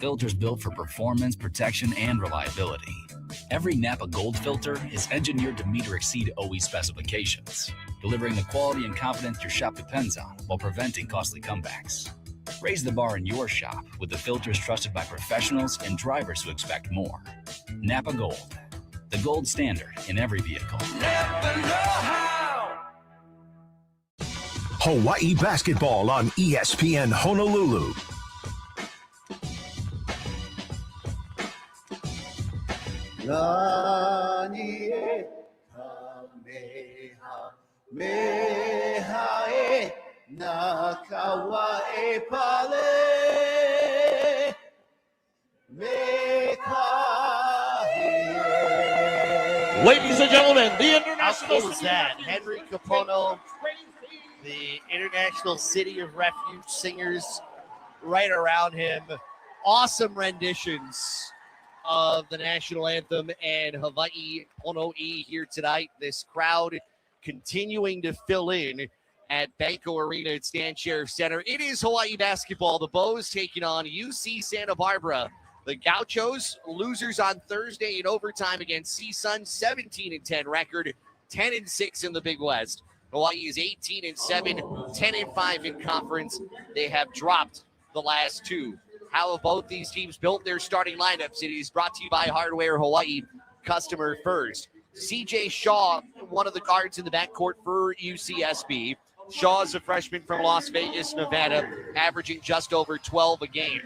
Filters built for performance, protection, and reliability. Every Napa Gold filter is engineered to meet or exceed OE specifications, delivering the quality and confidence your shop depends on while preventing costly comebacks. Raise the bar in your shop with the filters trusted by professionals and drivers who expect more. Napa Gold, the gold standard in every vehicle. Never know how. Hawaii basketball on ESPN Honolulu. Nani e Kamehameha e Nakawa e Pale Mekahe. Ladies and gentlemen, the international. How cool is that? Henry Kapono, the International City of Refuge singers right around him. Awesome renditions of the national anthem and Hawaii Pono'i here tonight. This crowd continuing to fill in at Banco Arena at Stan Sheriff Center. It is Hawaii basketball. The Bows taking on UC Santa Barbara. The Gauchos, losers on Thursday in overtime against CSUN, 17-10 record, 10-6 in the Big West. Hawaii is 18-7, 10-5 in conference. They have dropped the last two. How have both these teams built their starting lineups? It is brought to you by Hardware Hawaii, customer first. CJ Shaw, one of the guards in the backcourt for UCSB. Shaw is a freshman from Las Vegas, Nevada, averaging just over 12 a game.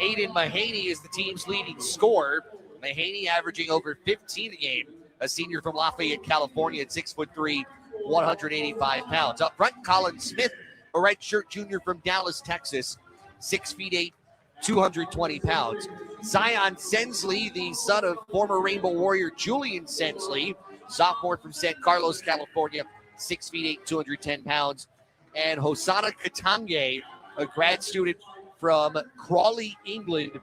Aiden Mahaney is the team's leading scorer. Mahaney averaging over 15 a game. A senior from Lafayette, California at 6'3", 185 pounds. Up front, Colin Smith, a redshirt junior from Dallas, Texas, 6'8", 220 pounds. Zion Sensley, the son of former Rainbow Warrior Julian Sensley, sophomore from San Carlos, California, 6'8", 210 pounds. And Hosanna Katange, a grad student from Crawley, England,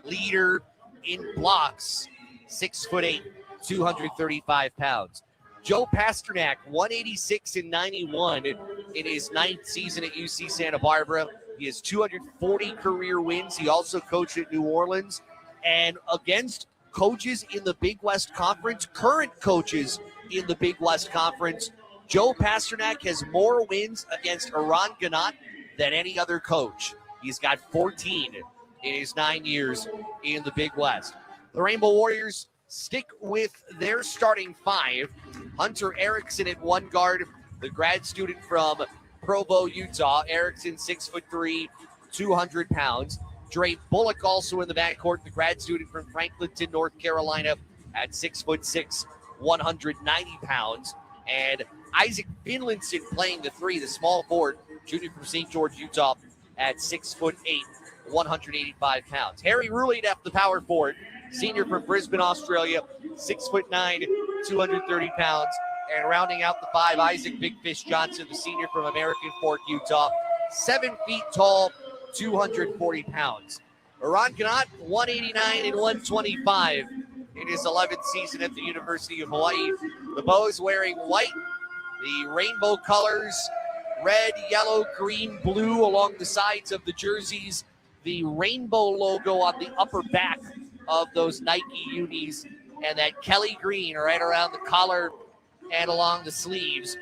leader in blocks, 6'8", 235 pounds. Joe Pasternak, 186-91 in his ninth season at UC Santa Barbara. He has 240 career wins. He also coached at New Orleans. And against coaches in the Big West Conference, current coaches in the Big West Conference, Joe Pasternak has more wins against Eran Ganat than any other coach. He's got 14 in his 9 years in the Big West. The Rainbow Warriors stick with their starting five. Hunter Erickson at one guard, the grad student from Provo, Utah. Erickson, 6'3", 200 pounds. Dre Bullock also in the backcourt, the grad student from Franklinton, North Carolina, at 6'6", 190 pounds. And Isaac Finlinson playing the three, the small forward, junior from St. George, Utah, at 6'8", 185 pounds. Harry Rulineff, the power forward, senior from Brisbane, Australia, 6'9", 230 pounds. And rounding out the five, Isaac Big Fish Johnson, the senior from American Fork, Utah, 7 feet tall, 240 pounds. Eran Ganat, 189 and 125 in his 11th season at the University of Hawaii. The Bows wearing white, the rainbow colors, red, yellow, green, blue along the sides of the jerseys, the rainbow logo on the upper back of those Nike unis, and that Kelly green right around the collar and along the sleeves.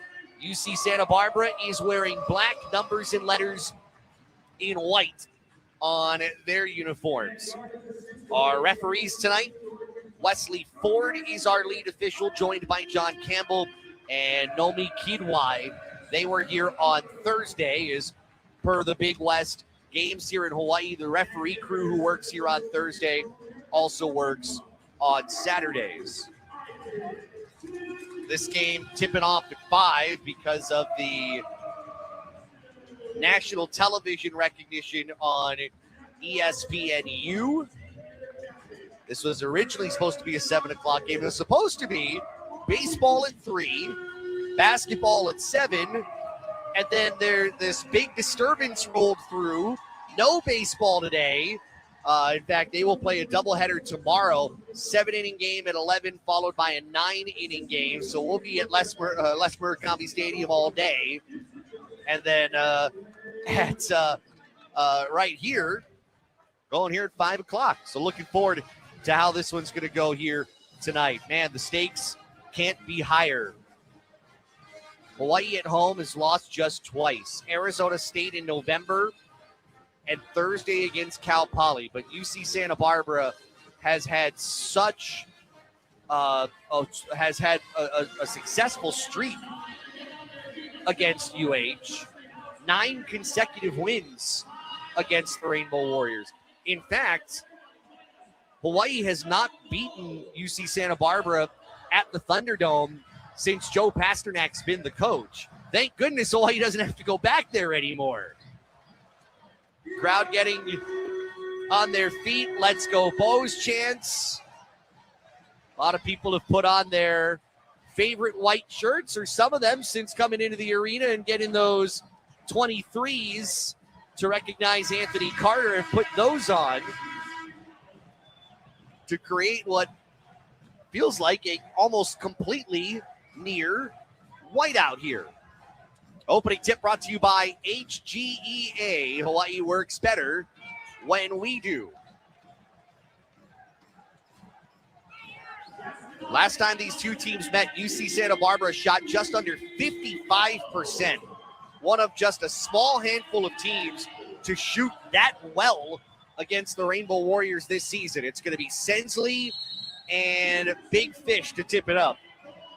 UC Santa Barbara is wearing black numbers and letters in white on their uniforms. Our referees tonight, Wesley Ford is our lead official, joined by John Campbell and Nomi Kidwai. They were here on Thursday as per the Big West games here in Hawaii. The referee crew who works here on Thursday also works on Saturdays. This game tipping off at 5 because of the national television recognition on ESPNU. This was originally supposed to be a 7 o'clock game. It was supposed to be baseball at 3, basketball at 7, and then this big disturbance rolled through. No baseball today. In fact, they will play a doubleheader tomorrow, 7-inning game at 11, followed by a 9-inning game. So we'll be at Les Murakami Stadium all day. And then right here, going here at 5 o'clock. So looking forward to how this one's going to go here tonight. Man, the stakes can't be higher. Hawaii at home has lost just twice. Arizona State in November and Thursday against Cal Poly. But UC Santa Barbara has had a successful streak against UH. 9 consecutive wins against the Rainbow Warriors. In fact, Hawaii has not beaten UC Santa Barbara at the Thunderdome since Joe Pasternak's been the coach. Thank goodness Hawaii doesn't have to go back there anymore. Crowd getting on their feet. Let's go Bows chants. A lot of people have put on their favorite white shirts, or some of them since coming into the arena and getting those 23s to recognize Anthony Carter, have put those on to create what feels like a almost completely near whiteout here. Opening tip brought to you by HGEA. Hawaii works better when we do. Last time these two teams met, UC Santa Barbara shot just under 55%. One of just a small handful of teams to shoot that well against the Rainbow Warriors this season. It's going to be Sensley and Big Fish to tip it up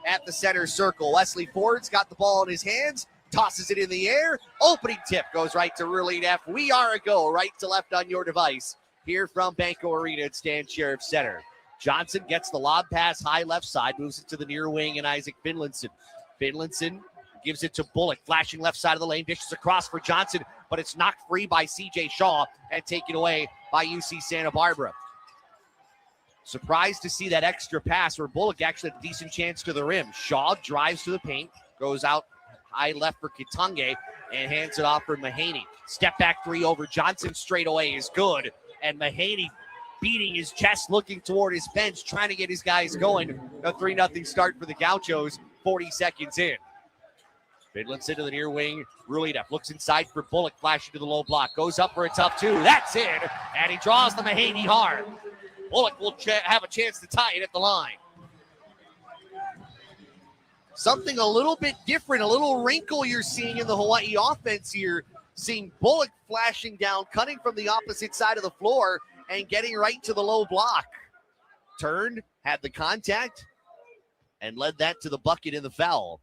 at the center circle. Wesley Ford's got the ball in his hands, tosses it in the air. Opening tip goes right to Ruralene F. We are a go, right to left on your device here from Banco Arena at Stan Sheriff Center. Johnson gets the lob pass high left side, moves it to the near wing, and Isaac Finlinson. Finlinson gives it to Bullock, flashing left side of the lane, dishes across for Johnson, but it's knocked free by C.J. Shaw and taken away by UC Santa Barbara. Surprised to see that extra pass where Bullock actually had a decent chance to the rim. Shaw drives to the paint, goes out high left for Kitange, and hands it off for Mahaney. Step back three over Johnson straight away is good, and Mahaney beating his chest, looking toward his bench, trying to get his guys going. A 3-0 start for the Gauchos, 40 seconds in. Finlinson to the near wing. Rulita looks inside for Bullock, flashing to the low block. Goes up for a tough two. That's in. And he draws the Mahaney hard. Bullock will have a chance to tie it at the line. Something a little bit different, a little wrinkle you're seeing in the Hawaii offense here. Seeing Bullock flashing down, cutting from the opposite side of the floor, and getting right to the low block. Turned, had the contact, and led that to the bucket in the foul.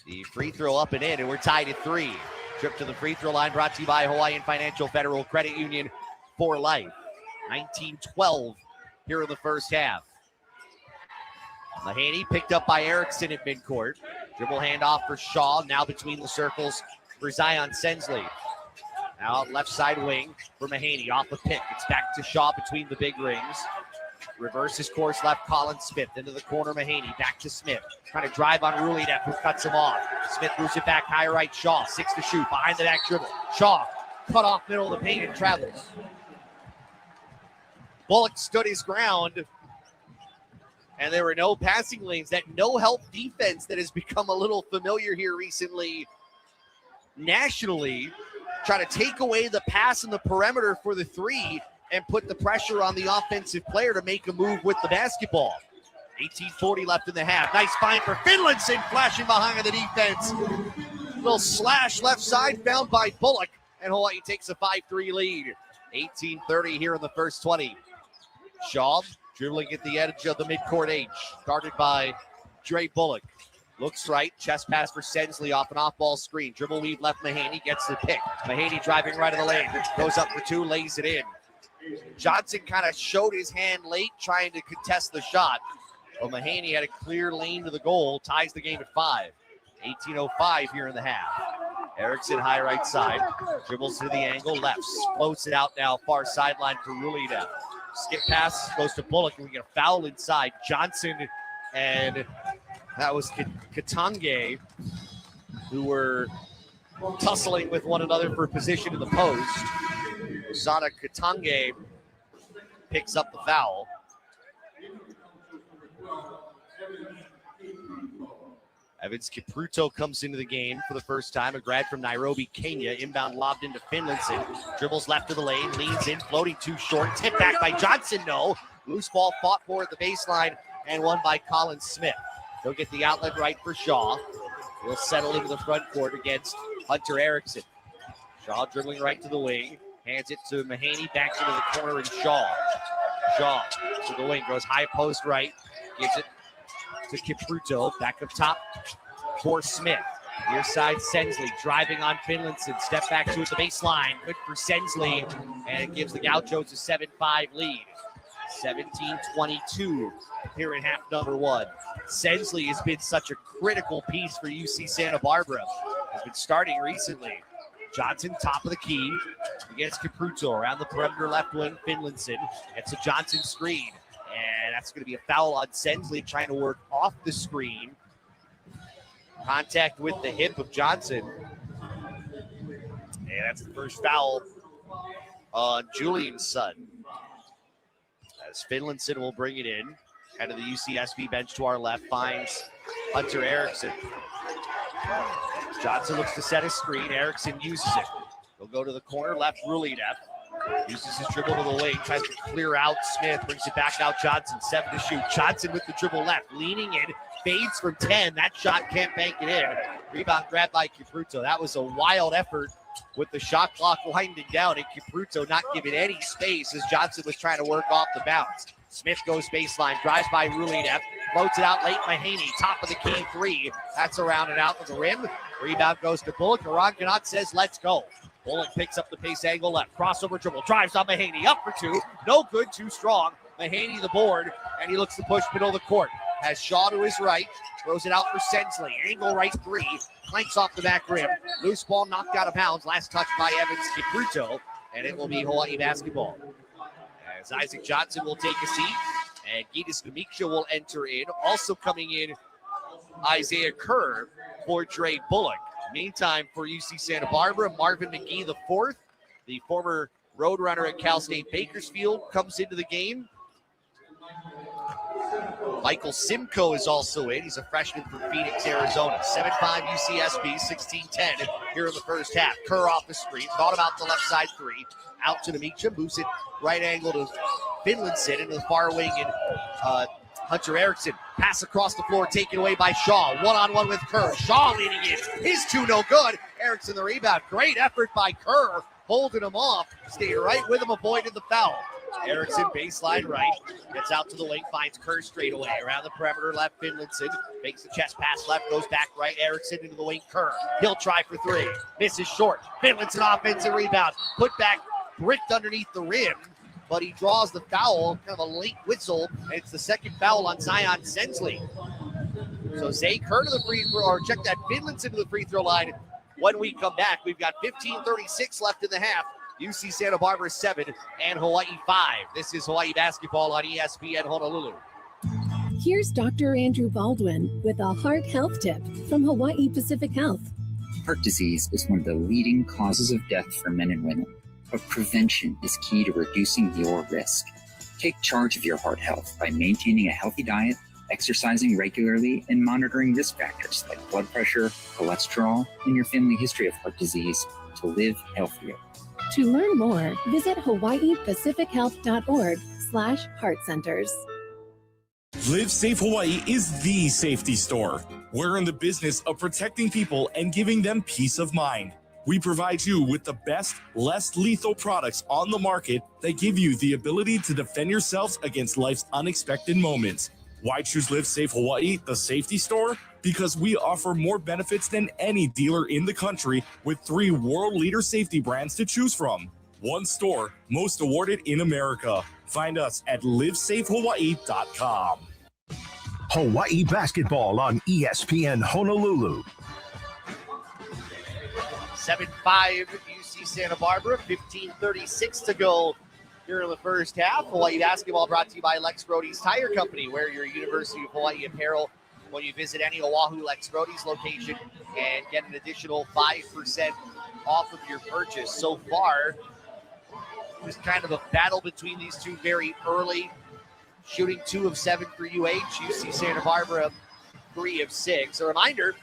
The free throw up and in, and we're tied at 3. Trip to the free throw line brought to you by Hawaiian Financial Federal Credit Union for life. 19-12 here in the first half. Mahaney picked up by Erickson at midcourt. Dribble handoff for Shaw, now between the circles for Zion Sensley. Out left side wing for Mahaney, off the pick. It's back to Shaw between the big rings. Reverses course left, Colin Smith into the corner. Mahaney back to Smith, trying to drive on Rulidep, who cuts him off. Smith moves it back high right. Shaw 6 to shoot, behind the back dribble. Shaw cut off middle of the paint and travels. Bullock stood his ground, and there were no passing lanes. That no help defense that has become a little familiar here recently nationally, trying to take away the pass in the perimeter for the three and put the pressure on the offensive player to make a move with the basketball. 18:40 left in the half. Nice find for Finlinson, flashing behind the defense. Little slash left side found by Bullock, and Hawaii takes a 5-3 lead. 18:30 here in the first 20. Shaw dribbling at the edge of the midcourt H, guarded by Dre Bullock. Looks right, chest pass for Sensley off an off-ball screen. Dribble weave left, Mahaney gets the pick. Mahaney driving right of the lane, goes up for two, lays it in. Johnson kind of showed his hand late trying to contest the shot. But Mahaney had a clear lane to the goal, ties the game at 5. 18:05 here in the half. Erickson high right side, dribbles to the angle, left, floats it out now, far sideline for Rulida. Skip pass goes to Bullock, and we get a foul inside. Johnson and that was Kitange, who were tussling with one another for position in the post. Zana Kitange picks up the foul. Evans Kipruto comes into the game for the first time, a grad from Nairobi, Kenya. Inbound lobbed into Finlandson. Dribbles left of the lane, leans in, floating too short. Tip back by Johnson, no. Loose ball fought for at the baseline and won by Colin Smith. He'll get the outlet right for Shaw. He'll settle into the front court against Hunter Erickson. Shaw dribbling right to the wing. Hands it to Mahaney, back into the corner, and Shaw. Shaw to the wing, goes high post right. Gives it to Kipruto, back up top for Smith. Near side, Sensley driving on Finlandson. Step back to the baseline. Good for Sensley, and it gives the Gauchos a 7-5 lead. 17-22 here in half number one. Sensley has been such a critical piece for UC Santa Barbara. Has been starting recently. Johnson, top of the key against Kipruto. Around the perimeter left wing, Finlandson. It's a Johnson screen. And that's going to be a foul on Sensley, trying to work off the screen. Contact with the hip of Johnson. And that's the first foul on Julian's son. As Finlandson will bring it in. Head of the UCSB bench to our left finds Hunter Erickson. Johnson looks to set a screen. Erickson uses it. He'll go to the corner, left Rulinev. Uses his dribble to the wing, tries to clear out Smith, brings it back out Johnson, 7 to shoot. Johnson with the dribble left, leaning in, fades from 10. That shot can't bank it in. Rebound grabbed by Kipruto. That was a wild effort with the shot clock winding down and Kipruto not giving any space as Johnson was trying to work off the bounce. Smith goes baseline, drives by Rulinev, floats it out late. Mahaney, top of the key three. That's around and out of the rim. Rebound goes to Bullock. Aron Ganot says, let's go. Bullock picks up the pace angle left. Crossover dribble. Drives on Mahaney. Up for two. No good. Too strong. Mahaney the board. And he looks to push middle of the court. Has Shaw to his right. Throws it out for Sensley. Angle right three. Clanks off the back rim. Loose ball knocked out of bounds. Last touch by Evans Kipruto. And it will be Hawaii basketball. As Isaac Johnson will take a seat. And Gitas Namiksha will enter in. Also coming in, Isaiah Kerr for Dre Bullock. Meantime, for UC Santa Barbara, Marvin McGee the fourth, the former Roadrunner at Cal State Bakersfield, comes into the game. Michael Simcoe is also in. He's a freshman from Phoenix, Arizona. 7'5" UCSB, 16-10 here in the first half. Kerr off the screen, thought about the left side three. Out to Namiksha, moves it right angle to Finlandson into the far wing, and Hunter Erickson. Pass across the floor, taken away by Shaw. One-on-one with Kerr. Shaw leading in. His two no good. Erickson the rebound. Great effort by Kerr, holding him off. Stayed right with him, avoided the foul. Erickson baseline right. Gets out to the wing, finds Kerr straight away. Around the perimeter left, Finlandson. Makes the chest pass left, goes back right. Erickson into the wing, Kerr. He'll try for three. Misses short. Finlandson offensive rebound. Put back, bricked underneath the rim. But he draws the foul, kind of a late whistle, and it's the second foul on Zion Sensley. So Zay Kerr to the free throw, or check that, Finlandson to the free throw line. When we come back, we've got 15:36 left in the half. UC Santa Barbara 7 and Hawaii 5. This is Hawaii basketball on ESPN Honolulu. Here's Dr. Andrew Baldwin with a heart health tip from Hawaii Pacific Health. Heart disease is one of the leading causes of death for men and women. But prevention is key to reducing your risk. Take charge of your heart health by maintaining a healthy diet, exercising regularly, and monitoring risk factors like blood pressure, cholesterol, and your family history of heart disease to live healthier. To learn more, visit hawaiipacifichealth.org/heart centers. Live Safe Hawaii is the safety store. We're in the business of protecting people and giving them peace of mind. We provide you with the best, less lethal products on the market that give you the ability to defend yourselves against life's unexpected moments. Why choose Live Safe Hawaii, the safety store? Because we offer more benefits than any dealer in the country with 3 world leader safety brands to choose from. One store, most awarded in America. Find us at livesafehawaii.com. Hawaii basketball on ESPN Honolulu. 7-5 UC Santa Barbara, 15:36 to go here in the first half. Hawaii basketball brought to you by Lex Brody's Tire Company. Wear your University of Hawaii apparel when you visit any Oahu Lex Brody's location and get an additional 5% off of your purchase. So far, just kind of a battle between these two very early, shooting 2 of 7 for UH. UC Santa Barbara 3 of 6. A reminder,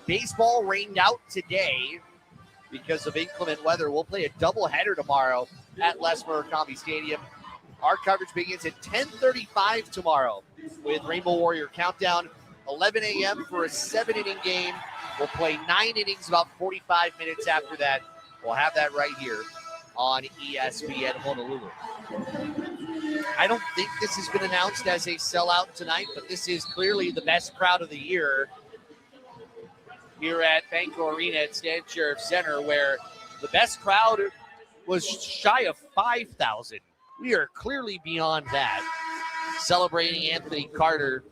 baseball rained out today because of inclement weather. We'll play a doubleheader tomorrow at Les Murakami Stadium. Our coverage begins at 10:35 tomorrow with Rainbow Warrior Countdown. 11 a.m. for a 7-inning game. We'll play 9 innings, about 45 minutes after that. We'll have that right here on ESPN Honolulu. I don't think this has been announced as a sellout tonight, but this is clearly the best crowd of the year here at Banco Arena at Stan Sheriff Center, where the best crowd was shy of 5,000. We are clearly beyond that. Celebrating Anthony Carter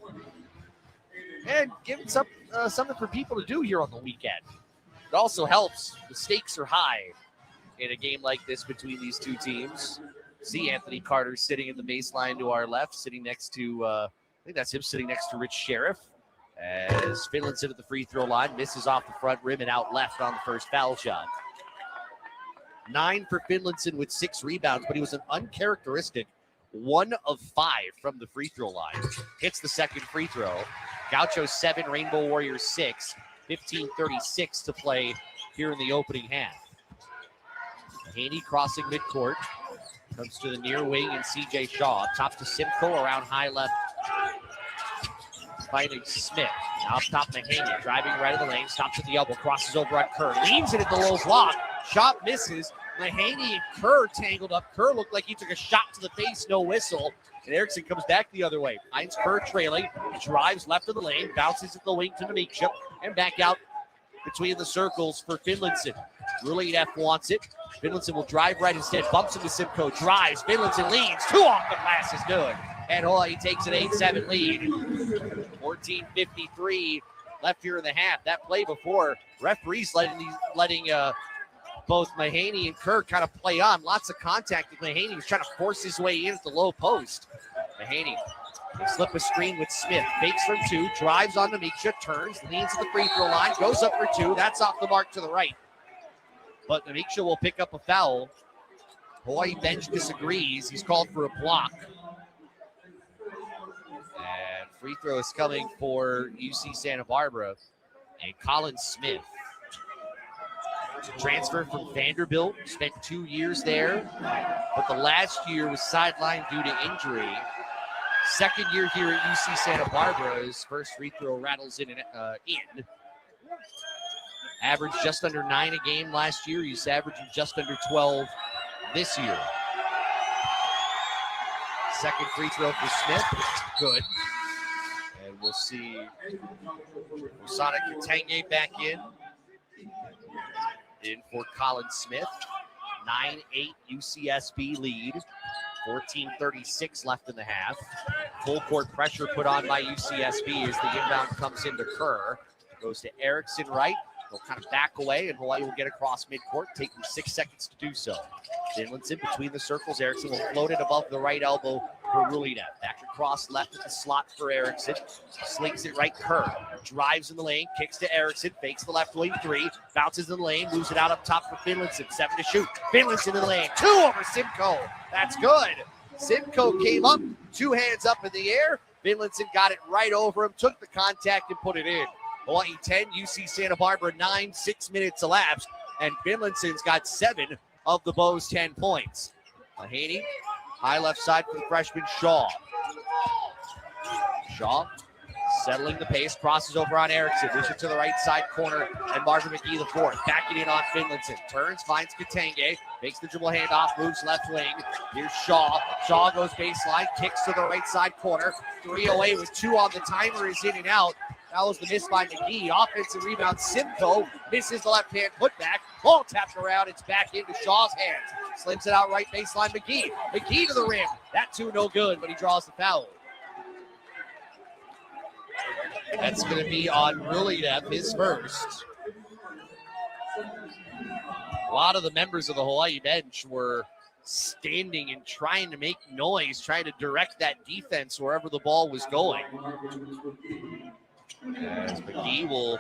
and giving something for people to do here on the weekend. It also helps. The stakes are high in a game like this between these two teams. See Anthony Carter sitting at the baseline to our left, sitting next to, I think that's him sitting next to Rich Sheriff, as Finlandson at the free throw line misses off the front rim and out left on the first foul shot. 9 for Finlandson with 6 rebounds, but he was an uncharacteristic 1 of 5 from the free throw line. Hits the second free throw. Gaucho 7, Rainbow Warriors 6. 15:36 to play here in the opening half. Haney crossing midcourt. Comes to the near wing and CJ Shaw. Top to Simcoe around high left. Finding Smith. Now up top Mahaney. Driving right of the lane. Stops at the elbow. Crosses over on Kerr. Leaves it at the low block. Shot misses. Mahaney and Kerr tangled up. Kerr looked like he took a shot to the face. No whistle. And Erickson comes back the other way. Finds Kerr trailing. Drives left of the lane. Bounces at the wing to Namikship. And back out between the circles for Finlandson. Rulev wants it. Finlandson will drive right instead. Bumps into Simcoe. Drives. Finlandson leads. 2 off the glass is good. And Hawaii takes an 8-7 lead. 14:53 left here in the half. That play before, referees letting both Mahaney and Kerr kind of play on. Lots of contact with Mahaney. He was trying to force his way in at the low post. Mahaney, they slip a screen with Smith. Fakes from 2, drives on Namiksha, turns, leans to the free throw line, goes up for 2. That's off the mark to the right. But Namiksha will pick up a foul. Hawaii bench disagrees. He's called for a block. And free throw is coming for UC Santa Barbara. And Colin Smith. Transfer from Vanderbilt, spent 2 years there, but the last year was sidelined due to injury. Second year here at UC Santa Barbara, his first free throw rattles in. Averaged just under 9 a game last year. He's averaging just under 12 this year. Second free throw for Smith, good. And we'll see Musana Katenge back in for Colin Smith. 9-8 UCSB lead. 14:36 left in the half. Full court pressure put on by UCSB as the inbound comes into Kerr. Goes to Erickson right. He'll kind of back away, and Hawaii will get across midcourt, taking 6 seconds to do so. Finlandson between the circles. Erickson will float it above the right elbow for Rulina. Back across left at the slot for Erickson. Slings it right. Kerr drives in the lane, kicks to Erickson, fakes the left wing 3, bounces in the lane, moves it out up top for Finlandson. 7 to shoot. Finlandson in the lane. 2 over Simcoe. That's good. Simcoe came up, 2 hands up in the air. Finlandson got it right over him, took the contact and put it in. Hawaii 10, UC Santa Barbara 9, 6 minutes elapsed, and Finlandson's got 7 of the Bows' 10 points. Mahaney, high left side for the freshman Shaw. Shaw settling the pace, crosses over on Erickson, dishes to the right side corner, and Marvin McGee the fourth, backing in on Finlandson. Turns, finds Katenge, makes the dribble handoff, moves left wing. Here's Shaw. Shaw goes baseline, kicks to the right side corner. 3 away with 2 on the timer, is in and out. That was the miss by McGee. Offensive rebound. Simcoe misses the left-hand putback. Ball tapped around. It's back into Shaw's hands. Slims it out right baseline. McGee. McGee to the rim. That 2 no good, but he draws the foul. That's going to be on Rulev, his first. A lot of the members of the Hawaii bench were standing and trying to make noise, trying to direct that defense wherever the ball was going. As McGee will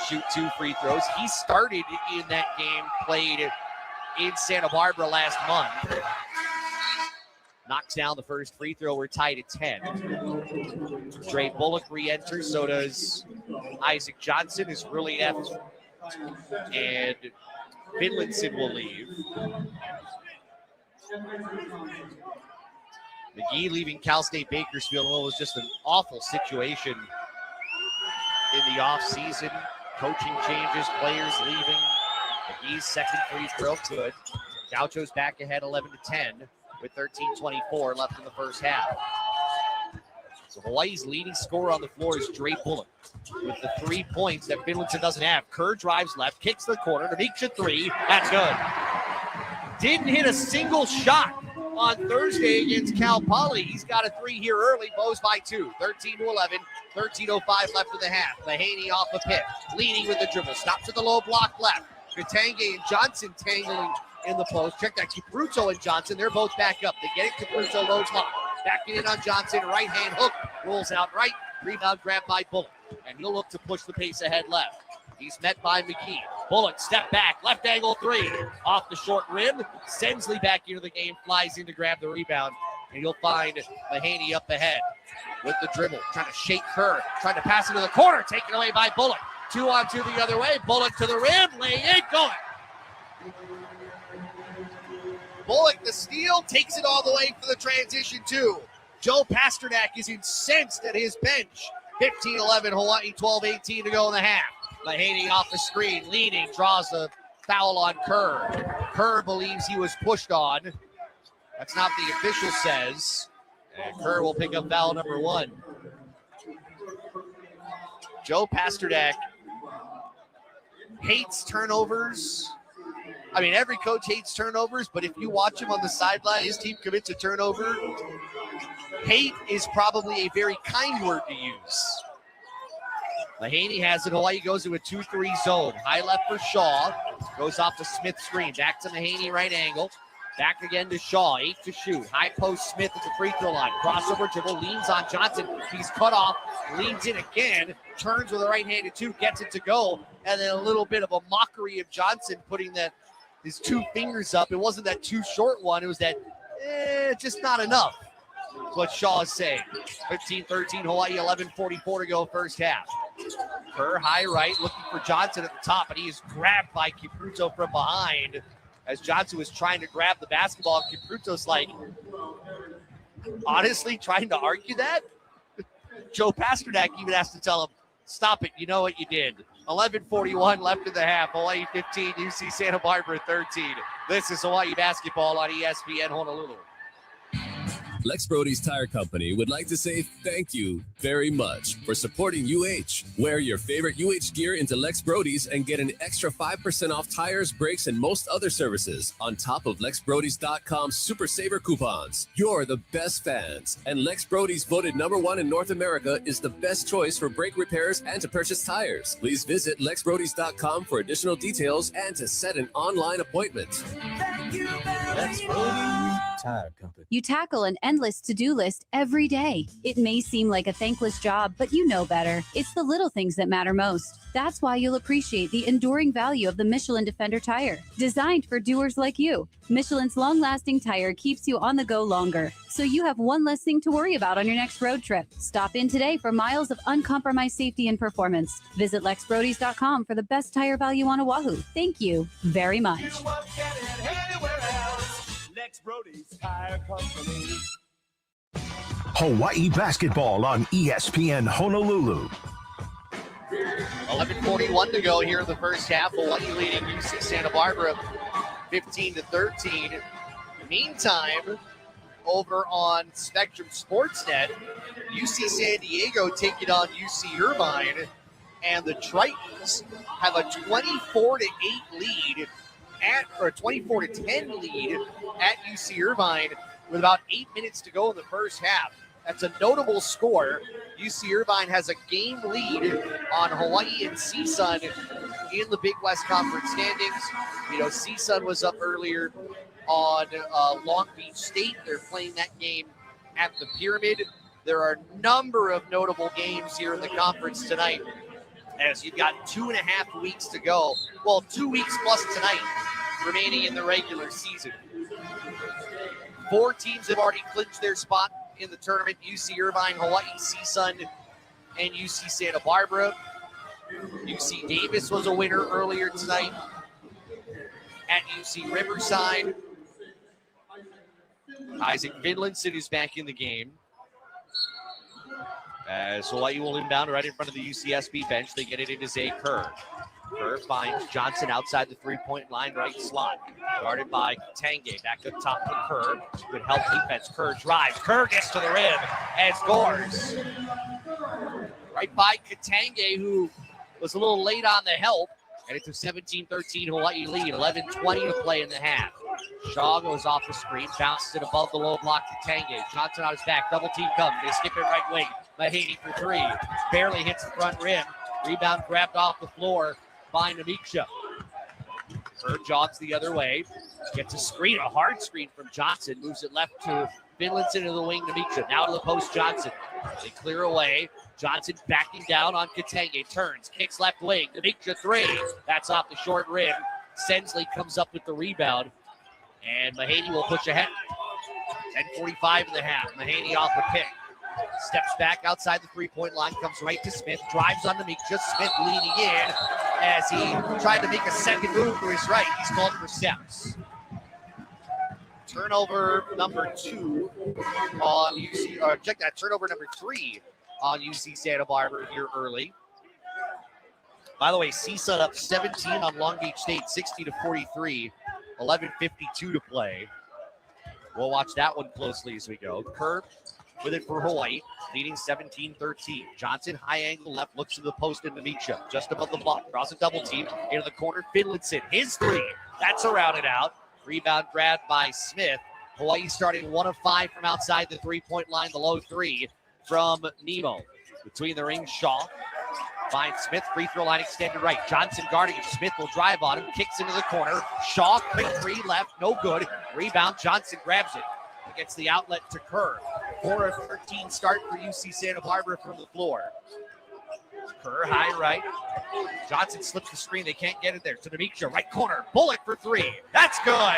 shoot 2 free throws. He started in that game, played in Santa Barbara last month. knocks down the first free throw. We're tied at 10. Dre Bullock re-enters. So does Isaac Johnson, is really left. And Finlinson will leave. McGee leaving Cal State Bakersfield. Well, it was just an awful situation in the offseason. Coaching changes, players leaving. McGee's second free throw, good. Gaucho's back ahead 11-10 with 13:24 left in the first half. So Hawaii's leading scorer on the floor is Dre Bullock with the 3 points that Finlinson doesn't have. Kerr drives left, kicks to the corner, Nameek's 3, that's good. Didn't hit a single shot on Thursday against Cal Poly. He's got a 3 here early, Bows by 2, 13-11, 13:05 left in the half. Mahaney off the pit, leading with the dribble, stops at the low block left. Katange and Johnson tangling in the post. Check that, Kipruto and Johnson, they're both back up. They get it, Kipruto loads lock. Backing in on Johnson, right hand hook, rolls out right, rebound grabbed by Bullock. And he'll look to push the pace ahead left. He's met by McGee. Bullock, step back, left angle 3, off the short rim. Sensley back into the game, flies in to grab the rebound. And you'll find Mahaney up ahead with the dribble, trying to shake Kerr, trying to pass into the corner, taken away by Bullock. 2-on-2 the other way, Bullock to the rim, lay it, going. Bullock, the steal, takes it all the way for the transition too. Joe Pasternak is incensed at his bench. 15-11, Hawaii, 12-18 to go in the half. Mahaney off the screen, leading, draws a foul on Kerr. Kerr believes he was pushed on. That's not what the official says. And Kerr will pick up foul number 1. Joe Pasternak hates turnovers. I mean, every coach hates turnovers, but if you watch him on the sideline, his team commits a turnover. Hate is probably a very kind word to use. Mahaney has it. Hawaii goes to a 2-3 zone. High left for Shaw. Goes off the Smith screen. Back to Mahaney, right angle. Back again to Shaw. 8 to shoot. High post Smith at the free throw line. Crossover dribble. Leans on Johnson. He's cut off. Leans in again. Turns with a right-handed 2. Gets it to go. And then a little bit of a mockery of Johnson putting his 2 fingers up. It wasn't that too short one. It was that, just not enough. That's what Shaw is saying. 15-13, Hawaii, 11:44 to go first half. Kerr high right, looking for Johnson at the top, and he is grabbed by Kipruto from behind as Johnson was trying to grab the basketball. Kipruto's like, honestly, trying to argue that? Joe Pasternak even has to tell him, stop it, you know what you did. 11:41 left in the half. Hawaii 15, UC Santa Barbara 13. This is Hawaii basketball on ESPN Honolulu. Lex Brody's Tire Company would like to say thank you very much for supporting UH. Wear your favorite UH gear into Lex Brody's and get an extra 5% off tires, brakes, and most other services on top of LexBrodys.com Super Saver coupons. You're the best fans, and Lex Brody's voted #1 in North America is the best choice for brake repairs and to purchase tires. Please visit LexBrodys.com for additional details and to set an online appointment. Thank you, Lex Brody's Tire Company. You tackle an endless to-do list every day. It may seem like a thankless job, but you know better. It's the little things that matter most. That's why you'll appreciate the enduring value of the Michelin Defender tire. Designed for doers like you, Michelin's long-lasting tire keeps you on the go longer, so you have one less thing to worry about on your next road trip. Stop in today for miles of uncompromised safety and performance. Visit LexBrodys.com for the best tire value on Oahu. Thank you very much. Lex Brody's Tire Company. Hawaii basketball on ESPN Honolulu. 11:41 to go here in the first half. Hawaii leading UC Santa Barbara 15-13. Meantime, over on Spectrum Sportsnet, UC San Diego taking on UC Irvine, and the Tritons have a 24-8 lead or 24-10 lead at UC Irvine with about 8 minutes to go in the first half. That's a notable score. UC Irvine has a game lead on Hawaii and CSUN in the Big West Conference standings. You know, CSUN was up earlier on Long Beach State. They're playing that game at the Pyramid. There are a number of notable games here in the conference tonight, as you've got 2.5 weeks to go. Well, 2 weeks plus tonight remaining in the regular season. 4 teams have already clinched their spot in the tournament. UC Irvine, Hawaii, CSUN, and UC Santa Barbara. UC Davis was a winner earlier tonight at UC Riverside. Isaac Finlinson is back in the game. As Hawaii will inbound right in front of the UCSB bench. They get it into Zay Kerr. Kerr finds Johnson outside the three-point line, right slot. Guarded by Tange. Back up top for Kerr. Good help defense. Kerr drives. Kerr gets to the rim and scores. Right by Katange, who was a little late on the help. And it's a 17-13 Hawaii lead. 11:20 to play in the half. Shaw goes off the screen, bounces it above the low block to Tange. Johnson on his back, double team comes. They skip it right wing. Mahaney for 3. Barely hits the front rim. Rebound grabbed off the floor by Namiksha. Kerr jogs the other way. Gets a screen, a hard screen from Johnson. Moves it left to Finlinson into the wing. Namiksha now to the post. Johnson. They clear away. Johnson backing down on Katange. Turns, kicks left wing. Namiksha 3. That's off the short rim. Sensley comes up with the rebound. And Mahaney will push ahead. 10:45 in the half. Mahaney off the pick. Steps back outside the three-point line. Comes right to Smith. Drives on Namiksha. Smith leaning in as he tried to make a second move to his right. He's called for steps. Turnover number 2 on UC. Check that. Turnover number 3 on UC Santa Barbara here early. By the way, CSUN up 17 on Long Beach State, 60-43. 11:52 to play. We'll watch that one closely as we go. Kerr with it for Hawaii, leading 17-13. Johnson, high angle left, looks to the post in Namiksha, just above the block. Draws a double team into the corner. Finlinson, his 3. That's a rounded out. Rebound grabbed by Smith. Hawaii starting 1 of 5 from outside the three-point line. The low 3 from Nemo. Between the rings, Shaw finds Smith, free throw line extended right. Johnson guarding him. Smith will drive on him, kicks into the corner. Shaw, quick 3 left, no good. Rebound, Johnson grabs it. Gets the outlet to Kerr. 4 of 13 start for UC Santa Barbara from the floor. Kerr, high right. Johnson slips the screen. They can't get it there. To Namiksha, right corner. Bullock for 3. That's good.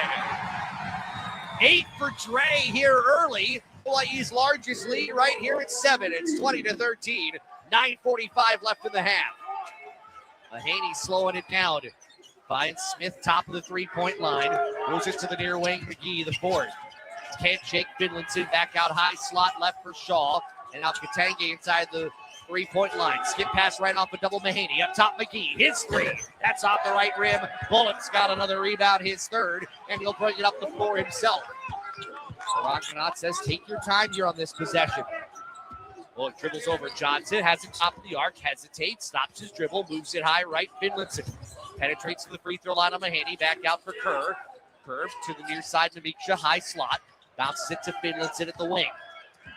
8 for Dre here early. Hawaii's largest lead right here at 7. It's 20-13. 9:45 left in the half. Mahaney slowing it down. Finds Smith top of the three-point line. Moves it to the near wing. McGee, the 4th. Can't shake Finlinson. Back out high slot left for Shaw. And now Katange inside the three-point line. Skip pass right off a double Mahaney. Up top McGee. His 3. That's off the right rim. Bullock's got another rebound, his 3rd. And he'll bring it up the floor himself. Rockenot says, take your time here on this possession. Bullock dribbles over Johnson. Has it top of the arc. Hesitates. Stops his dribble. Moves it high right. Finlinson penetrates to the free throw line on Mahaney. Back out for Kerr. Kerr to the near side. Namiksha, high slot. Bounces it to Finlinson at the wing.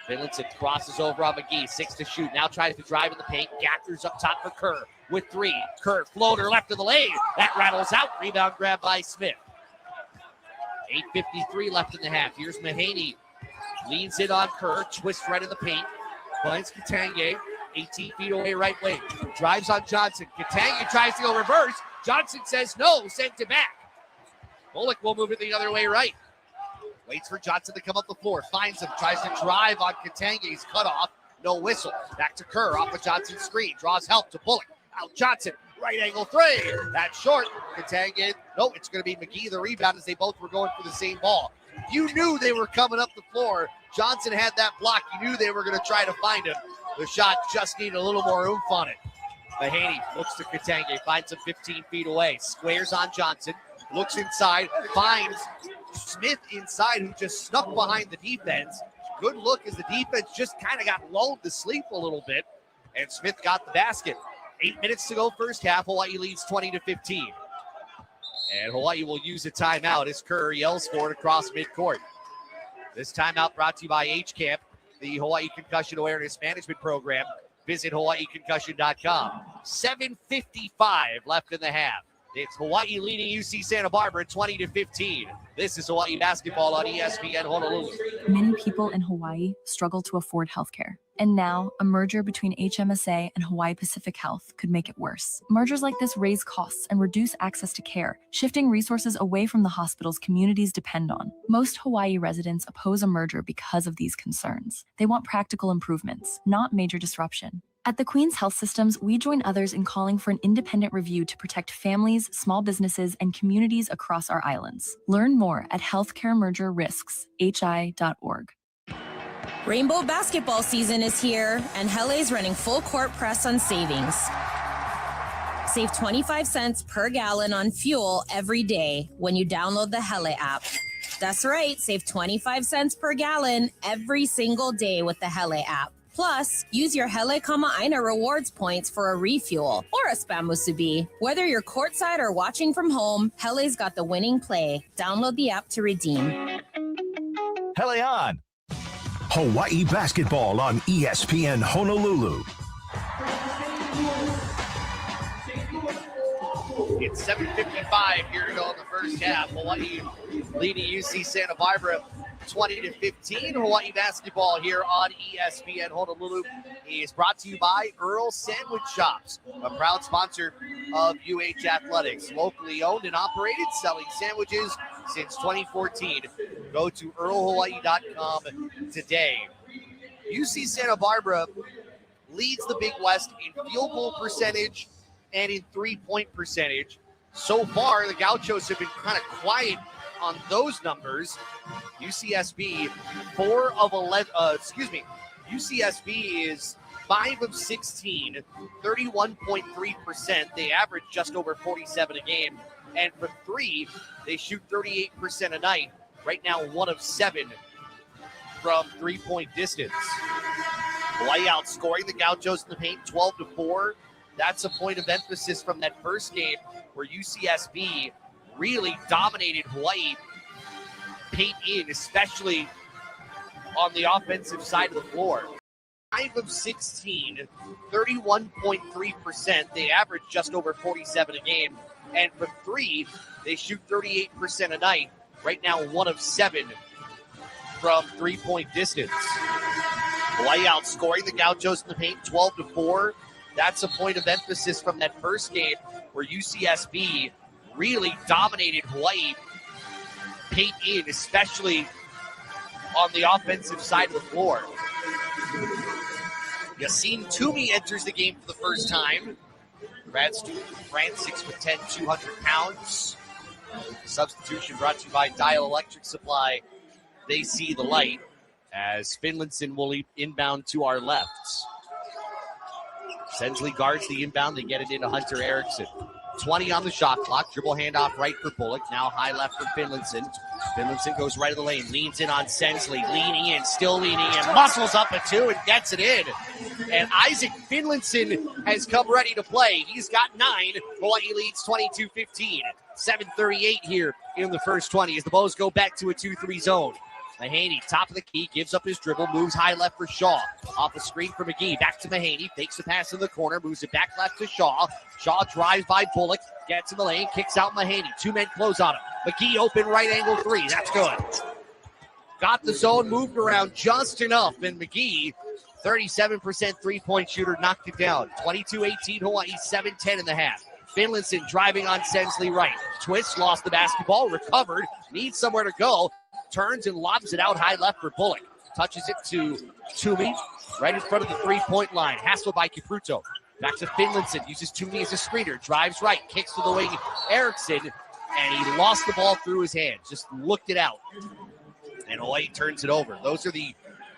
Finlinson crosses over on McGee. 6 to shoot. Now tries to drive in the paint. Gathers up top for Kerr with 3. Kerr floater left of the lane. That rattles out. Rebound grab by Smith. 8:53 left in the half. Here's Mahaney. Leans in on Kerr. Twists right in the paint. Finds Katange. 18 feet away right wing. Drives on Johnson. Katange tries to go reverse. Johnson says no. Sent it back. Bullock will move it the other way right. Waits for Johnson to come up the floor. Finds him. Tries to drive on Katange. He's cut off. No whistle. Back to Kerr off of Johnson's screen. Draws help to Bullock. Out Johnson. Right angle 3. That's short. Katange. No, it's going to be McGee the rebound as they both were going for the same ball. You knew they were coming up the floor. Johnson had that block. You knew they were going to try to find him. The shot just needed a little more oomph on it. Mahaney looks to Katange. Finds him 15 feet away. Squares on Johnson. Looks inside. Finds Smith inside, who just snuck behind the defense. Good look as the defense just kind of got lulled to sleep a little bit. And Smith got the basket. 8 minutes to go first half. Hawaii leads 20-15. And Hawaii will use a timeout as Kerr yells for it across midcourt. This timeout brought to you by H-Camp, the Hawaii Concussion Awareness Management Program. Visit hawaiiconcussion.com. 7:55 left in the half. It's Hawaii leading UC Santa Barbara 20-15. This is Hawaii basketball on ESPN Honolulu. Many people in Hawaii struggle to afford healthcare. And now, a merger between HMSA and Hawaii Pacific Health could make it worse. Mergers like this raise costs and reduce access to care, shifting resources away from the hospitals communities depend on. Most Hawaii residents oppose a merger because of these concerns. They want practical improvements, not major disruption. At the Queen's Health Systems, we join others in calling for an independent review to protect families, small businesses, and communities across our islands. Learn more at healthcaremergerrisks.hi.org. Rainbow basketball season is here, and Hele's running full court press on savings. Save 25 cents per gallon on fuel every day when you download the Hele app. That's right, save 25 cents per gallon every single day with the Hele app. Plus, use your Hele Kama'aina rewards points for a refuel or a spam musubi. Whether you're courtside or watching from home, Hele's got the winning play. Download the app to redeem. Hele on. Hawaii basketball on ESPN Honolulu. It's 7:55 here to go in the first half. Hawaii leading UC Santa Barbara 20-15. Hawaii basketball here on ESPN Honolulu is brought to you by Earl's Sandwich Shops, a proud sponsor of UH Athletics. Locally owned and operated, selling sandwiches since 2014. Go to earlhawaii.com today. UC Santa Barbara leads the Big West in field goal percentage and in three-point percentage. So far, the Gauchos have been kind of quiet on those numbers. UCSB UCSB is 5 of 16, 31.3%. They average just over 47 a game. And from three, they shoot 38% a night. Right now, 1 of 7 from three-point distance. Hawaii outscoring the Gauchos in the paint 12-4. That's a point of emphasis from that first game where UCSB really dominated Hawaii paint in, especially on the offensive side of the floor. 5 of 16, 31.3%. They average just over 47 a game. And from three, they shoot 38% a night. Right now, 1 of 7 from three-point distance. Hawaii outscoring the Gauchos in the paint 12-4. That's a point of emphasis from that first game where UCSB really dominated Hawaii paint in, especially on the offensive side of the floor. Yassine Toomey enters the game for the first time. Grad student from France, 6'10", 200 pounds. Substitution brought to you by Dial Electric Supply. They see the light as Finlinson will inbound to our left. Sensley guards the inbound. They get it into Hunter Erickson. 20 on the shot clock. Dribble handoff right for Bullock. Now high left for Finlinson. Finlinson goes right of the lane. Leans in on Sensley. Leaning in. Still leaning in. Muscles up a 2 and gets it in. And Isaac Finlinson has come ready to play. He's got 9. Hawaii leads 22-15. 7:38 here in the first 20 as the Bows go back to a 2-3 zone. Mahaney, top of the key, gives up his dribble, moves high left for Shaw. Off a screen for McGee, back to Mahaney, fakes the pass in the corner, moves it back left to Shaw. Shaw drives by Bullock, gets in the lane, kicks out Mahaney. 2 men close on him. McGee open right angle 3, that's good. Got the zone moved around just enough, and McGee, 37% three-point shooter, knocked it down. 22-18 Hawaii, 7-10 in the half. Finlinson driving on Sensley right. Twist, lost the basketball, recovered, needs somewhere to go. Turns and lobs it out high left for Bullock. Touches it to Toomey right in front of the three-point line. Hassled by Kipruto. Back to Finlinson. Uses Toomey as a screener. Drives right. Kicks to the wing. Erickson. And he lost the ball through his hands. Just looked it out. And Hawaii turns it over. Those are the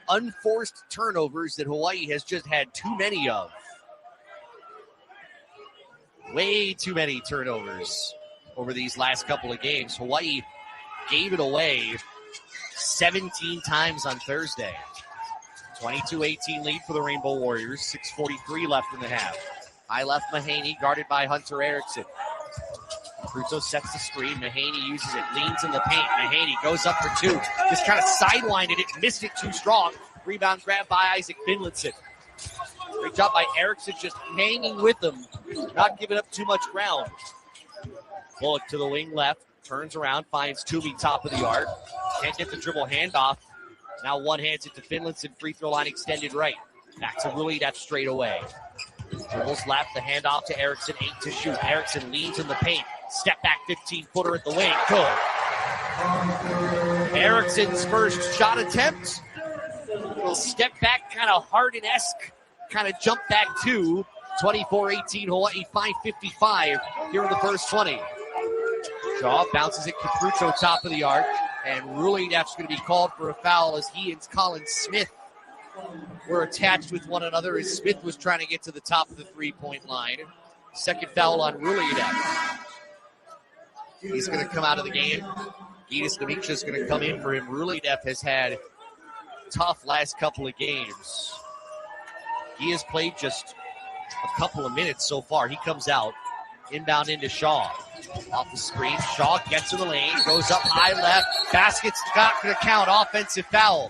unforced turnovers that Hawaii has just had too many of. Way too many turnovers over these last couple of games. Hawaii gave it away 17 times on Thursday. 22-18 lead for the Rainbow Warriors. 6:43 left in the half. High left Mahaney, guarded by Hunter Erickson. Crusoe sets the screen. Mahaney uses it, leans in the paint. Mahaney goes up for 2. Just kind of sidewinded it, missed it too strong. Rebound grab by Isaac Finlinson. Great job by Erickson, just hanging with them, not giving up too much ground. Bullock to the wing left, turns around, finds Toomey top of the arc. Can't get the dribble handoff. Now one hands it to Finlinson, free throw line extended right. Back to Rui, that's straight away. Dribbles left, the handoff to Erickson, 8 to shoot. Erickson leads in the paint. Step back 15-footer at the wing. Good. Erickson's first shot attempt. Little step back, kind of Harden-esque, kind of jump back two. 24-18 Hawaii, 5:55 here in the first 20. Shaw bounces it, Capruto top of the arc, and Rui, that's going to be called for a foul as he and Colin Smith were attached with one another as Smith was trying to get to the top of the three-point line. Second foul on Rui. He's going to come out of the game. Edis Namicha is going to come in for him. Ruledev has had tough last couple of games. He has played just a couple of minutes so far. He comes out, inbound into Shaw. Off the screen, Shaw gets to the lane, goes up high left. Basket's not going to count. Offensive foul.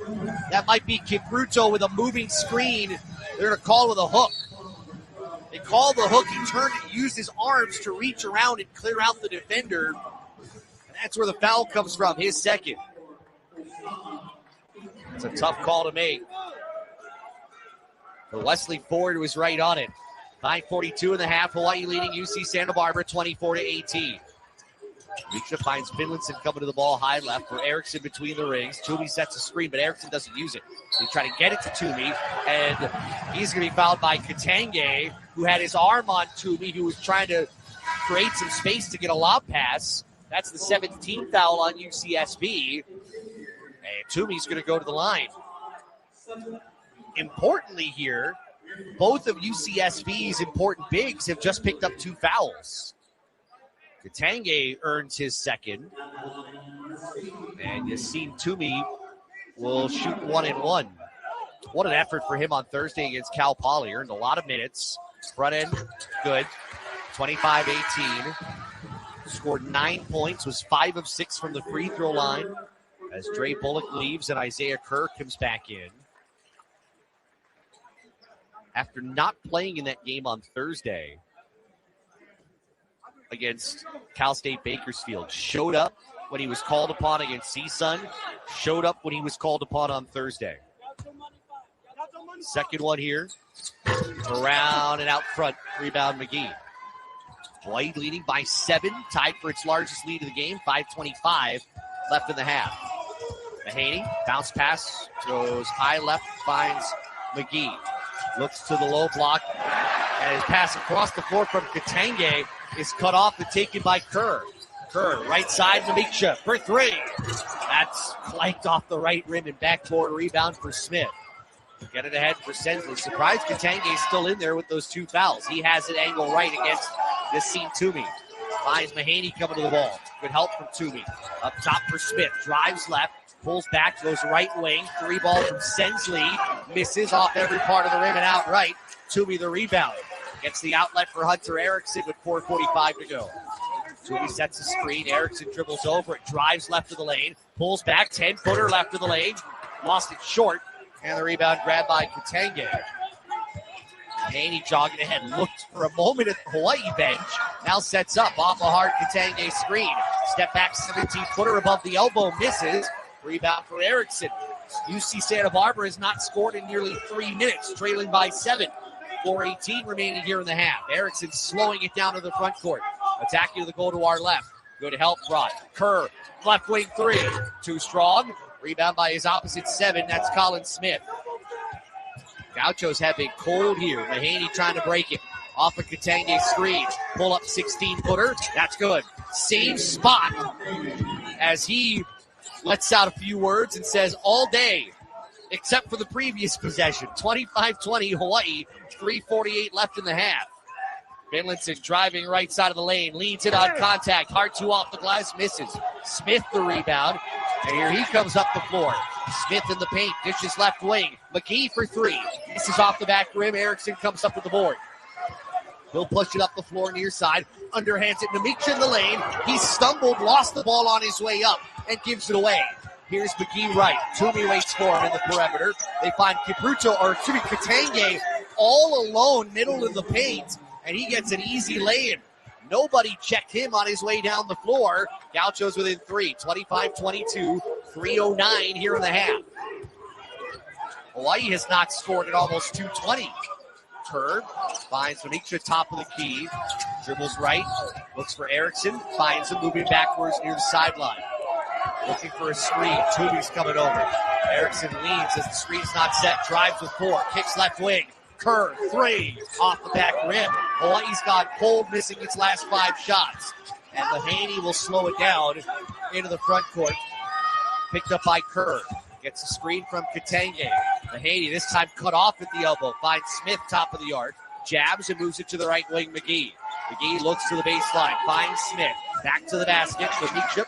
That might be Kipruto with a moving screen. They're going to call with a hook. They called the hook. He turned and used his arms to reach around and clear out the defender. And that's where the foul comes from, his second. It's a tough call to make. But Wesley Ford was right on it. 9:42 in the half. Hawaii leading UC Santa Barbara 24-18. Misha finds Finlinson coming to the ball high left for Erickson between the rings. Toomey sets a screen, but Erickson doesn't use it. They try to get it to Toomey, and he's going to be fouled by Katange, who had his arm on Toomey, who was trying to create some space to get a lob pass. That's the 17th foul on UCSB. And Toomey's going to go to the line. Importantly here, both of UCSB's important bigs have just picked up 2 fouls. Katange earns his second. And Yassine Toomey will shoot 1-1. What an effort for him on Thursday against Cal Poly. Earned a lot of minutes. Front end, good. 25-18. Scored 9 points, was 5 of 6 from the free throw line. As Dre Bullock leaves and Isaiah Kerr comes back in. After not playing in that game on Thursday against Cal State Bakersfield, showed up when he was called upon against CSUN, showed up when he was called upon on Thursday. Second one here, around and out front, rebound McGee. Hawaii leading by 7, tied for its largest lead of the game, 5:25 left in the half. Mahaney, bounce pass, goes high left, finds McGee. Looks to the low block, and his pass across the floor from Katange is cut off and taken by Kerr. Kerr, right side, Namicha for 3. That's clanked off the right rim and backboard rebound for Smith. Get it ahead for Sensley. Surprised Katange is still in there with those 2 fouls. He has it angle right against Yassine Toomey. Finds Mahaney coming to the ball. Good help from Toomey. Up top for Smith. Drives left. Pulls back, goes right wing. 3 ball from Sensley. Misses off every part of the rim and out right. Toomey the rebound. Gets the outlet for Hunter Erickson with 4:45 to go. Toomey sets the screen. Erickson dribbles over it. Drives left of the lane. Pulls back. 10-footer left of the lane. Lost it short. And the rebound grabbed by Katange. Haney jogging ahead. Looked for a moment at the Hawaii bench. Now sets up off a hard Katange screen. Step back 17-footer above the elbow. Misses. Rebound for Erickson. UC Santa Barbara has not scored in nearly 3 minutes, trailing by 7. 4:18 remaining here in the half. Erickson slowing it down to the front court. Attacking to the goal to our left. Good help brought. Kerr, left wing 3. Too strong. Rebound by his opposite 7. That's Colin Smith. Gauchos have been cold here. Mahaney trying to break it. Off a Katange screen. Pull up 16-footer. That's good. Same spot as he lets out a few words and says all day, except for the previous possession. 25-20 Hawaii, 3:48 left in the half. Finlinson driving right side of the lane, leads it on contact. Hard 2 off the glass, misses. Smith the rebound, and here he comes up the floor. Smith in the paint, dishes left wing. McGee for 3. This is off the back rim. Erickson comes up with the board. He'll push it up the floor near side. Underhands it. Namicha in the lane. He stumbled, lost the ball on his way up, and gives it away. Here's McGee right. Toomey waits for him in the perimeter. They find Katange all alone, middle in the paint, and he gets an easy lay-in. Nobody checked him on his way down the floor. Gauchos within 3, 25-22, 3:09 here in the half. Hawaii has not scored at almost 2:20. Kerr finds Monique top of the key. Dribbles right, looks for Erickson, finds him moving backwards near the sideline. Looking for a screen. Toomey's coming over. Erickson leans as the screen's not set. Drives with 4. Kicks left wing. Kerr, 3. Off the back rim. Hawaii's got cold, missing its last 5 shots. And Mahaney will slow it down into the front court. Picked up by Kerr. Gets a screen from Katange. Mahaney this time cut off at the elbow. Finds Smith top of the arc. Jabs and moves it to the right wing, McGee. McGee looks to the baseline. Finds Smith. Back to the basket. Lamikship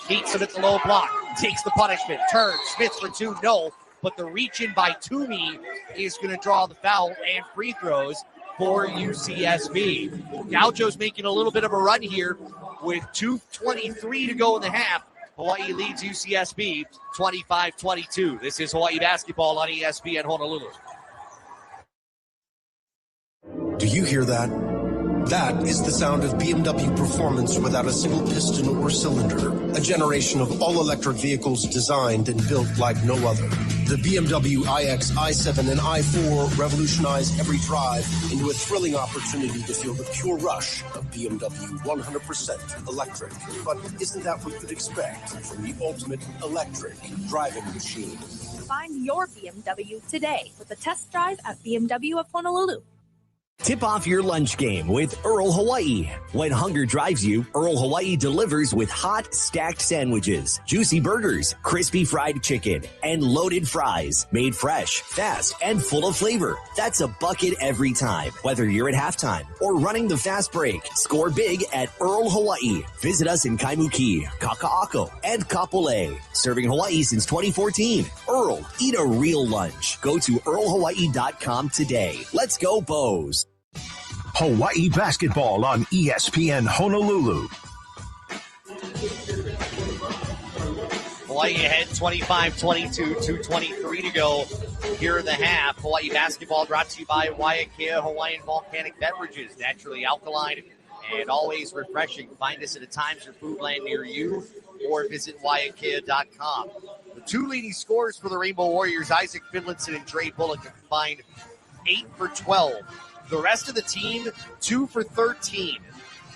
meets him at the low block. Takes the punishment. Turns. Smith for 2. No. But the reach in by Toomey is going to draw the foul and free throws for UCSB. Gauchos making a little bit of a run here with 2:23 to go in the half. Hawaii leads UCSB 25-22. This is Hawaii basketball on ESPN Honolulu. Do you hear that? That is the sound of BMW performance without a single piston or cylinder. A generation of all-electric vehicles designed and built like no other. The BMW iX, i7, and i4 revolutionize every drive into a thrilling opportunity to feel the pure rush of BMW 100% electric. But isn't that what you'd expect from the ultimate electric driving machine? Find your BMW today with a test drive at BMW of Honolulu. Tip off your lunch game with Earl Hawaii. When hunger drives you, Earl Hawaii delivers with hot, stacked sandwiches, juicy burgers, crispy fried chicken, and loaded fries. Made fresh, fast, and full of flavor. That's a bucket every time. Whether you're at halftime or running the fast break, score big at Earl Hawaii. Visit us in Kaimuki, Kaka'ako, and Kapolei. Serving Hawaii since 2014. Earl, eat a real lunch. Go to earlhawaii.com today. Let's go, Bows. Hawaii basketball on ESPN Honolulu. Hawaii ahead 25-22, 2:23 to go here in the half. Hawaii basketball brought to you by Waiakea Hawaiian Volcanic Beverages, naturally alkaline and always refreshing. Find us at a Times or Foodland near you or visit waiakea.com. The 2 leading scorers for the Rainbow Warriors, Isaac Finlinson and Dre Bullock, have combined 8 for 12. The rest of the team, 2 for 13.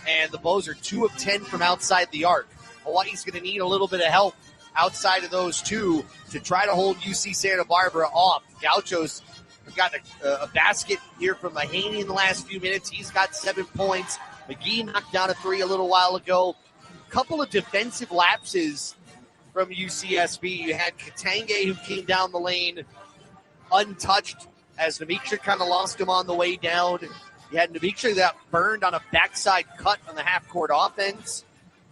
And the Bows are 2 of 10 from outside the arc. Hawaii's going to need a little bit of help outside of those 2 to try to hold UC Santa Barbara off. Gauchos have got a basket here from Mahaney in the last few minutes. He's got 7 points. McGee knocked down a 3 a little while ago. Couple of defensive lapses from UCSB. You had Katange, who came down the lane untouched, as Namiksha kind of lost him on the way down. You had Namiksha that burned on a backside cut on the half-court offense.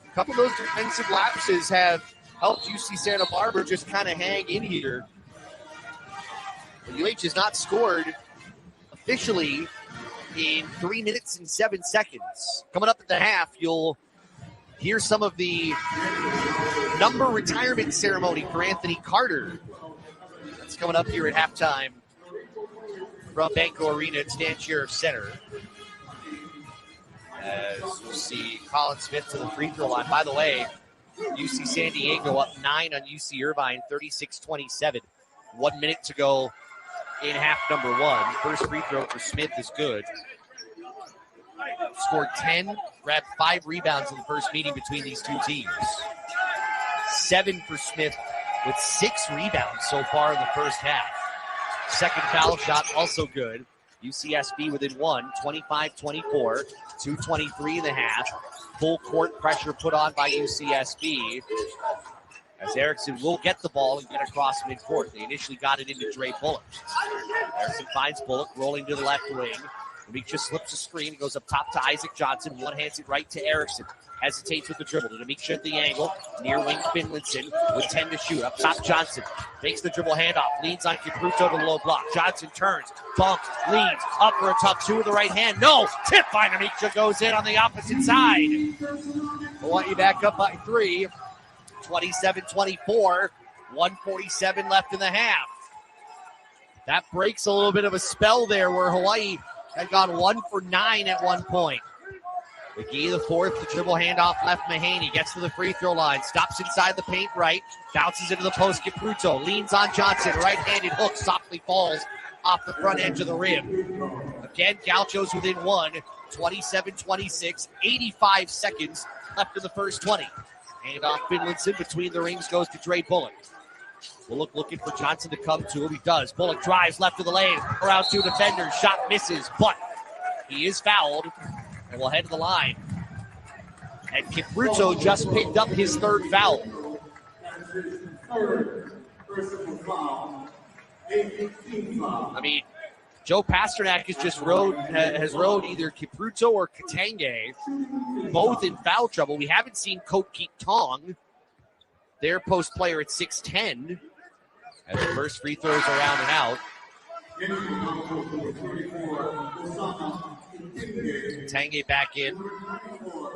A couple of those defensive lapses have helped UC Santa Barbara just kind of hang in here. But UH has not scored officially in 3 minutes and 7 seconds. Coming up at the half, you'll hear some of the number retirement ceremony for Anthony Carter. That's coming up here at halftime from Banco Arena at Stan Sheriff Center. As you see Colin Smith to the free throw line. By the way, UC San Diego up 9 on UC Irvine, 36-27. 1 minute to go in half number 1. First free throw for Smith is good. Scored 10, grabbed 5 rebounds in the first meeting between these 2 teams. 7 for Smith with 6 rebounds so far in the first half. Second foul shot also good. UCSB within 1, 25-24, 2:23 in the half. Full court pressure put on by UCSB, as Erickson will get the ball and get across midcourt. They initially got it into Dre Bullock. Erickson finds Bullock rolling to the left wing. Namiksha slips a screen, goes up top to Isaac Johnson, one-hands it right to Erickson. Hesitates with the dribble. Namiksha at the angle, near wing Finlinson with 10 to shoot. Up top Johnson, makes the dribble handoff, leads on Kipruto to the low block. Johnson turns, bumps, leads, up for a tough 2 with the right hand. No, tip by Namiksha goes in on the opposite side. Hawaii back up by 3, 27-24, 1:47 left in the half. That breaks a little bit of a spell there where Hawaii had gone 1 for 9 at one point. McGee, the fourth, the dribble handoff left. Mahaney gets to the free throw line, stops inside the paint right, bounces into the post. Capruto leans on Johnson, right-handed hook, softly falls off the front edge of the rim. Again, Gauchos within one, 27-26, 85 seconds left in the first 20. Handoff Finlinson, between the rings goes to Dre Bullock. Bullock looking for Johnson to come to him. He does. Bullock drives left of the lane, around two defenders. Shot misses, but he is fouled and will head to the line. And Capruto just picked up his third foul. I mean, Joe Pasternak has rode either Capruto or Katange, both in foul trouble. We haven't seen Cote Keat Tong, their post player at 6'10", as the first free throws around and out. Katange back in.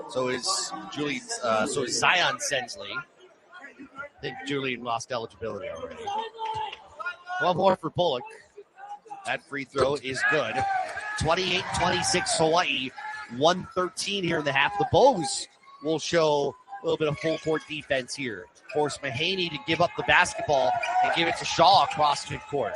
So is Zion Sensley. I think Julian lost eligibility already. One more for Bullock. That free throw is good. 28-26 Hawaii. 1:13 here in the half. The Bows will show a little bit of full court defense here. Force Mahaney to give up the basketball and give it to Shaw across midcourt.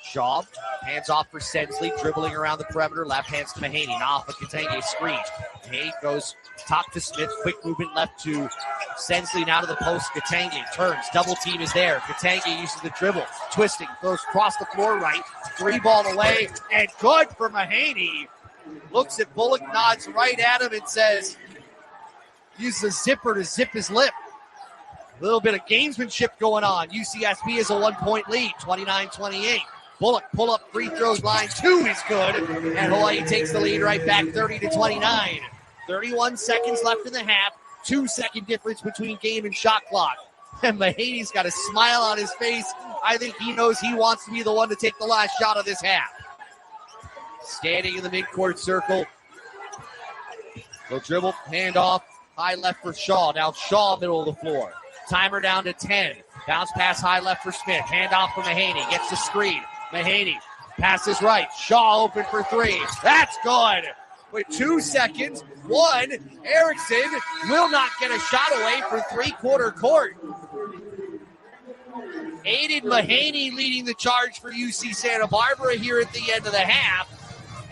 Shaw hands off for Sensley, dribbling around the perimeter. Left hands to Mahaney. Now off a Katange screen. Mahaney goes top to Smith. Quick movement left to Sensley. Now to the post. Katange turns. Double team is there. Katange uses the dribble. Twisting. Throws across the floor right. Three ball away. And good for Mahaney. Looks at Bullock, nods right at him and says, use the zipper to zip his lip. A little bit of gamesmanship going on. UCSB is a 1-point lead, 29-28. Bullock pull up free throws line 2 is good. And Hawaii takes the lead right back 30-29. 31 seconds left in the half. 2-second difference between game and shot clock. And Mahaney's got a smile on his face. I think he knows he wants to be the one to take the last shot of this half. Standing in the midcourt circle. Go dribble, hand off, high left for Shaw. Now Shaw, middle of the floor. Timer down to 10. Bounce pass high left for Smith. Hand off for Mahaney. Gets the screen. Mahaney passes right. Shaw open for three. That's good. With 2 seconds, Erickson will not get a shot away for three-quarter court. Aiden Mahaney leading the charge for UC Santa Barbara here at the end of the half.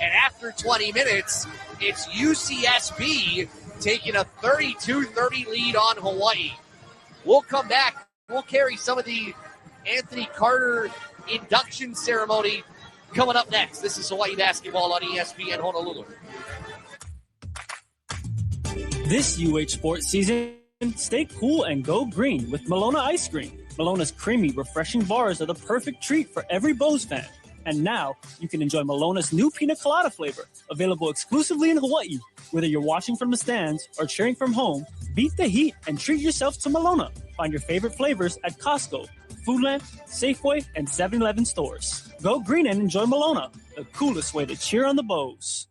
And after 20 minutes, it's UCSB taking a 32-30 lead on Hawaii. We'll come back. We'll carry some of the Anthony Carter induction ceremony coming up next. This is Hawaii basketball on ESPN Honolulu. This UH sports season, stay cool and go green with Malona Ice Cream. Malona's creamy, refreshing bars are the perfect treat for every Bows fan. And now, you can enjoy Malona's new pina colada flavor, available exclusively in Hawaii. Whether you're watching from the stands or cheering from home, beat the heat and treat yourself to Malona. Find your favorite flavors at Costco, Foodland, Safeway, and 7-Eleven stores. Go green and enjoy Malona, the coolest way to cheer on the Bows.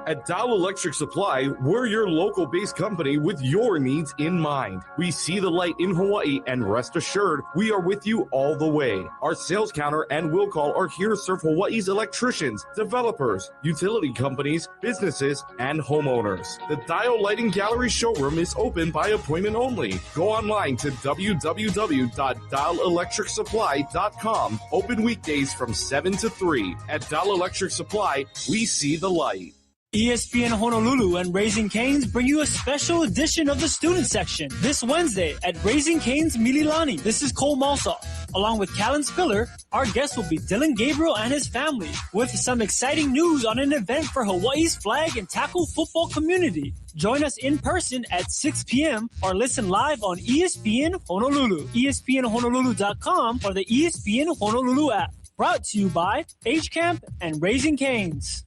At Dow Electric Supply, we're your local-based company with your needs in mind. We see the light in Hawaii, and rest assured, we are with you all the way. Our sales counter and will call are here to serve Hawaii's electricians, developers, utility companies, businesses, and homeowners. The Dial Lighting Gallery showroom is open by appointment only. Go online to www.dialelectricsupply.com. Open weekdays from 7 to 3. At Dial Electric Supply, we see the light. ESPN Honolulu and Raising Cane's bring you a special edition of the student section this Wednesday at Raising Cane's Mililani. This is Cole Malsoff. Along with Callan Spiller, our guest will be Dylan Gabriel and his family with some exciting news on an event for Hawaii's flag and tackle football community. Join us in person at 6 p.m. or listen live on ESPN Honolulu, ESPNHonolulu.com or the ESPN Honolulu app. Brought to you by H-Camp and Raising Cane's.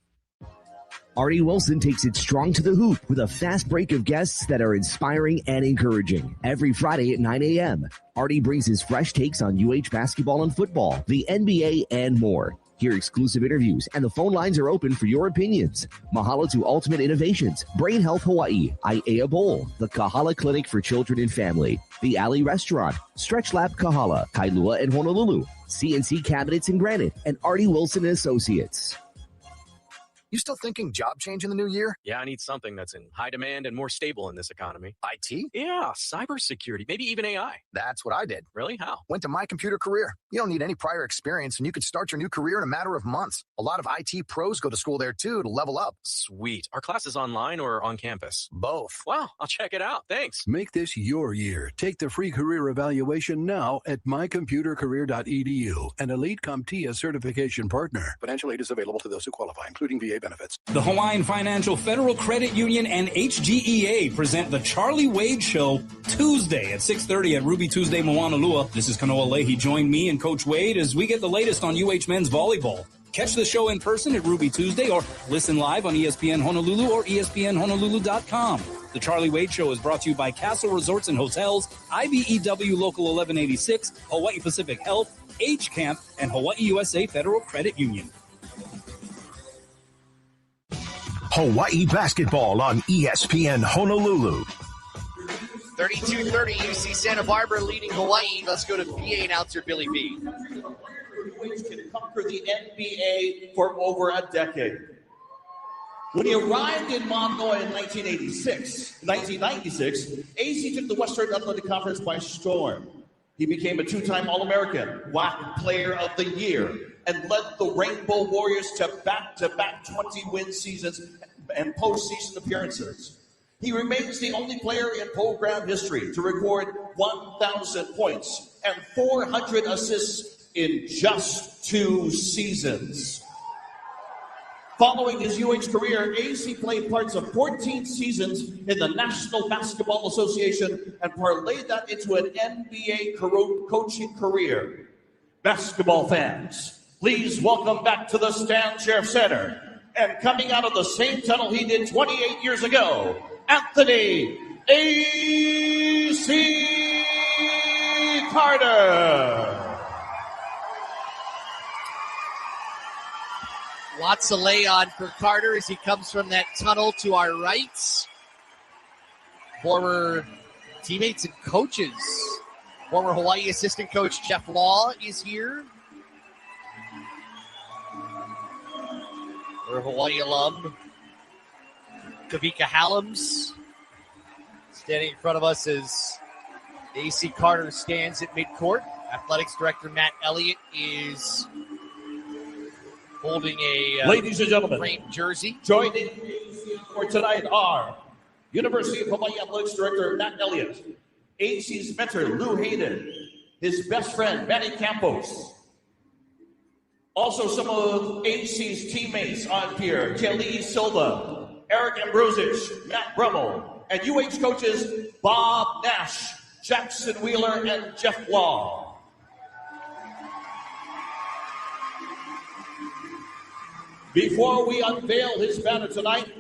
Artie Wilson takes it strong to the hoop with a fast break of guests that are inspiring and encouraging. Every Friday at 9 a.m., Artie brings his fresh takes on UH basketball and football, the NBA, and more. Hear exclusive interviews, and the phone lines are open for your opinions. Mahalo to Ultimate Innovations, Brain Health Hawaii, Aiea Bowl, the Kahala Clinic for Children and Family, the Alley Restaurant, Stretch Lab Kahala, Kailua and Honolulu, CNC Cabinets and Granite, and Artie Wilson and Associates. You still thinking job change in the new year? Yeah, I need something that's in high demand and more stable in this economy. IT? Yeah, cybersecurity, maybe even AI. That's what I did. Really? How? Went to My Computer Career. You don't need any prior experience, and you could start your new career in a matter of months. A lot of IT pros go to school there, too, to level up. Sweet. Are classes online or on campus? Both. Wow, I'll check it out. Thanks. Make this your year. Take the free career evaluation now at mycomputercareer.edu, an Elite CompTIA certification partner. Financial aid is available to those who qualify, including VA benefits. The Hawaiian Financial Federal Credit Union and HGEA present the Charlie Wade Show Tuesday at 6:30 at Ruby Tuesday, Moanalua. This is Kanoa Leahy. Join me and Coach Wade as we get the latest on UH men's volleyball. Catch the show in person at Ruby Tuesday or listen live on ESPN Honolulu or ESPNHonolulu.com. The Charlie Wade Show is brought to you by Castle Resorts and Hotels, IBEW Local 1186, Hawaii Pacific Health, H Camp, and Hawaii USA Federal Credit Union. Hawaii basketball on ESPN Honolulu. 32-30, UC Santa Barbara leading Hawaii. Let's go to PA announcer Billy B. Which can conquer the NBA for over a decade. When he arrived in Manoa in 1996, AC took the Western Athletic Conference by storm. He became a two-time All-American, WAC Player of the Year, and led the Rainbow Warriors to back-to-back 20-win seasons and postseason appearances. He remains the only player in program history to record 1,000 points and 400 assists in just 2 seasons. Following his UH career, AC played parts of 14 seasons in the National Basketball Association and parlayed that into an NBA coaching career. Basketball fans, please welcome back to the Stan Sheriff Center, and coming out of the same tunnel he did 28 years ago, Anthony A.C. Carter. Lots of lay on for Carter as he comes from that tunnel to our right. Former teammates and coaches. Former Hawaii assistant coach Jeff Law is here. We're Hawaii alum. Kavika Hallams standing in front of us as AC Carter stands at midcourt. Athletics director Matt Elliott is holding a ladies and gentlemen, framed jersey. Joining AC for tonight are University of Hawaii Athletics Director Matt Elliott, AC's mentor Lou Hayden, his best friend Manny Campos. Also some of AC's teammates on here, Kelly Silva, Eric Ambrosich, Matt Brummel, and UH coaches Bob Nash, Jackson Wheeler, and Jeff Law. Before we unveil his banner tonight,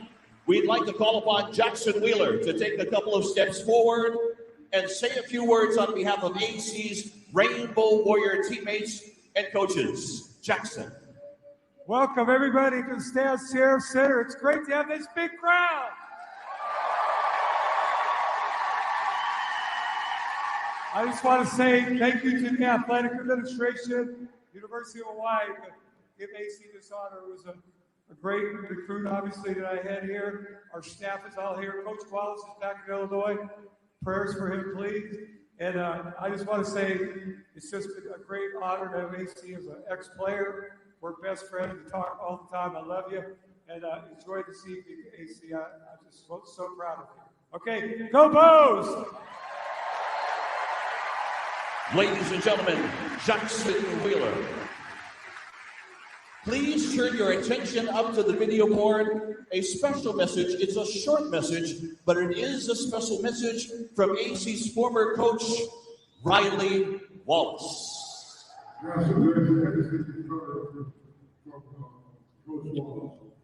we'd like to call upon Jackson Wheeler to take a couple of steps forward and say a few words on behalf of AC's Rainbow Warrior teammates and coaches. Jackson. Welcome, everybody, to the Stan Sheriff Center. It's great to have this big crowd. I just want to say thank you to the athletic administration, University of Hawaii, to give AC this honor. It was a great recruit, obviously, that I had here. Our staff is all here. Coach Wallace is back in Illinois. Prayers for him, please. And I just want to say it's just been a great honor to have AC as an ex-player. We're best friends. We talk all the time. I love you. And enjoy this evening, AC. I'm just so proud of you. Okay, go Bows! Ladies and gentlemen, Jackson Wheeler. Please turn your attention up to the video board. A special message. It's a short message, but it is a special message from AC's former coach, Riley Wallace.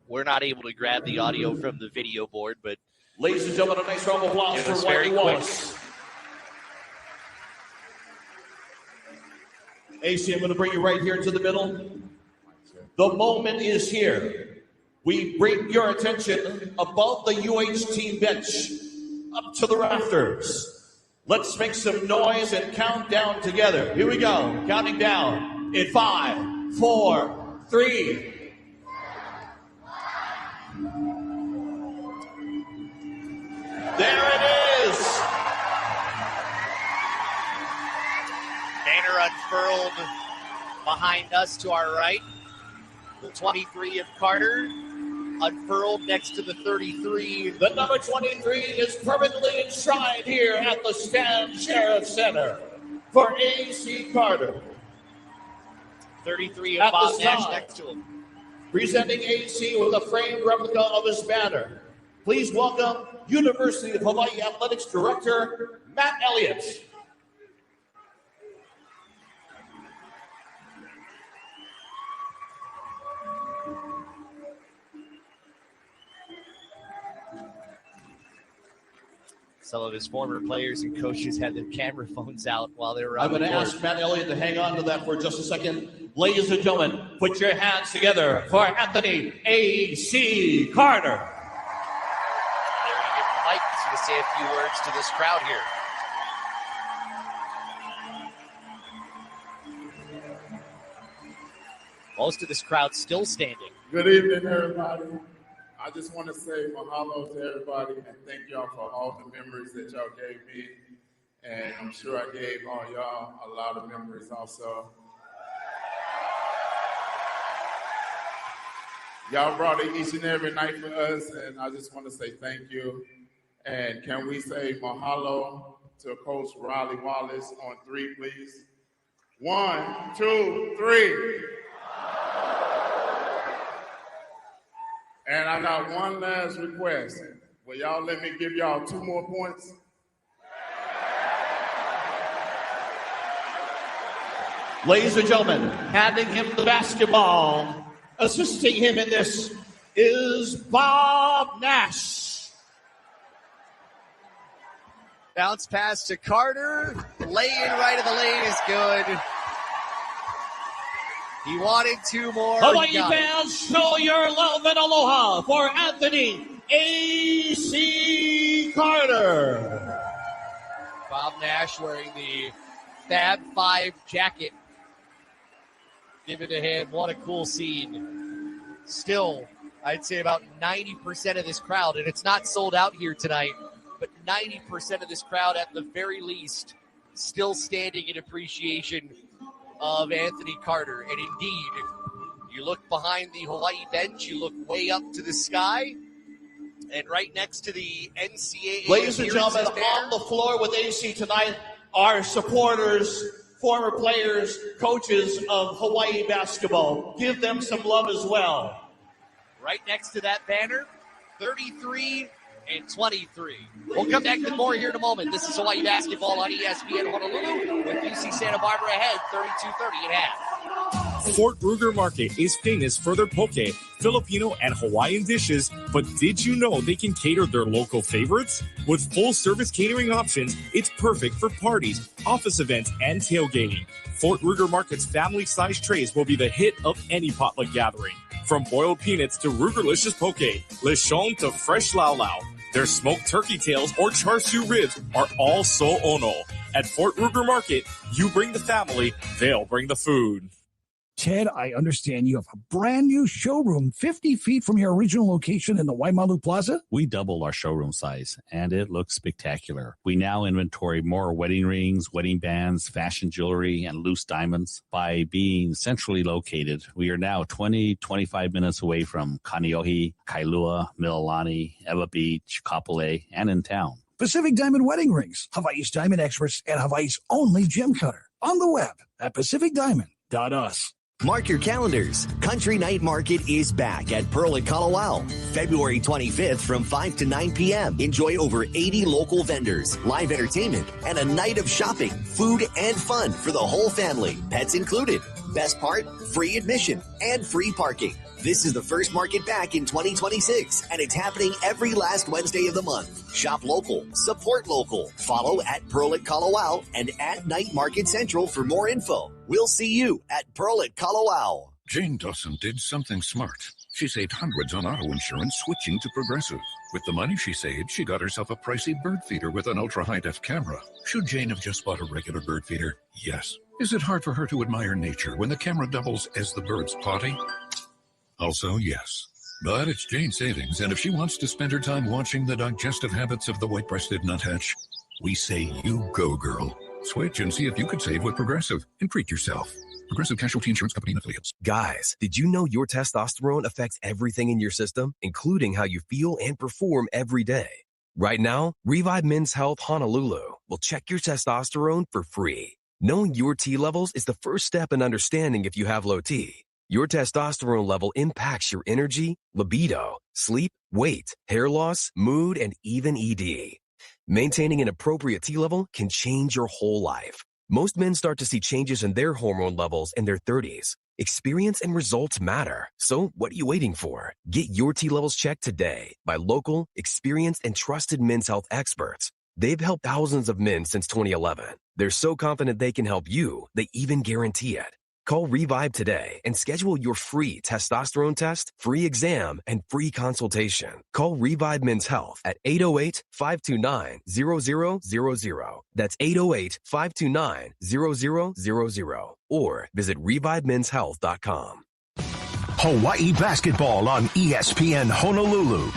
We're not able to grab the audio from the video board, but ladies and gentlemen, a nice round of applause for Riley Wallace. AC, I'm going to bring you right here to the middle. The moment is here. We bring your attention above the UH team bench, up to the rafters. Let's make some noise and count down together. Here we go, counting down in 5, 4, 3. unfurled behind us to our right. The 23 of Carter unfurled next to the 33. The number 23 is permanently enshrined here at the Stan Sheriff Center for A.C. Carter. 33 of Bob Nash next to him. Presenting A.C. with a framed replica of his banner. Please welcome University of Hawaii Athletics Director Matt Elliott. Some of his former players and coaches had their camera phones out while they were on I'm going to ask Matt Elliott to hang on to that for just a second. Ladies and gentlemen, put your hands together for Anthony A.C. Carter. They're going to give him the mic. He's going to say a few words to this crowd here. Most of this crowd still standing. Good evening, everybody. I just want to say mahalo to everybody and thank y'all for all the memories that y'all gave me. And I'm sure I gave all y'all a lot of memories also. Y'all brought it each and every night for us, and I just want to say thank you. And can we say mahalo to Coach Riley Wallace on 3, please? 1, 2, 3. And I got one last request. Will y'all let me give y'all 2 more points? Ladies and gentlemen, handing him the basketball, assisting him in this is Bob Nash. Bounce pass to Carter. Lay in right of the lane is good. He wanted 2 more. Hawaii fans, show your love and aloha for Anthony A.C. Carter. Bob Nash wearing the Fab 5 jacket. Give it to him. What a cool scene. Still, I'd say about 90% of this crowd, and it's not sold out here tonight, but 90% of this crowd at the very least still standing in appreciation of Anthony Carter. And indeed, you look behind the Hawaii bench, you look way up to the sky, and right next to the NCAA. Ladies and gentlemen, on the floor with AC tonight are supporters, former players, coaches of Hawaii basketball. Give them some love as well. Right next to that banner, 33 and 23. We'll come back with more here in a moment. This is Hawaii basketball on ESPN Honolulu with UC Santa Barbara ahead, 32-30 at half. Fort Ruger Market is famous for their poke, Filipino, and Hawaiian dishes, but did you know they can cater their local favorites? With full-service catering options, it's perfect for parties, office events, and tailgating. Fort Ruger Market's family-sized trays will be the hit of any potluck gathering. From boiled peanuts to Rugerlicious poke, lechon to fresh lau lau, their smoked turkey tails or char siu ribs are all so ono. At Fort Ruger Market, you bring the family, they'll bring the food. Ted, I understand you have a brand new showroom 50 feet from your original location in the Waimalu Plaza? We doubled our showroom size, and it looks spectacular. We now inventory more wedding rings, wedding bands, fashion jewelry, and loose diamonds. By being centrally located, we are now 25 minutes away from Kaneohe, Kailua, Mililani, Ewa Beach, Kapolei, and in town. Pacific Diamond Wedding Rings, Hawaii's diamond experts and Hawaii's only gem cutter. On the web at pacificdiamond.us. Mark your calendars. Country Night Market is back at Pearl at Kalawao. February 25th from 5 to 9 p.m. Enjoy over 80 local vendors, live entertainment, and a night of shopping, food, and fun for the whole family. Pets included. Best part, free admission and free parking. This is the first market back in 2026, and it's happening every last Wednesday of the month. Shop local, support local. Follow at Pearl at Kalawao and at Night Market Central for more info. We'll see you at Pearl at Kalawao. Jane Dawson did something smart. She saved hundreds on auto insurance switching to Progressive. With the money she saved, she got herself a pricey bird feeder with an ultra-high-def camera. Should Jane have just bought a regular bird feeder? Yes. Is it hard for her to admire nature when the camera doubles as the bird's potty? Also, yes. But it's Jane's savings, and if she wants to spend her time watching the digestive habits of the white-breasted nuthatch, we say you go, girl. Switch and see if you could save with Progressive and treat yourself. Progressive Casualty Insurance Company and Affiliates. Guys, did you know your testosterone affects everything in your system, including how you feel and perform every day? Right now, Revive Men's Health Honolulu will check your testosterone for free. Knowing your T levels is the first step in understanding if you have low T. Your testosterone level impacts your energy, libido, sleep, weight, hair loss, mood, and even ED. Maintaining an appropriate T level can change your whole life. Most men start to see changes in their hormone levels in their 30s. Experience and results matter. So what are you waiting for? Get your T levels checked today by local, experienced, and trusted men's health experts. They've helped thousands of men since 2011. They're so confident they can help you, they even guarantee it. Call Revive today and schedule your free testosterone test, free exam, and free consultation. Call Revive Men's Health at 808-529-0000. That's 808-529-0000. Or visit ReviveMen'sHealth.com. Hawaii basketball on ESPN Honolulu.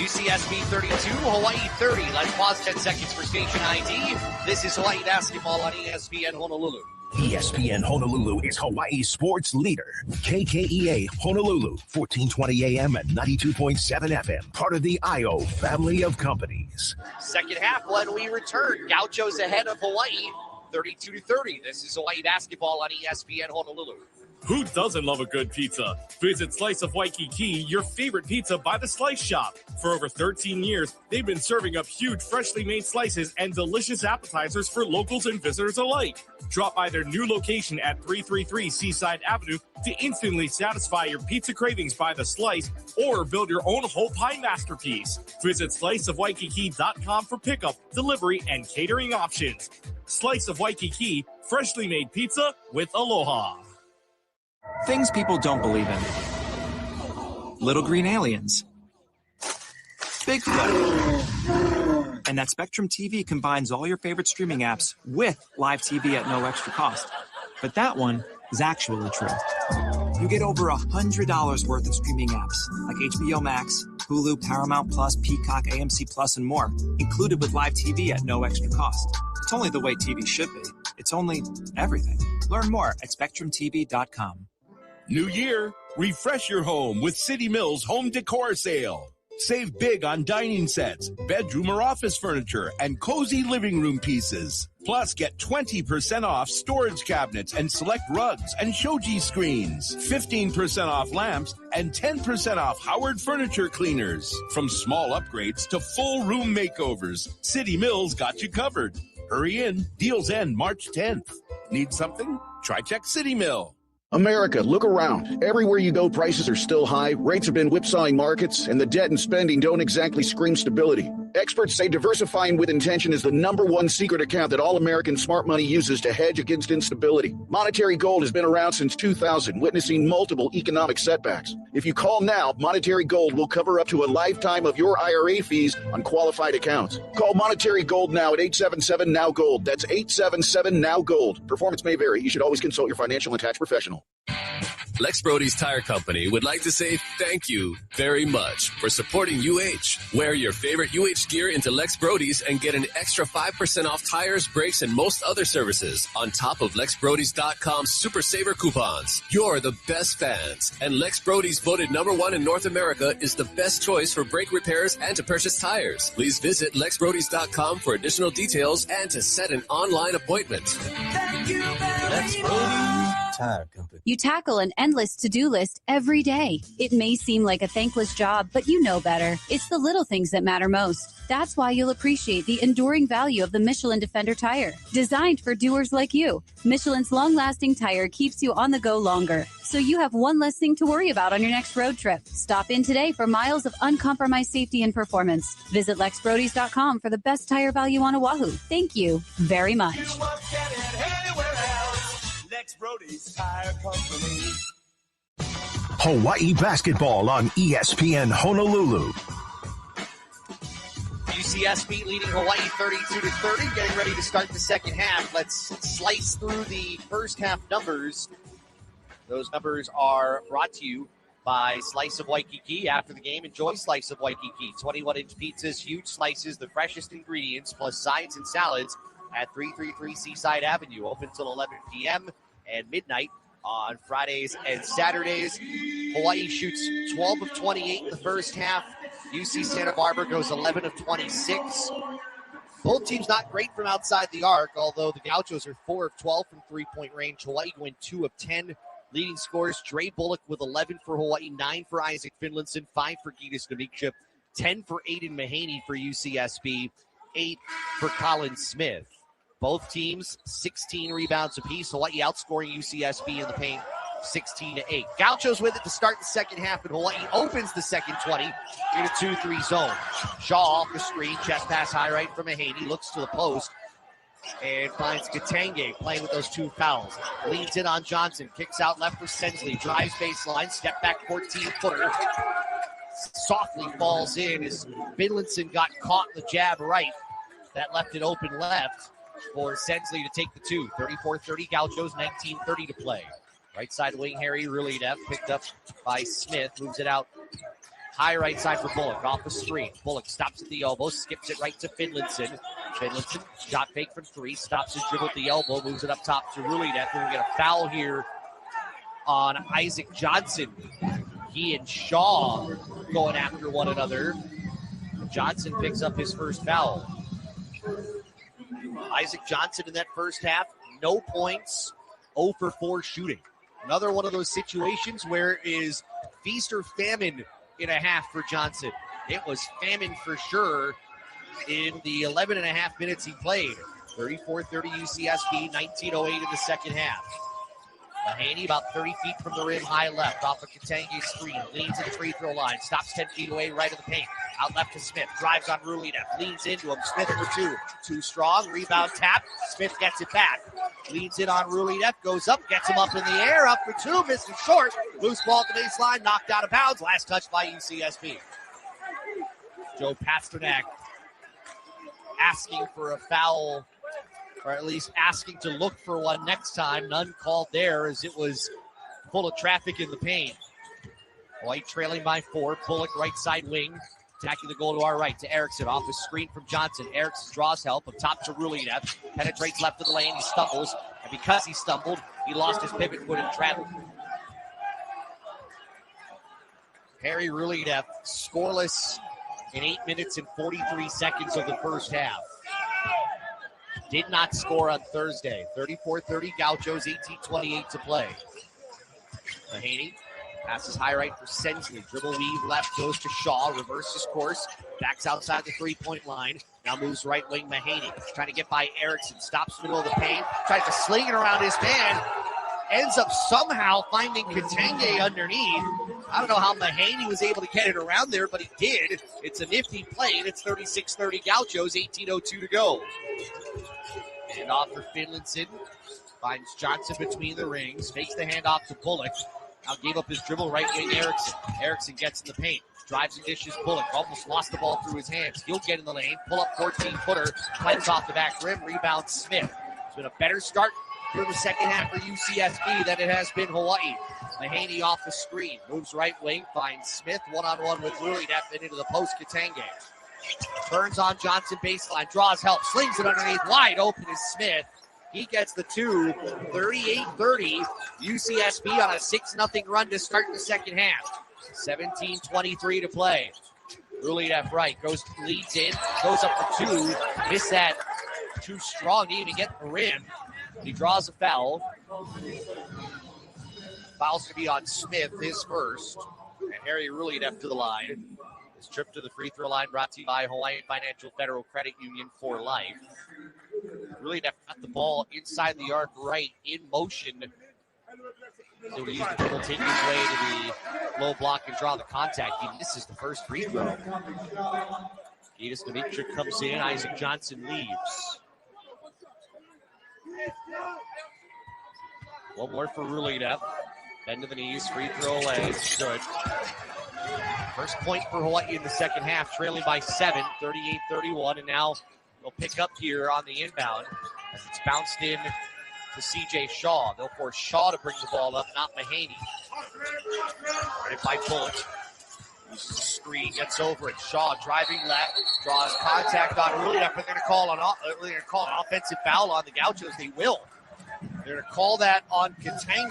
UCSB 32, Hawaii 30. Let's pause 10 seconds for station ID. This is Hawaii basketball on ESPN Honolulu. ESPN Honolulu is Hawaii's sports leader. KKEA Honolulu, 1420 AM and 92.7 FM. Part of the IO family of companies. Second half when we return. Gauchos ahead of Hawaii, 32-30. This is Hawaii basketball on ESPN Honolulu. Who doesn't love a good pizza? Visit Slice of Waikiki, your favorite pizza by the Slice Shop. For over 13 years, they've been serving up huge, freshly made slices and delicious appetizers for locals and visitors alike. Drop by their new location at 333 Seaside Avenue to instantly satisfy your pizza cravings by the slice or build your own whole pie masterpiece. Visit sliceofwaikiki.com for pickup, delivery, and catering options. Slice of Waikiki, freshly made pizza with aloha. Things people don't believe in. Little green aliens. Bigfoot. And that Spectrum TV combines all your favorite streaming apps with live TV at no extra cost. But that one is actually true. You get over $100 worth of streaming apps like HBO Max, Hulu, Paramount Plus, Peacock, AMC Plus, and more, included with live TV at no extra cost. It's only the way TV should be. It's only everything. Learn more at SpectrumTV.com. New year, refresh your home with City Mills Home Decor Sale. Save big on dining sets, bedroom or office furniture, and cozy living room pieces. Plus, get 20% off storage cabinets and select rugs and shoji screens, 15% off lamps, and 10% off Howard furniture cleaners. From small upgrades to full room makeovers, City Mills got you covered. Hurry in. Deals end March 10th. Need something? Try check City Mill. America, look around. Everywhere you go, prices are still high, rates have been whipsawing markets, and the debt and spending don't exactly scream stability. Experts say diversifying with intention is the #1 secret account that all American smart money uses to hedge against instability. Monetary Gold has been around since 2000, witnessing multiple economic setbacks. If you call now, Monetary Gold will cover up to a lifetime of your IRA fees on qualified accounts. Call Monetary Gold now at 877-NOW-GOLD. That's 877-NOW-GOLD. Performance may vary. You should always consult your financial and tax professional. Lex Brody's Tire Company would like to say thank you very much for supporting UH. Wear your favorite UH gear into Lex Brody's and get an extra 5% off tires, brakes, and most other services on top of LexBrodys.com Super Saver coupons. You're the best fans, and Lex Brody's voted #1 in North America is the best choice for brake repairs and to purchase tires. Please visit LexBrodys.com for additional details and to set an online appointment. Thank you very Lex much. Brody's Tire Company. You tackle an endless to-do list every day. It may seem like a thankless job, but you know better. It's the little things that matter most. That's why you'll appreciate the enduring value of the Michelin Defender tire. Designed for doers like you, Michelin's long-lasting tire keeps you on the go longer, so you have one less thing to worry about on your next road trip. Stop in today for miles of uncompromised safety and performance. Visit LexBrodys.com for the best tire value on Oahu. Thank you very much. Lex Brody's Tire Company. Hawaii basketball on ESPN Honolulu. UCSB leading Hawaii 32-30, getting ready to start the second half. Let's slice through the first half numbers. Those numbers are brought to you by Slice of Waikiki. After the game, enjoy Slice of Waikiki. 21-inch pizzas, huge slices, the freshest ingredients, plus sides and salads at 333 Seaside Avenue. Open till 11 p.m. and midnight on Fridays and Saturdays. Hawaii shoots 12 of 28 in the first half. UC Santa Barbara goes 11 of 26. Both teams not great from outside the arc, although the Gauchos are 4 of 12 from three-point range. Hawaii going 2 of 10. Leading scorers, Dre Bullock with 11 for Hawaii, 9 for Isaac Finlinson, 5 for Gitas Namiksha, 10 for Aiden Mahaney for UCSB, 8 for Colin Smith. Both teams, 16 rebounds apiece. Hawaii outscoring UCSB in the paint, 16-8. Gauchos with it to start the second half, and Hawaii opens the second 20 in a 2-3 zone. Shaw off the screen, chest pass high right from Mahaney, looks to the post, and finds Katange playing with those 2 fouls. Leans in on Johnson, kicks out left for Sensley, drives baseline, step back 14-footer. Softly falls in as Finlinson got caught in the jab right. That left it open left for Sensley to take the 2. 34-30 Gauchos, 19:30 to play. Right side wing, Harry Rulidev, picked up by Smith, moves it out high right side for Bullock, off the screen. Bullock stops at the elbow, skips it right to Finlinson. Finlinson, shot fake from 3, stops his dribble at the elbow, moves it up top to Rulidev. We're going to get a foul here on Isaac Johnson. He and Shaw going after one another. Johnson picks up his first foul. Isaac Johnson in that first half, no points, 0 for 4 shooting. Another one of those situations where it is feast or famine in a half for Johnson. It was famine for sure in the 11 and a half minutes he played. 34-30 UCSB, 19:08 in the second half. Mahaney about 30 feet from the rim, high left, off of Katange's screen, leans to the free throw line, stops 10 feet away, right of the paint. Out left to Smith, drives on Rulidev, leans into him, Smith for 2. Too strong, rebound tap, Smith gets it back. Leans in on Rulidev, goes up, gets him up in the air, up for 2, misses short. Loose ball at the baseline, knocked out of bounds, last touch by UCSB. Joe Pasternak asking for a foul, or at least asking to look for one next time. None called there as it was full of traffic in the paint. White trailing by 4. Bullock right side wing. Attacking the goal to our right to Erickson. Off the screen from Johnson. Erickson draws help up top to Rulidev. Penetrates left of the lane. He stumbles. And because he stumbled, he lost his pivot foot and traveled. Harry Rulidev scoreless in 8 minutes and 43 seconds of the first half. Did not score on Thursday. 34-30 Gauchos, 18:28 to play. Mahaney passes high right for Sensley. Dribble weave left, goes to Shaw. Reverses course. Backs outside the three-point line. Now moves right wing Mahaney. Trying to get by Erickson. Stops middle of the paint. Tries to sling it around his man. Ends up somehow finding Katange underneath. I don't know how Mahaney was able to get it around there, but he did. It's a nifty play, and it's 36-30 Gauchos, 18:02 to go. And off for Finlinson. Finds Johnson between the rings. Fakes the handoff to Bullock. Now gave up his dribble, right wing Erickson. Erickson gets in the paint. Drives and dishes Bullock. Almost lost the ball through his hands. He'll get in the lane. Pull up 14-footer. Cleanse off the back rim. Rebound Smith. It's been a better start for the second half for UCSB than it has been Hawaii. Mahaney off the screen. Moves right wing. Finds Smith. One-on-one with Rulidev and into the post. Katange. Burns on Johnson baseline. Draws help. Slings it underneath. Wide open is Smith. He gets the 2, 38-30. UCSB on a 6-0 run to start the second half. 17:23 to play. Rulidev right, leads in, goes up for 2. Missed that. Too strong to even get the rim. He draws a foul. Foul's to be on Smith, his first. And Harry Rulidev to the line. His trip to the free throw line brought to you by Hawaiian Financial Federal Credit Union for life. Rulidev got the ball inside the arc right, in motion. So he used the dribble, take his way to the low block and draw the contact. He misses the first free throw. Gitas Namiksha comes in. Isaac Johnson leaves. One more for Rulidev. Bend to the knees, free throw away. It's good. First point for Hawaii in the second half, trailing by 7, 38-31. And now they'll pick up here on the inbound as it's bounced in to C.J. Shaw. They'll force Shaw to bring the ball up, not Mahaney. Right by Bullock. Uses the screen, gets over it. Shaw driving left, draws contact on Rulian, but they're going to call an offensive foul on the Gauchos. They will. They're going to call that on Katange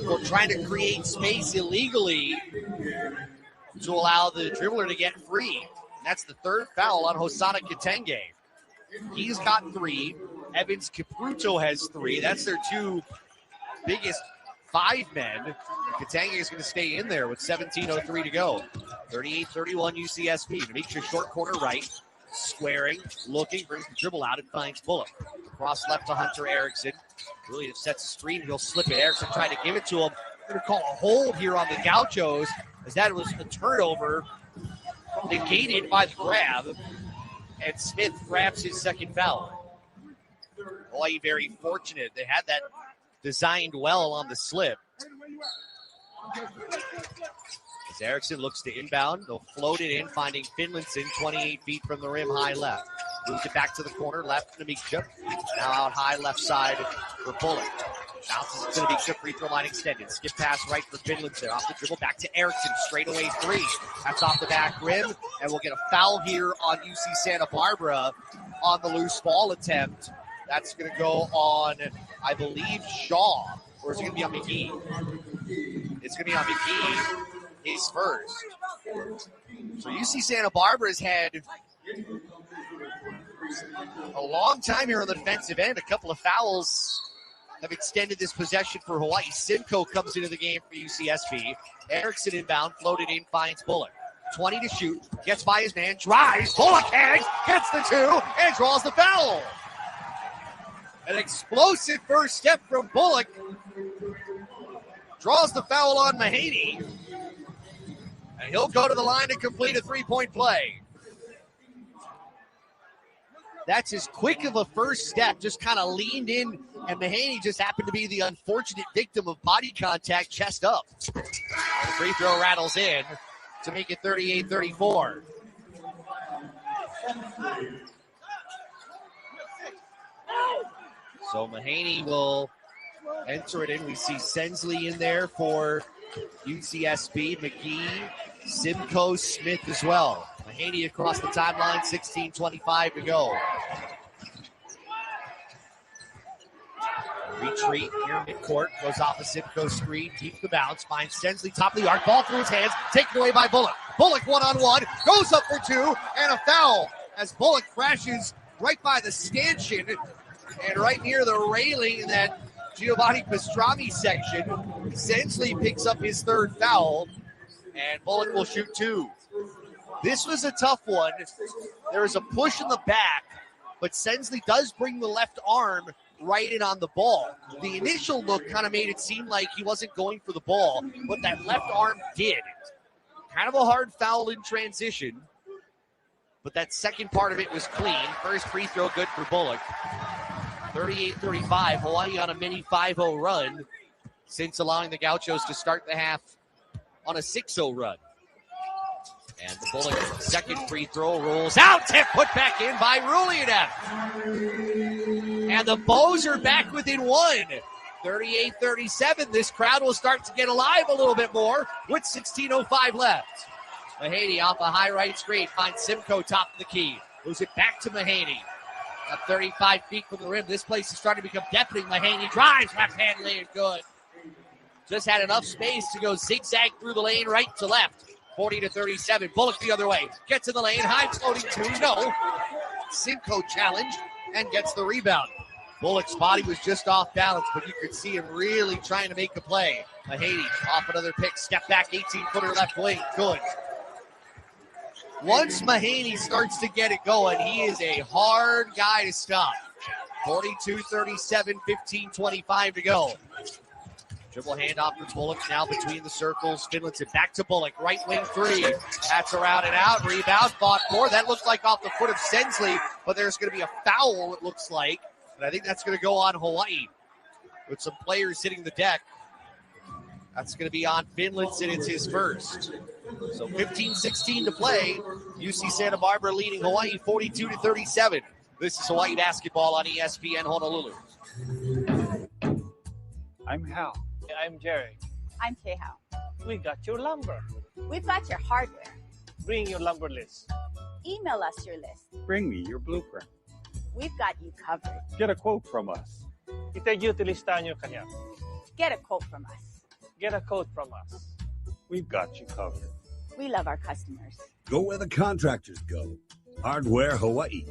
for trying to create space illegally to allow the dribbler to get free. And that's the third foul on Hosanna Katange. He's got 3. Evans Capruto has 3. That's their 2 biggest 5 men. Katange is going to stay in there with 17:03 to go. 38-31 UCSB. Demetra short corner right. Squaring, looking, brings the dribble out and finds Bullock. Cross left to Hunter Erickson. Really sets a screen. He'll slip it. Erickson trying to give it to him. They're going to call a hold here on the Gauchos as that was a turnover negated by the grab. And Smith grabs his second foul. Hawaii very fortunate. They had that designed well on the slip. As Erickson looks to inbound, they'll float it in, finding Finlinson 28 feet from the rim, high left. Moves it back to the corner, left to Demetra. Now out high left side for Bullock. Bounces it to Demetra, free throw line extended. Skip pass right for Finlinson. Off the dribble, back to Erickson, straightaway 3. That's off the back rim, and we'll get a foul here on UC Santa Barbara on the loose ball attempt. That's going to go on, I believe, Shaw, or is it going to be on McGee? It's going to be on McGee. His first. So UC Santa Barbara's had a long time here on the defensive end. A couple of fouls have extended this possession for Hawaii. Simcoe comes into the game for UCSB. Erickson inbound, floated in, finds Bullock. 20 to shoot, gets by his man, drives, Bullock hangs, gets the 2, and draws the foul. An explosive first step from Bullock. Draws the foul on Mahaney. And he'll go to the line to complete a 3-point play. That's as quick of a first step, just kind of leaned in, and Mahaney just happened to be the unfortunate victim of body contact, chest up. And the free throw rattles in to make it 38-34. So Mahaney will enter it in. We see Sensley in there for UCSB, McGee, Simcoe, Smith as well. Mahaney across the timeline, 16:25 to go. Retreat here midcourt, goes off the Simcoe screen, keeps the bounce, finds Sensley, top of the arc, ball through his hands, taken away by Bullock. Bullock one-on-one, goes up for 2, and a foul as Bullock crashes right by the stanchion and right near the railing in that Giovanni Pastrami section. Sensley picks up his third foul, and Bullock will shoot 2. This was a tough one. There was a push in the back, but Sensley does bring the left arm right in on the ball. The initial look kind of made it seem like he wasn't going for the ball, but that left arm did. Kind of a hard foul in transition, but that second part of it was clean. First free throw good for Bullock. 38-35, Hawaii on a mini 5-0 run since allowing the Gauchos to start the half on a 6-0 run. And the Bullock second free throw rolls out, tip put back in by Rulianev. And the Bows are back within 1. 38-37, this crowd will start to get alive a little bit more with 16:05 left. Mahaney off a high right screen, finds Simcoe top of the key. Moves it back to Mahaney. At 35 feet from the rim, this place is starting to become deafening. Mahaney drives, left hand lane, good. Just had enough space to go zigzag through the lane right to left. 40-37, Bullock the other way. Gets in the lane, high floating 2, no. Simcoe challenged and gets the rebound. Bullock's body was just off balance, but you could see him really trying to make a play. Mahaney off another pick, step back, 18-footer left wing, good. Once Mahaney starts to get it going, he is a hard guy to stop. 42-37, 15:25 to go. Dribble handoff for Bullock, now between the circles. Finlinson back to Bullock, right wing 3. That's around and out, rebound, fought for. That looks like off the foot of Sensley, but there's going to be a foul, it looks like. And I think that's going to go on Hawaii with some players hitting the deck. That's going to be on Finlinson, it's his first. So 15-16 to play. UC Santa Barbara leading Hawaii 42-37. This is Hawaii basketball on ESPN Honolulu. I'm Hal. I'm Jerry. I'm Kehao. We got your lumber. We've got your hardware. Bring your lumber list. Email us your list. Bring me your blueprint. We've got you covered. Get a quote from us. Itagyuti listahan nyo kanya. Get a quote from us. Get a quote from us. We've got you covered. We love our customers. Go where the contractors go. Hardware Hawaii.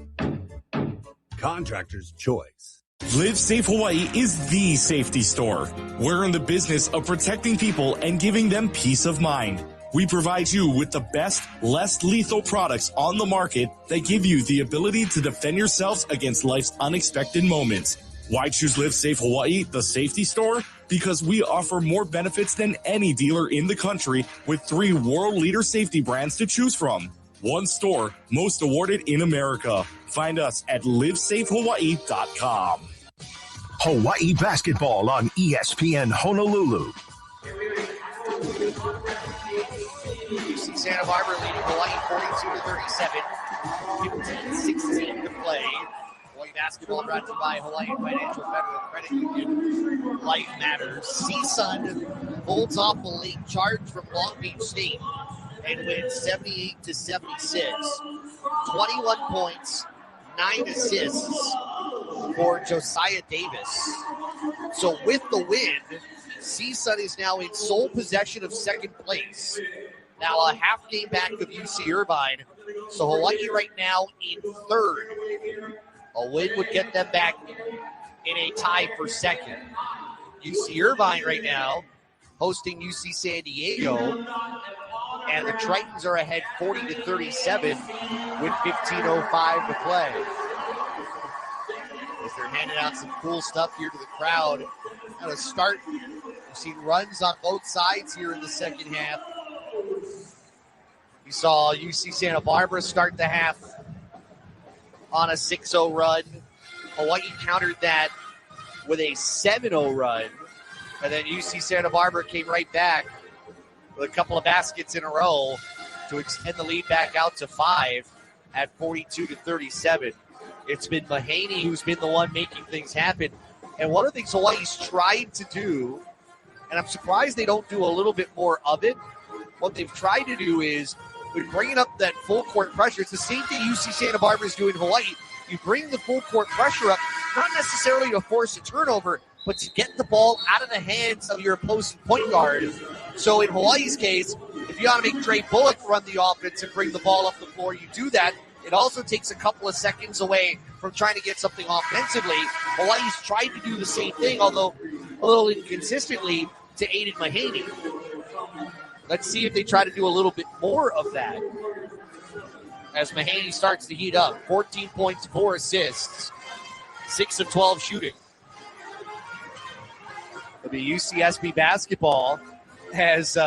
Contractor's choice. Live Safe Hawaii is the safety store. We're in the business of protecting people and giving them peace of mind. We provide you with the best, less lethal products on the market that give you the ability to defend yourselves against life's unexpected moments. Why choose Live Safe Hawaii, the safety store? Because we offer more benefits than any dealer in the country with 3 world leader safety brands to choose from. One store, most awarded in America. Find us at livesafehawaii.com. Hawaii basketball on ESPN Honolulu. UC Santa Barbara leading Hawaii 42-37. 15-16 to play. Hawaii basketball brought to you by Hawaii Financial Federal Credit Union. Life matters. CSUN holds off the late charge from Long Beach State and wins 78-76. 21 points, 9 assists for Josiah Davis. So with the win, CSUN is now in sole possession of second place. Now a half game back of UC Irvine. So Hawaii right now in third. A win would get them back in a tie for second. UC Irvine right now hosting UC San Diego. And the Tritons are ahead 40-37 with 15:05 to play. As they're handing out some cool stuff here to the crowd. At a start, we've seen runs on both sides here in the second half. We saw UC Santa Barbara start the half on a 6-0 run. Hawaii countered that with a 7-0 run. And then UC Santa Barbara came right back with a couple of baskets in a row to extend the lead back out to 5 at 42-37. It's been Mahaney who's been the one making things happen. And one of the things Hawaii's tried to do, and I'm surprised they don't do a little bit more of it, what they've tried to do is with bringing up that full court pressure. It's the same thing UC Santa Barbara is doing in Hawaii. You bring the full court pressure up, not necessarily to force a turnover, but to get the ball out of the hands of your opposing point guard. So in Hawaii's case, if you want to make Dre Bullock run the offense and bring the ball up the floor, you do that. It also takes a couple of seconds away from trying to get something offensively. Hawaii's tried to do the same thing, although a little inconsistently, to Aiden Mahaney. Let's see if they try to do a little bit more of that as Mahaney starts to heat up. 14 points, 4 assists, 6 of 12 shooting. It'll be UCSB basketball as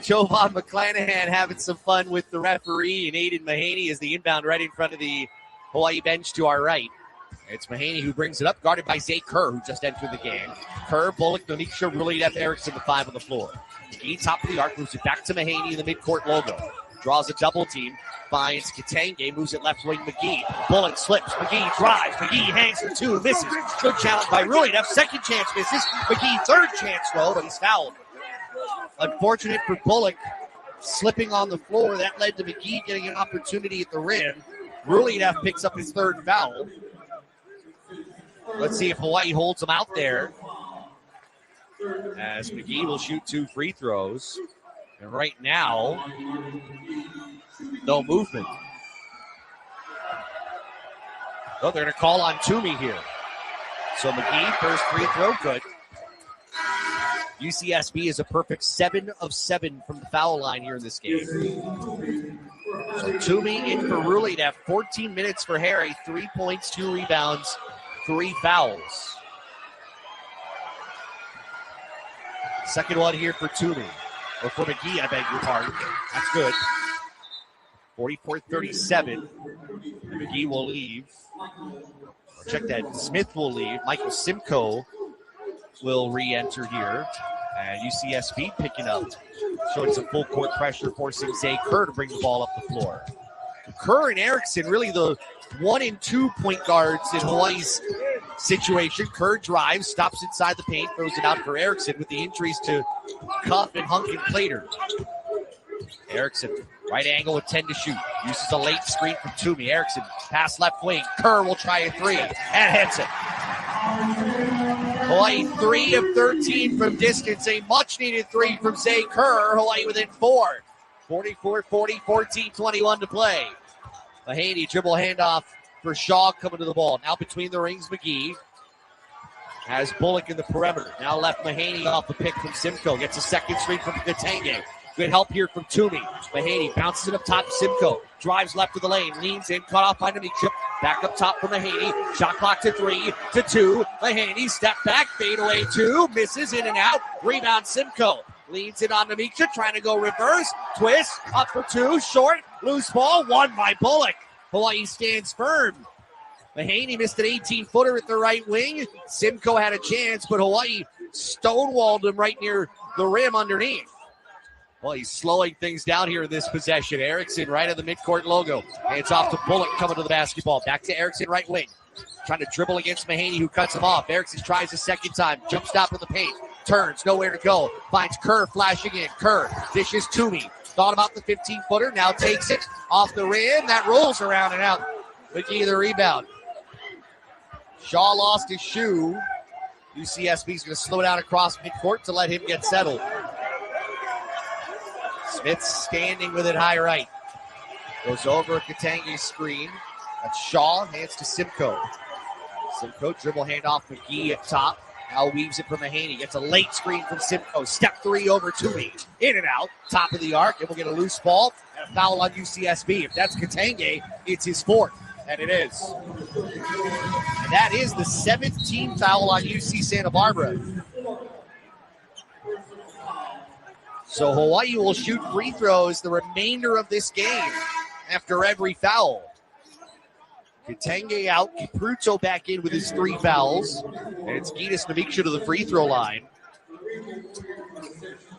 Jovan McClanahan having some fun with the referee, and Aiden Mahaney is the inbound right in front of the Hawaii bench to our right. It's Mahaney who brings it up, guarded by Zay Kerr, who just entered the game. Kerr, Bullock, Donisha, Rulli, F. Erickson, the 5 on the floor. McGee, top of the arc, moves it back to Mahaney in the midcourt logo. Draws a double team, finds Katange, moves it left wing, McGee. Bullock slips, McGee drives, McGee hangs for 2, misses. Good challenge by Rulli, F. Second chance misses. McGee, third chance though, but he's fouled. Unfortunate for Bullock, slipping on the floor. That led to McGee getting an opportunity at the rim. Rulli picks up his third foul. Let's see if Hawaii holds him out there, as McGee will shoot 2 free throws. And right now, no movement. Oh, they're going to call on Toomey here. So McGee, first free throw, good. UCSB is a perfect 7 of 7 from the foul line here in this game. So Toomey in for Rulli to have 14 minutes for Harry, 3 points, 2 rebounds, 3 fouls. Second one here for Toomey. Or for McGee, I beg your pardon. That's good. 44-37. And McGee will leave. Check that. Smith will leave. Michael Simcoe will re-enter here. And UCSB picking up. Showing some full court pressure, forcing Zay Kerr to bring the ball up the floor. Kerr and Erickson, really the 1 and 2 point guards in Hawaii's situation. Kerr drives, stops inside the paint, throws it out for Erickson with the injuries to Cuff and Hunk and Plater. Erickson, right angle with 10 to shoot. Uses a late screen from Toomey. Erickson, pass left wing. Kerr will try a three and hits it. Hawaii 3 of 13 from distance. A much-needed three from Zay Kerr. Hawaii within 4. 44-40, 14-21 to play. Mahaney dribble handoff for Shaw coming to the ball. Now between the rings, McGee has Bullock in the perimeter. Now left Mahaney off the pick from Simcoe. Gets a second screen from Katange. Good help here from Toomey. Mahaney bounces it up top to Simcoe. Drives left of the lane. Leans in. Cut off by Nemechip. Back up top for Mahaney. Shot clock to 3 to 2. Mahaney step back. Fade away 2. Misses in and out. Rebound Simcoe. Leads it on Nemechip. Trying to go reverse. Twist. Up for 2. Short. Loose ball. Won by Bullock. Hawaii stands firm. Mahaney missed an 18-footer at the right wing. Simcoe had a chance, but Hawaii stonewalled him right near the rim underneath. Well, he's slowing things down here in this possession. Erickson right at the midcourt logo. Hands off to Bullock coming to the basketball. Back to Erickson right wing. Trying to dribble against Mahaney, who cuts him off. Erickson tries a second time. Jump stop in the paint. Turns, nowhere to go. Finds Kerr flashing in. Kerr dishes Toomey. Thought about the 15-footer. Now takes it off the rim. That rolls around and out. McGee the rebound. Shaw lost his shoe. UCSB's going to slow down across midcourt to let him get settled. Smith standing with it high right. Goes over Katange's screen. That's Shaw. Hands to Simcoe. Simcoe dribble handoff McGee at top. Now weaves it from Mahaney. Gets a late screen from Simcoe. Step 3 over Toomey. In and out. Top of the arc. And we'll get a loose ball and a foul on UCSB. If that's Katange, it's his 4th. And it is. And that is the 17th foul on UC Santa Barbara. So Hawaii will shoot free throws the remainder of this game after every foul. Katange out, Pruto back in with his 3 fouls. And it's Gitas Nemechip to the free throw line.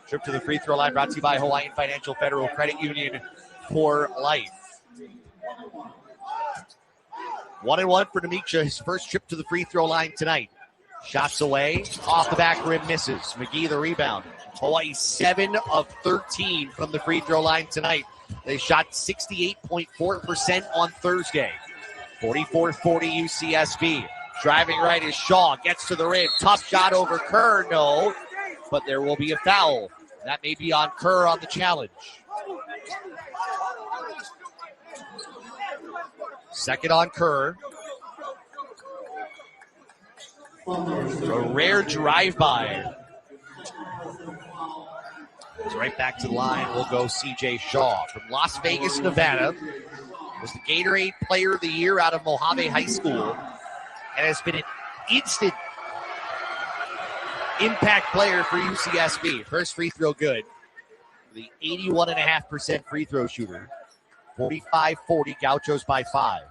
Trip to the free throw line brought to you by Hawaiian Financial Federal Credit Union for life. 1-1 for Nemechip, his first trip to the free throw line tonight. Shots away, off the back rim, misses. McGee the rebound. Hawaii 7 of 13 from the free throw line tonight. They shot 68.4% on Thursday. 44-40 UCSB. Driving right is Shaw. Gets to the rim. Tough shot over Kerr. No. But there will be a foul. That may be on Kerr on the challenge. Second on Kerr. A rare drive-by. Right back to the line will go C.J. Shaw from Las Vegas, Nevada. Was the Gatorade Player of the Year out of Mojave High School and has been an instant impact player for UCSB. First free throw good. The 81.5% free throw shooter. 45-40, Gauchos by 5.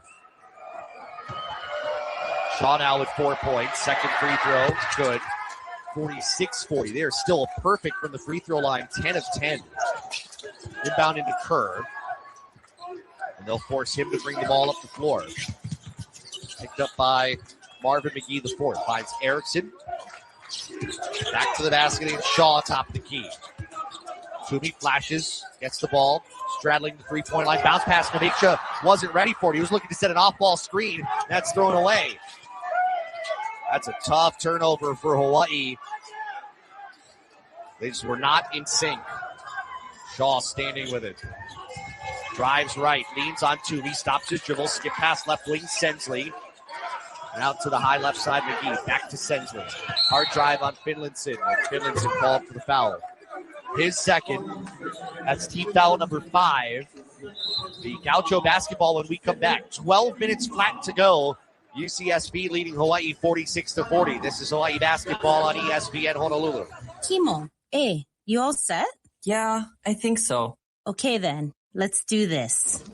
Shaw now with 4 points. Second free throw, good. 46-40. They are still perfect from the free throw line, 10 of 10. Inbound into Kerr. And they'll force him to bring the ball up the floor. Picked up by Marvin McGee, the 4th. Finds Erickson. Back to the basket and Shaw top of the key. Toomey flashes, gets the ball, straddling the three-point line. Bounce pass, Nemechip wasn't ready for it. He was looking to set an off-ball screen. That's thrown away. That's a tough turnover for Hawaii. They just were not in sync. Shaw standing with it. Drives right, leans on Toomey, stops his dribble, skip past left wing, Sensley. And out to the high left side, McGee. Back to Sensley. Hard drive on Finlayson. Finlayson called for the foul. His second. That's team foul number 5. The Gaucho basketball when we come back. 12 minutes flat to go. UCSB leading Hawaii 46-40. This is Hawaii basketball on ESPN Honolulu. Kimo, hey, you all set? Yeah, I think so. Okay then, let's do this.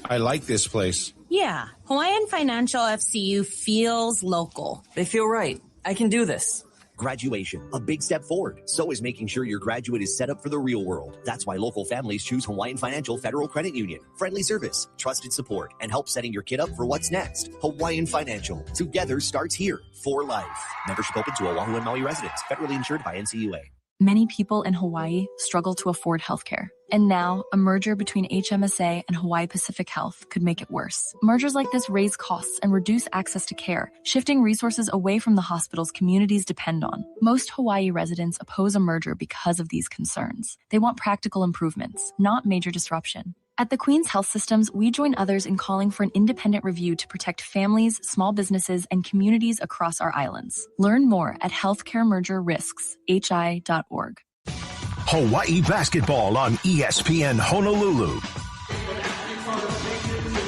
I like this place. Yeah, Hawaiian Financial FCU feels local. They feel right. I can do this. Graduation, a big step forward. So is making sure your graduate is set up for the real world. That's why local families choose Hawaiian Financial Federal Credit Union. Friendly service, trusted support, and help setting your kid up for what's next. Hawaiian Financial. Together starts here for life. Membership open to Oahu and Maui residents. Federally insured by NCUA. Many people in Hawaii struggle to afford healthcare. And now, a merger between HMSA and Hawaii Pacific Health could make it worse. Mergers like this raise costs and reduce access to care, shifting resources away from the hospitals communities depend on. Most Hawaii residents oppose a merger because of these concerns. They want practical improvements, not major disruption. At the Queen's Health Systems, we join others in calling for an independent review to protect families, small businesses, and communities across our islands. Learn more at healthcaremergerrisks.hi.org. Hawaii basketball on ESPN Honolulu.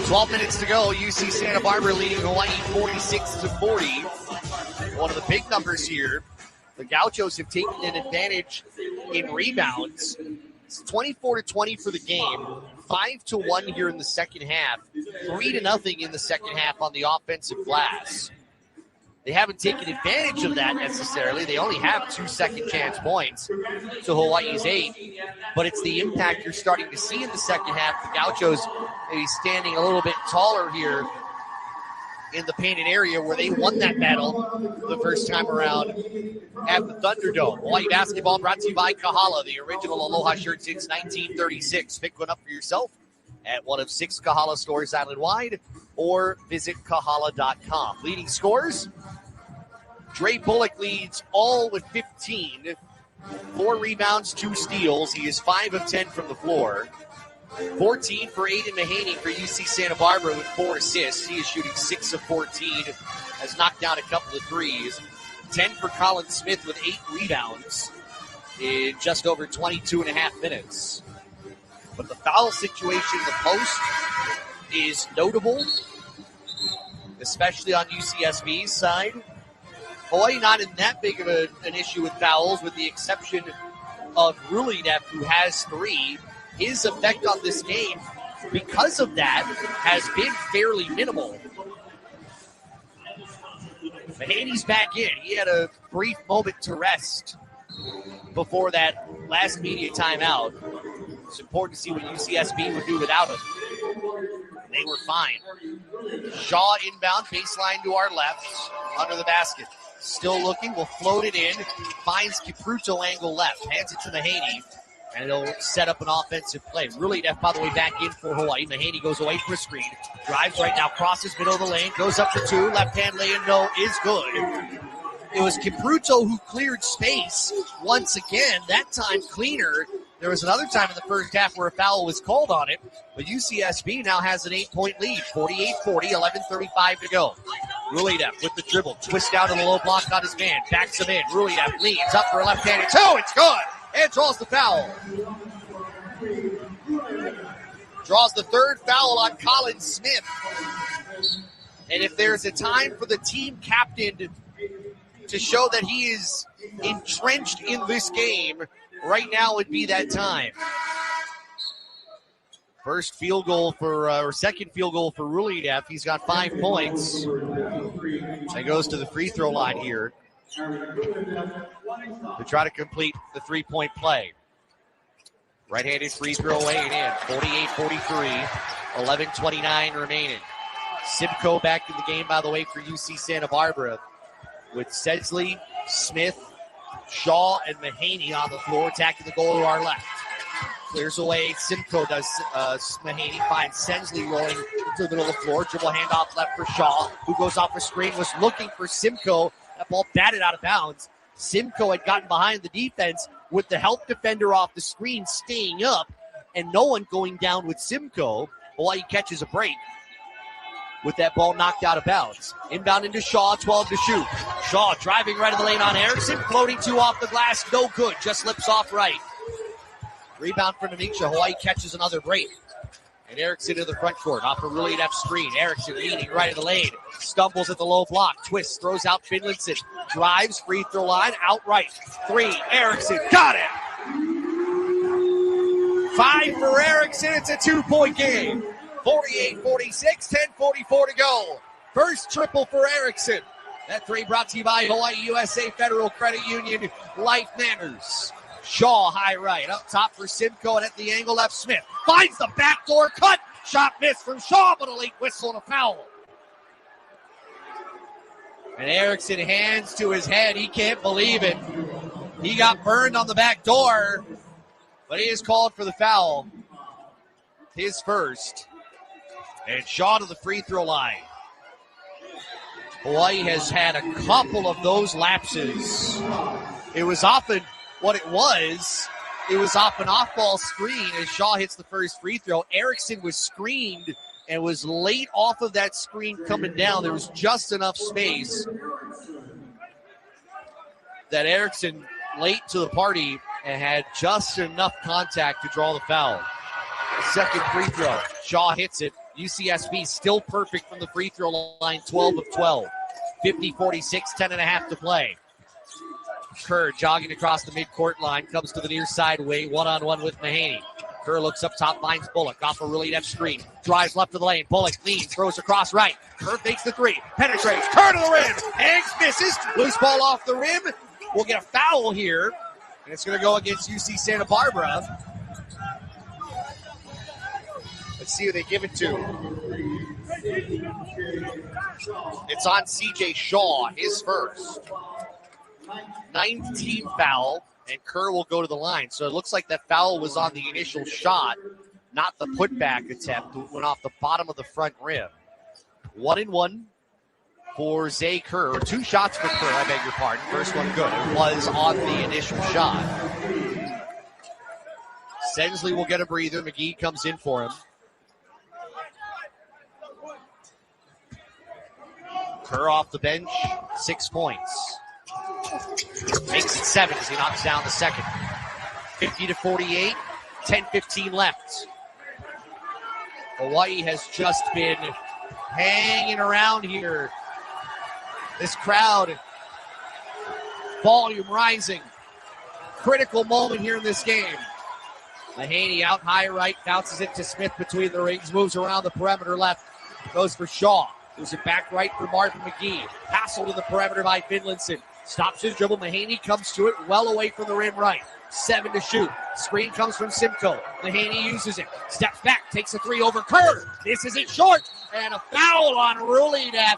12 minutes to go. UC Santa Barbara leading Hawaii 46-40. One of the big numbers here. The Gauchos have taken an advantage in rebounds. It's 24-20 for the game. 5-1 here in the second half. 3-0 in the second half on the offensive glass. They haven't taken advantage of that necessarily. They only have 2 second chance points to Hawaii's 8. But it's the impact you're starting to see in the second half. The Gauchos maybe standing a little bit taller here in the painted area where they won that battle the first time around at the Thunderdome. Hawaii basketball brought to you by Kahala, the original Aloha shirt since 1936. Pick one up for yourself at one of 6 Kahala stores island-wide or visit kahala.com. Leading scores, Dre Bullock leads all with 15. 4 rebounds, 2 steals. He is 5 of 10 from the floor. 14 for Aiden Mahaney for UC Santa Barbara with 4 assists. He is shooting 6 of 14, has knocked down a couple of threes. 10 for Colin Smith with 8 rebounds in just over 22 and a half minutes. But the foul situation in the post is notable, especially on UCSB's side. Hawaii not in that big of an issue with fouls, with the exception of Rulinev, who has 3. His effect on this game, because of that, has been fairly minimal. Mahaney's back in. He had a brief moment to rest before that last media timeout. It's important to see what UCSB would do without him. They were fine. Shaw inbound, baseline to our left, under the basket. Still looking, will float it in. Finds Kipruto angle left, hands it to Mahaney. And it'll set up an offensive play. Really, by the way, back in for Hawaii. Mahaney goes away for a screen. Drives right now, crosses middle of the lane, goes up for 2. Left-hand lay-in, no, is good. It was Kipruto who cleared space once again. That time cleaner. There was another time in the first half where a foul was called on it. But UCSB now has an 8-point lead. 48-40, 11:35 to go. Rulinev with the dribble. Twist out in the low block on his man. Backs him in. Rulinev leads up for a left-handed 2. It's good. And draws the foul. Draws the 3rd foul on Colin Smith. And if there's a time for the team captain to show that he is entrenched in this game, right now would be that time. First field goal for, or second field goal for Rulinev. He's got 5 points. And goes to the free throw line here to try to complete the 3-point play. Right-handed free throw laying in. 48-43, 11:29 remaining. Simcoe back in the game, by the way, for UC Santa Barbara, with Sedgley, Smith, Shaw, and Mahaney on the floor, attacking the goal to our left. Clears away. Simcoe does. Mahaney finds Sedgley rolling into the middle of the floor. Dribble handoff left for Shaw, who goes off a screen, was looking for Simcoe. That ball batted out of bounds. Simcoe had gotten behind the defense with the help defender off the screen staying up and no one going down with Simcoe. Hawaii catches a break with that ball knocked out of bounds. Inbound into Shaw, 12 to shoot. Shaw driving right in the lane on Erickson, floating 2 off the glass, no good, just lips off right. Rebound for Nanisha. Hawaii catches another break. And Erickson to the front court, off a really inept screen. Erickson leading right of the lane. Stumbles at the low block. Twists, throws out Finlinson. Drives, free throw line, outright. 3, Erickson, got it! 5 for Erickson, it's a 2-point game. 48-46, 10:44 to go. First triple for Erickson. That three brought to you by Hawaii USA Federal Credit Union. Life matters. Shaw, high right. Up top for Simcoe, and at the angle left, Smith. Finds the backdoor cut. Shot missed from Shaw, but a late whistle and a foul. And Erickson hands to his head. He can't believe it. He got burned on the back door, but he is called for the foul. His first. And Shaw to the free throw line. Hawaii has had a couple of those lapses. It was often what it was. It was off an off-ball screen as Shaw hits the first free throw. Erickson was screened and was late off of that screen coming down. There was just enough space that Erickson late to the party and had just enough contact to draw the foul. Second free throw. Shaw hits it. UCSB still perfect from the free throw line, 12 of 12. 50-46, 10.5 to play. Kerr jogging across the midcourt line, comes to the near side wing, one-on-one with Mahaney. Kerr looks up top, finds Bullock off a really left screen. Drives left of the lane. Bullock leans, throws across right. Kerr fakes the three, penetrates. Kerr to the rim. Hangs, misses. Loose ball off the rim. We'll get a foul here, and it's going to go against UC Santa Barbara. Let's see who they give it to. It's on C.J. Shaw, his first. 19th foul, and Kerr will go to the line. So it looks like that foul was on the initial shot, not the putback attempt. It went off the bottom of the front rim. 1-1 for Zay Kerr. 2 shots for Kerr, I beg your pardon. First one good. It was on the initial shot. Sensley will get a breather. McGee comes in for him. Kerr off the bench, 6 points. Makes it 7 as he knocks down the second. 50-48, 10:15 left. Hawaii has just been hanging around here. This crowd, volume rising. Critical moment here in this game. Mahaney out high right, bounces it to Smith between the rings, moves around the perimeter left, goes for Shaw. Moves it back right for Marvin McGee. Hassle to the perimeter by Finlinson. Stops his dribble. Mahaney comes to it well away from the rim right. 7 to shoot. Screen comes from Simcoe. Mahaney uses it. Steps back. Takes a 3 over Kerr. This isn't short. And a foul on Rulinep.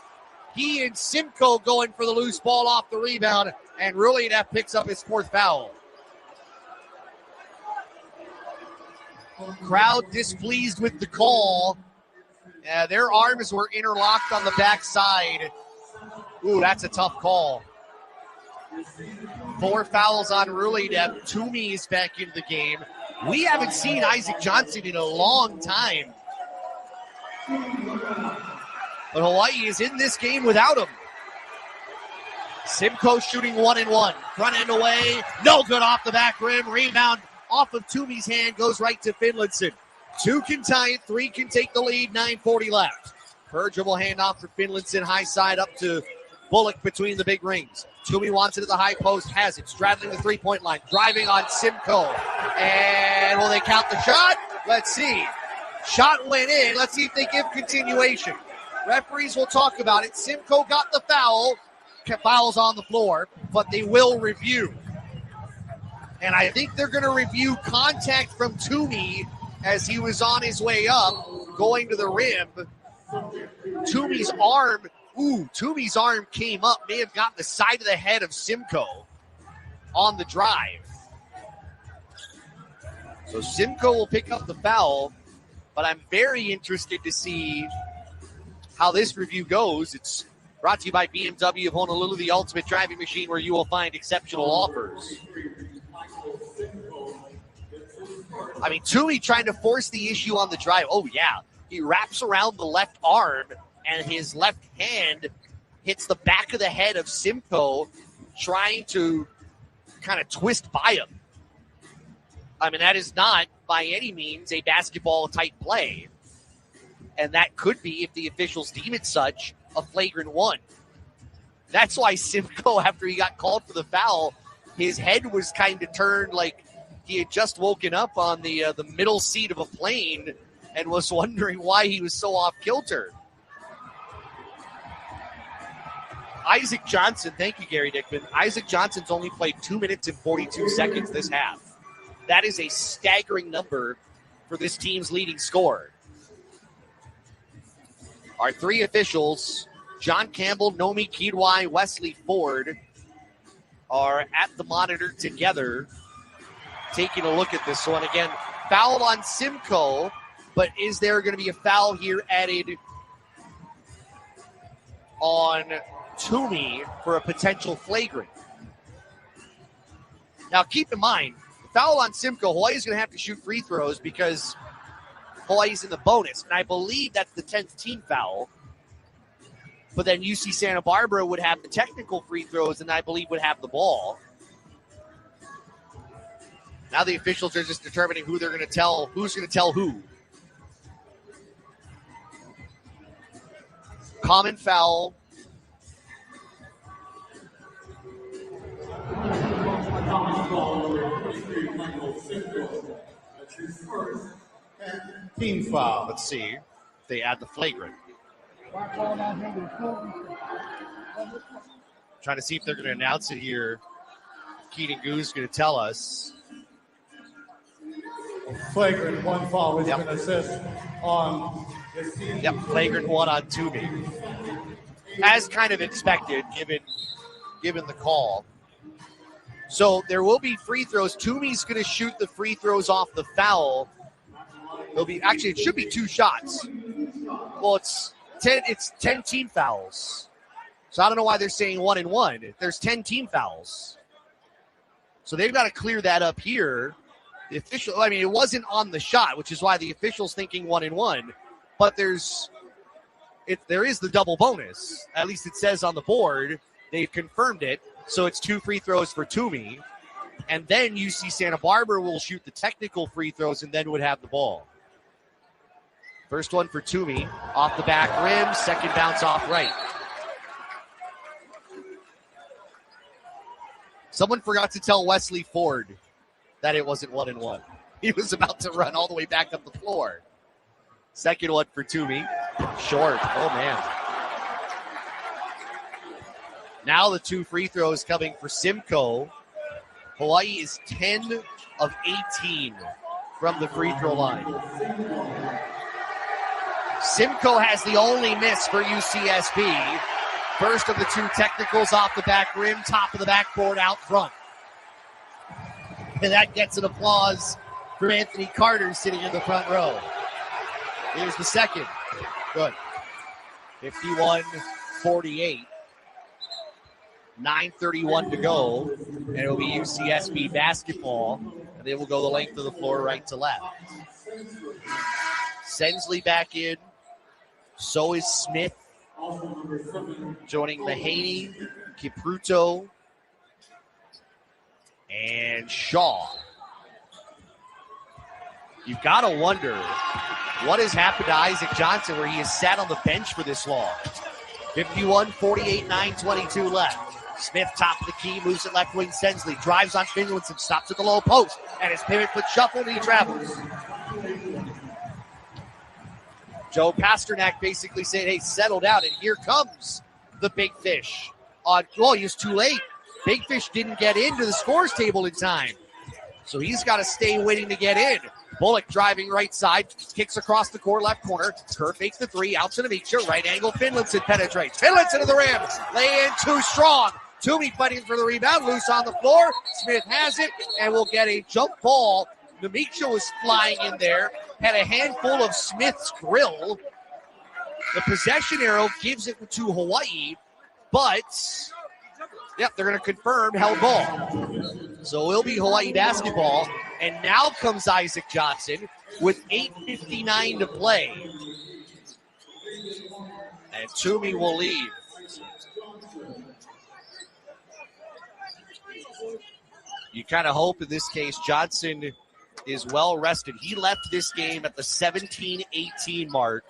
He and Simcoe going for the loose ball off the rebound. And Rulinep picks up his 4th foul. Crowd displeased with the call. Their arms were interlocked on the backside. Ooh, that's a tough call. 4 fouls on Rulinep. Toomey is back into the game. We haven't seen Isaac Johnson in a long time. But Hawaii is in this game without him. Simcoe shooting 1-1. Front end away. No good off the back rim. Rebound off of Toomey's hand. Goes right to Finlinson. 2 can tie it. 3 can take the lead. 9:40 left. Kerr dribble handoff for Finlinson. High side up to Bullock between the big rings. Toomey wants it at the high post. Has it. Straddling the 3-point line. Driving on Simcoe. And will they count the shot? Let's see. Shot went in. Let's see if they give continuation. Referees will talk about it. Simcoe got the foul. Fouls on the floor, but they will review. And I think they're going to review contact from Toomey as he was on his way up, going to the rim. Toomey's arm came up, may have gotten the side of the head of Simcoe on the drive. So Simcoe will pick up the foul, but I'm very interested to see how this review goes. It's brought to you by BMW of Honolulu, the ultimate driving machine where you will find exceptional offers. I mean, Toomey trying to force the issue on the drive. Oh, yeah. He wraps around the left arm, and his left hand hits the back of the head of Simcoe, trying to kind of twist by him. I mean, that is not by any means a basketball-type play. And that could be, if the officials deem it such, a flagrant one. That's why Simcoe, after he got called for the foul, his head was kind of turned like he had just woken up on the middle seat of a plane and was wondering why he was so off kilter. Isaac Johnson, thank you, Gary Dickman. Isaac Johnson's only played 2 minutes and 42 seconds this half. That is a staggering number for this team's leading scorer. Our three officials, John Campbell, Nomi Kidwai, Wesley Ford, are at the monitor together, taking a look at this one. Again, foul on Simcoe, but is there going to be a foul here added on Toomey for a potential flagrant? Now, keep in mind, the foul on Simcoe, Hawaii's going to have to shoot free throws because Hawaii's in the bonus, and I believe that's the 10th team foul. But then UC Santa Barbara would have the technical free throws, and I believe would have the ball. Now the officials are just determining who they're going to tell, who's going to tell who. Common foul. Team foul. Let's see if they add the flagrant. Trying to see if they're going to announce it here. Keaton Goo's going to tell us. Flagrant one foul with an assist on this team. Yep, flagrant one on Toomey. As kind of expected, given the call. So there will be free throws. Toomey's going to shoot the free throws off the foul. It should be 2 shots. Well, it's 10 team fouls. So I don't know why they're saying 1 and 1. There's 10 team fouls. So they've got to clear that up here. The official, it wasn't on the shot, which is why the official's thinking 1 and 1. But there is the double bonus. At least it says on the board. They've confirmed it. So it's 2 free throws for Toomey. And then UC Santa Barbara will shoot the technical free throws and then would have the ball. First one for Toomey. Off the back rim. Second bounce off right. Someone forgot to tell Wesley Ford that it wasn't 1 and 1. He was about to run all the way back up the floor. Second one for Toomey. Short. Oh, man. Now the 2 free throws coming for Simcoe. Hawaii is 10 of 18 from the free throw line. Simcoe has the only miss for UCSB. First of the 2 technicals off the back rim, top of the backboard out front. And that gets an applause for Anthony Carter sitting in the front row. Here's the second. Good. 51-48. 9:31 to go. And it will be UCSB basketball. And they will go the length of the floor right to left. Sensley back in. So is Smith. Joining Mahaney, Kipruto, and Shaw. You've got to wonder what has happened to Isaac Johnson where he has sat on the bench for this long. 51-48, 9:22 left. Smith, top of the key, moves it left wing. Sensley drives on Finlayson, stops at the low post, and his pivot foot shuffle, and he travels. Joe Pasternak basically said, hey, settle down, and here comes the big fish. He was too late. Big Fish didn't get into the scores table in time. So he's got to stay waiting to get in. Bullock driving right side, kicks across the court left corner. Kerr fakes the 3, out to Namicha, right angle, Finlayson penetrates. Finlayson to the rim, lay in too strong. Toomey fighting for the rebound, loose on the floor. Smith has it, and will get a jump ball. Namicha was flying in there, had a handful of Smith's grill. The possession arrow gives it to Hawaii, but they're going to confirm held ball. So it'll be Hawaii basketball. And now comes Isaac Johnson with 8:59 to play. And Toomey will leave. You kind of hope in this case Johnson is well rested. He left this game at the 17-18 mark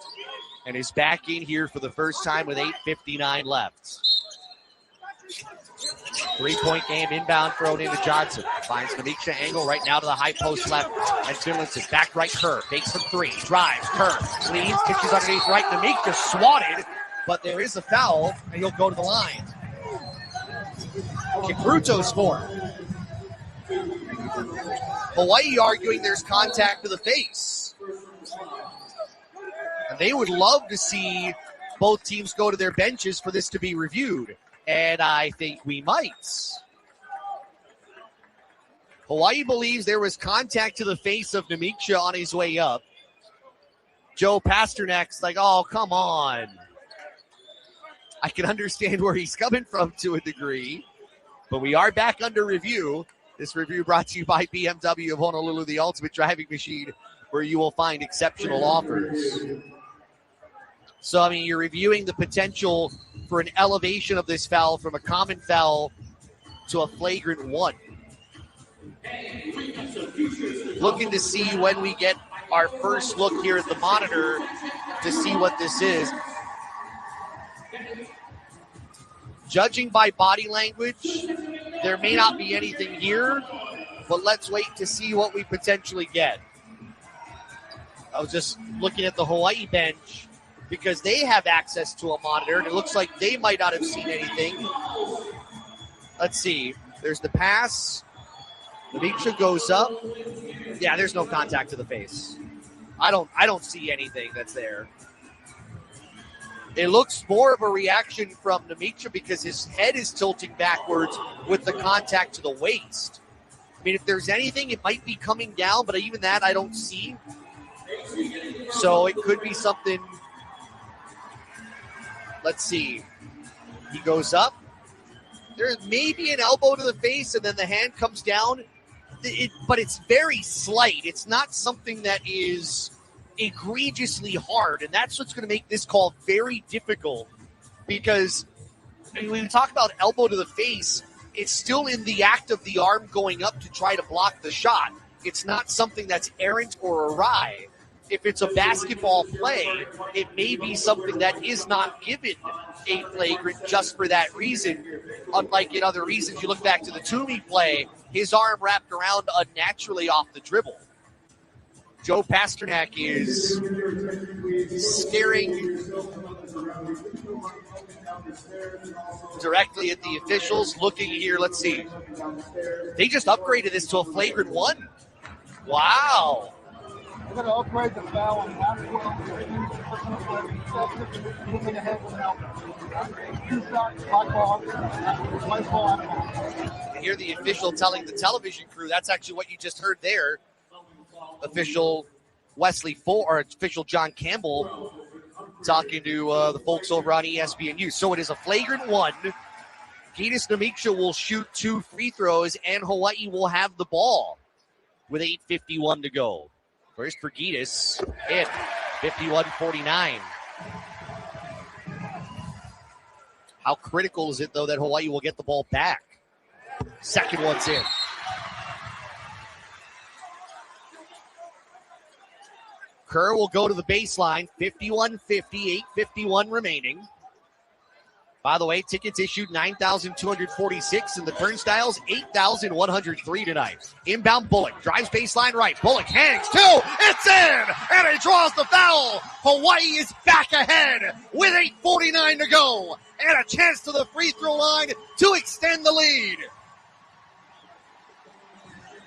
and is back in here for the first time with 8:59 left. 3-point game inbound thrown into Johnson. Finds Namicha angle right now to the high post left. And Finlayson back right Kerr. Fakes from 3. Drives. Kerr leads. Pitches underneath right. Namicha swatted. But there is a foul. And he'll go to the line. Kipruto score. Hawaii arguing there's contact to the face. And they would love to see both teams go to their benches for this to be reviewed. And I think we might. Hawaii believes there was contact to the face of Namiksha on his way up. Joe Pasternak's like, oh, come on. I can understand where he's coming from to a degree, but we are back under review. This review brought to you by BMW of Honolulu, the ultimate driving machine, where you will find exceptional offers. So, I mean, you're reviewing the potential for an elevation of this foul from a common foul to a flagrant one. Looking to see when we get our first look here at the monitor to see what this is. Judging by body language, there may not be anything here, but let's wait to see what we potentially get. I was just looking at the Hawaii bench because they have access to a monitor, and it looks like they might not have seen anything. Let's see. There's the pass. Namiksha goes up. Yeah, there's no contact to the face. I don't see anything that's there. It looks more of a reaction from Namiksha because his head is tilting backwards with the contact to the waist. I mean, if there's anything, it might be coming down, but even that I don't see. So it could be something. Let's see. He goes up. There may be an elbow to the face, and then the hand comes down. But it's very slight. It's not something that is egregiously hard, and that's what's going to make this call very difficult because when we talk about elbow to the face, it's still in the act of the arm going up to try to block the shot. It's not something that's errant or awry. If it's a basketball play, it may be something that is not given a flagrant just for that reason. Unlike in other reasons, you look back to the Toomey play, his arm wrapped around unnaturally off the dribble. Joe Pasternak is staring directly at the officials, looking here. Let's see. They just upgraded this to a flagrant one. Wow. We're going to upgrade the foul on half moving ahead with an elbow. 2 shots, hot ball, white ball. And here the official telling the television crew, that's actually what you just heard there. Official Wesley Ford, or official John Campbell talking to the folks over on ESPNU. So it is a flagrant one. Gitas Namiksha will shoot 2 free throws, and Hawaii will have the ball with 8:51 to go. First for Gitas, hit 51-49. How critical is it, though, that Hawaii will get the ball back? Second one's in. Kerr will go to the baseline, 51-50, 8:51 remaining. By the way, tickets issued 9,246, and the turnstiles 8,103 tonight. Inbound Bullock, drives baseline right. Bullock hangs, 2, it's in, and he draws the foul. Hawaii is back ahead with 8:49 to go, and a chance to the free throw line to extend the lead.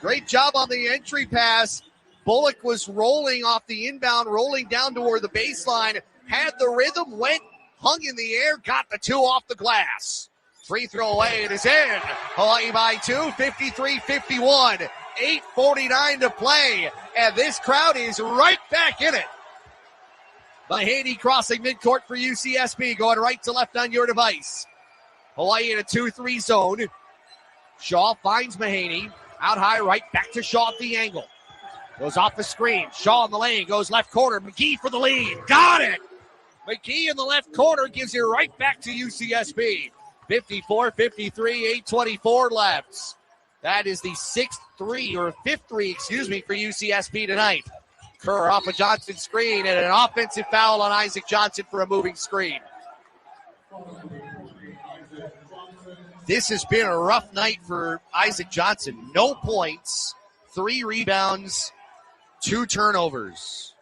Great job on the entry pass. Bullock was rolling off the inbound, rolling down toward the baseline, had the rhythm, went, hung in the air, got the 2 off the glass. Free throw away, it is in. Hawaii by 2, 53-51. 8:49 to play, and this crowd is right back in it. Mahaney crossing midcourt for UCSB, going right to left on your device. Hawaii in a 2-3 zone. Shaw finds Mahaney. Out high right, back to Shaw at the angle. Goes off the screen. Shaw in the lane, goes left corner. McGee for the lead. Got it! McGee in the left corner gives you right back to UCSB. 54-53, 8:24 left. That is the 5th three for UCSB tonight. Kerr off a Johnson screen and an offensive foul on Isaac Johnson for a moving screen. This has been a rough night for Isaac Johnson. No points, 3 rebounds, 2 turnovers.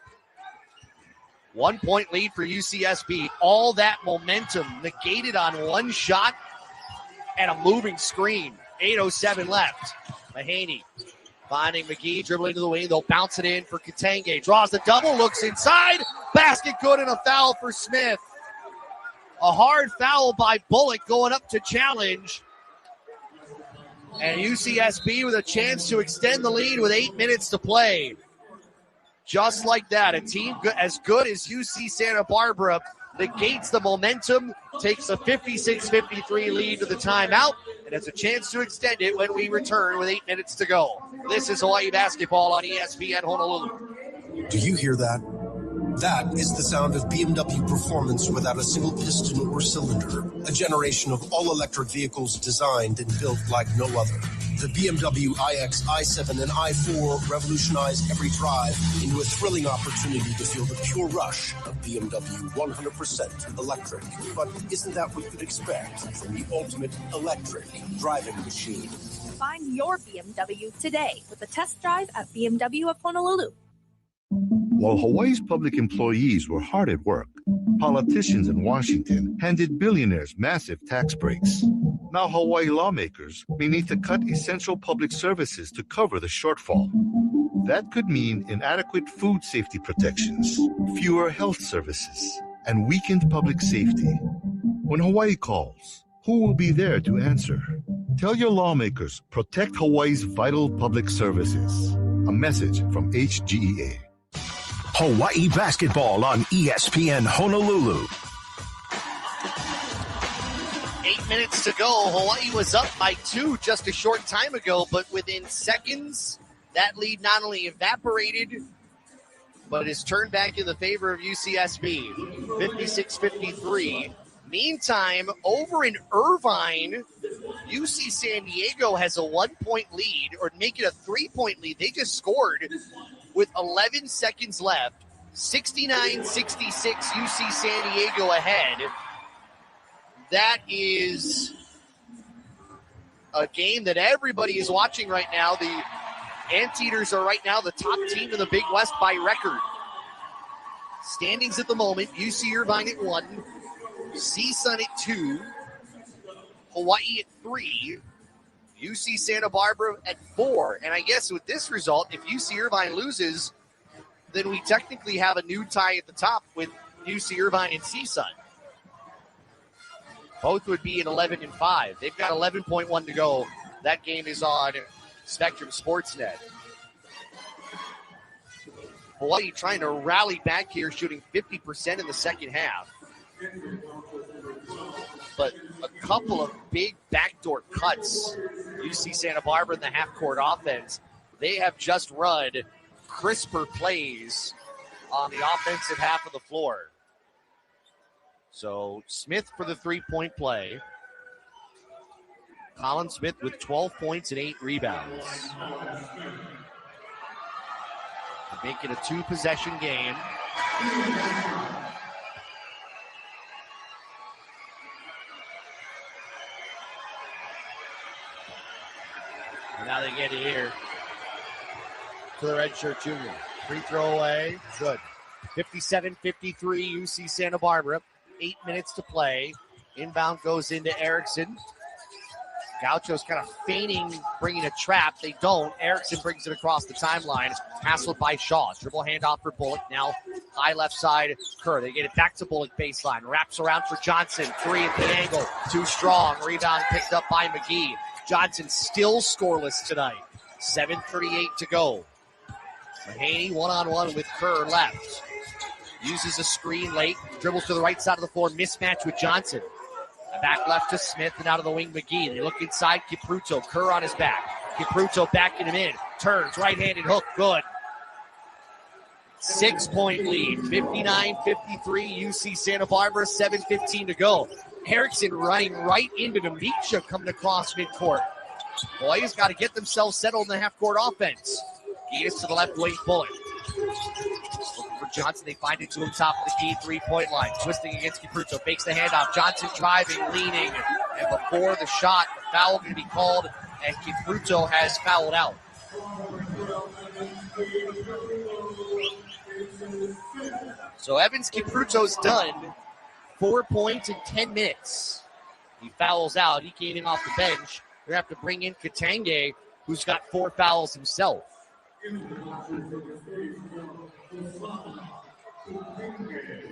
1 point lead for UCSB. All that momentum negated on one shot. and a moving screen. 8:07 left. Mahaney finding McGee, dribbling to the wing. They'll bounce it in for Katange. Draws the double, looks inside. Basket good and a foul for Smith. A hard foul by Bullock going up to challenge. And UCSB with a chance to extend the lead with 8 minutes to play. Just like that, a team as good as UC Santa Barbara negates the momentum, takes a 56-53 lead to the timeout, and has a chance to extend it when we return with 8 minutes to go. This is Hawaii basketball on ESPN Honolulu. Do you hear that? That is the sound of BMW performance without a single piston or cylinder. A generation of all-electric vehicles designed and built like no other. The BMW iX, i7, and i4 revolutionize every drive into a thrilling opportunity to feel the pure rush of BMW 100% electric. But isn't that what you'd expect from the ultimate electric driving machine? Find your BMW today with a test drive at BMW of Honolulu. While Hawaii's public employees were hard at work, politicians in Washington handed billionaires massive tax breaks. Now Hawaii lawmakers may need to cut essential public services to cover the shortfall. That could mean inadequate food safety protections, fewer health services, and weakened public safety. When Hawaii calls, who will be there to answer? Tell your lawmakers, protect Hawaii's vital public services. A message from HGEA. Hawaii basketball on ESPN Honolulu. 8 minutes to go. Hawaii was up by 2 just a short time ago, but within seconds, that lead not only evaporated, but is turned back in the favor of UCSB. 56-53. Meantime, over in Irvine, UC San Diego has a 1-point lead, or make it a 3-point lead. They just scored with 11 seconds left. 69-66, UC San Diego ahead. That is a game that everybody is watching right now. The Anteaters are right now the top team in the Big West by record. Standings at the moment, UC Irvine at 1, CSUN at 2, Hawaii at 3, UC Santa Barbara at 4. And I guess with this result, if UC Irvine loses, then we technically have a new tie at the top with UC Irvine and CSUN. Both would be at 11-5. They've got 11.1 to go. That game is on Spectrum Sportsnet. Hawaii trying to rally back here, shooting 50% in the second half. But a couple of big backdoor cuts. UC Santa Barbara in the half-court offense. They have just run crisper plays on the offensive half of the floor. So Smith for the three-point play. Colin Smith with 12 points and 8 rebounds. To make it a 2-possession game. And now they get it here to the redshirt junior. Free throw away. Good. 57-53 UC Santa Barbara. 8 minutes to play. Inbound goes into Erickson. Gaucho's kind of feigning, bringing a trap. They don't. Erickson brings it across the timeline. Hassled by Shaw. Dribble handoff for Bullock. Now high left side, Kerr. They get it back to Bullock baseline. Wraps around for Johnson. 3 at the angle. Too strong. Rebound picked up by McGee. Johnson still scoreless tonight. 7:38 to go. Mahaney one-on-one with Kerr left. Uses a screen late. Dribbles to the right side of the floor. Mismatch with Johnson. Back left to Smith and out of the wing McGee. They look inside Kipruto. Kerr on his back. Kipruto backing him in. Turns. Right-handed hook. Good. 6-point lead. 59-53 UC Santa Barbara. 7:15 to go. Erickson running right into Demecha coming across midcourt. Hawaii's got to get themselves settled in the half-court offense. He is to the left wing. Bullock. Looking for Johnson. They find it to him top of the key 3-point line. Twisting against Kipruto. Fakes the handoff. Johnson driving, leaning. And before the shot, the foul going to be called. And Kipruto has fouled out. So Evans Kipruto's done. 4 points in 10 minutes. He fouls out. He came in off the bench. They're going to have to bring in Katange, who's got 4 fouls himself. A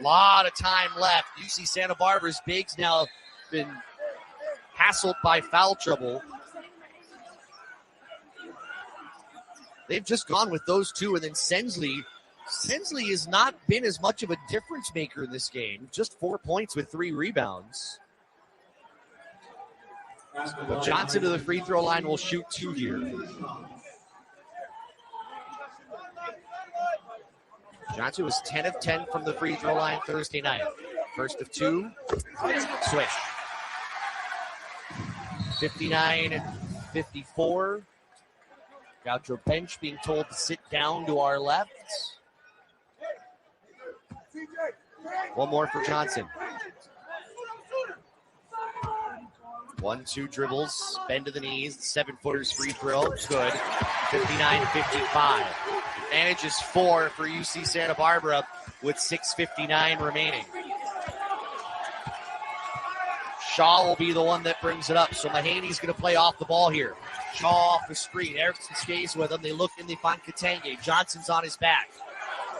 lot of time left. UC Santa Barbara's bigs now been hassled by foul trouble. They've just gone with those two, and then Sensley has not been as much of a difference maker in this game. Just 4 points with 3 rebounds. But Johnson to the free throw line will shoot 2 here. Johnson was 10 of 10 from the free throw line Thursday night. First of 2, switch. 59-54. Gaucho bench being told to sit down to our left. One more for Johnson. 1-2 dribbles, bend to the knees, 7-footers free throw, good. 59-55. Advantage is 4 for UC Santa Barbara with 6:59 remaining. Shaw will be the one that brings it up, so Mahaney's going to play off the ball here. Shaw off the screen. Erickson stays with him. They look and they find Katange. Johnson's on his back.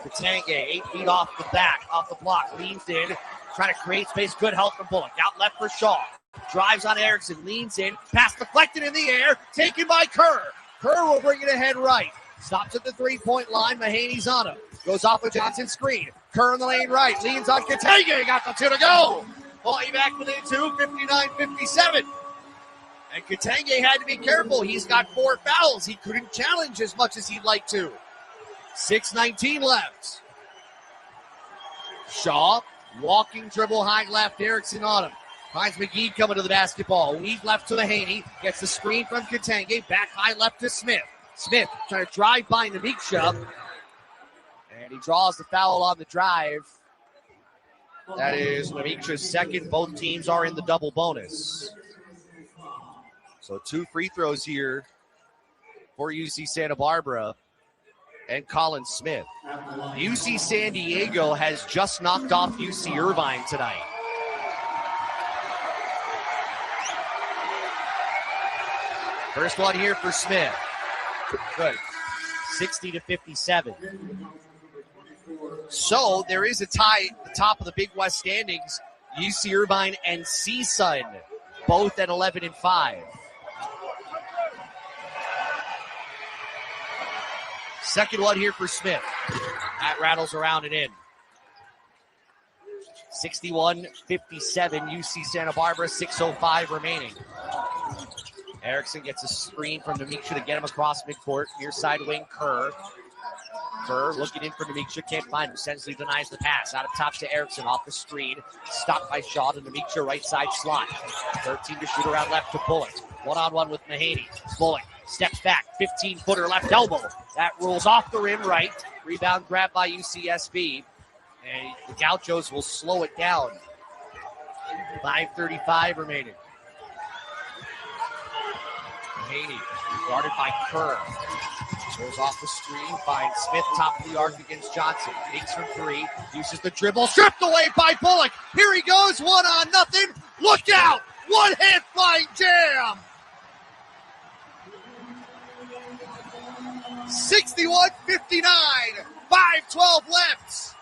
Katange, 8 feet off the back, off the block, leans in, trying to create space. Good help from Bullock. Out left for Shaw. Drives on Erickson, leans in, pass deflected in the air, taken by Kerr. Kerr will bring it ahead right. Stops at the 3-point line. Mahaney's on him. Goes off of Johnson's screen. Kerr in the lane right. Leans on Katange. Got the 2 to go. Pulling back within 2, 59-57. And Katange had to be careful. He's got 4 fouls. He couldn't challenge as much as he'd like to. 6:19 left. Shaw, walking dribble high left. Erickson on him. Finds McGee coming to the basketball. Weave left to Mahaney. Gets the screen from Katange. Back high left to Smith. Smith trying to drive by Namiksha. And he draws the foul on the drive. That is Namiksha's second. Both teams are in the double bonus. So 2 free throws here for UC Santa Barbara and Colin Smith. UC San Diego has just knocked off UC Irvine tonight. First one here for Smith. Good. 60-57. So there is a tie at the top of the Big West standings. UC Irvine and CSUN both at 11-5. Second one here for Smith. That rattles around and in. 61-57, UC Santa Barbara, 6:05 remaining. Erickson gets a screen from Namiksha to get him across midcourt. Near side wing, Kerr. Kerr looking in for Namiksha, can't find him. Sensley denies the pass. Out of top to Erickson, off the screen. Stopped by Shaw to Namiksha, right side slot. 13 to shoot around left to Bullock. One-on-one with Mahaney. Bullock steps back, 15-footer left elbow. That rolls off the rim right. Rebound grabbed by UCSB. And the Gauchos will slow it down. 5:35 remaining. Mahaney guarded by Kerr. Goes off the screen, finds Smith top of the arc against Johnson. Takes from 3, uses the dribble, stripped away by Bullock. Here he goes, 1-on-0. Look out! One-hand flying jam! 61-59, 5:12 left.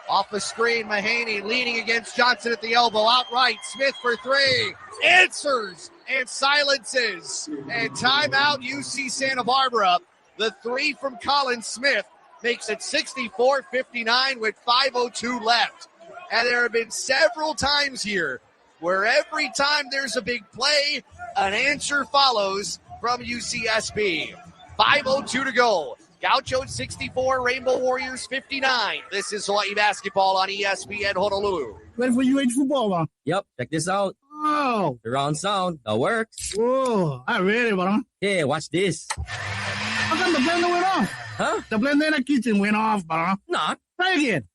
Off the screen, Mahaney leaning against Johnson at the elbow, outright. Smith for 3, answers and silences. And timeout UC Santa Barbara. The 3 from Colin Smith makes it 64-59 with 5:02 left. And there have been several times here where every time there's a big play, an answer follows from UCSB. 5:02 to go. Gauchos 64, Rainbow Warriors 59. This is Hawaii basketball on ESPN Honolulu. Ready for UH football, man? Yep, check this out. Oh. Surround sound, that works. Whoa, I'm ready, bro. Yeah, watch this. How come the blender went off? Huh? The blender in the kitchen went off, bro. Nah. Try again.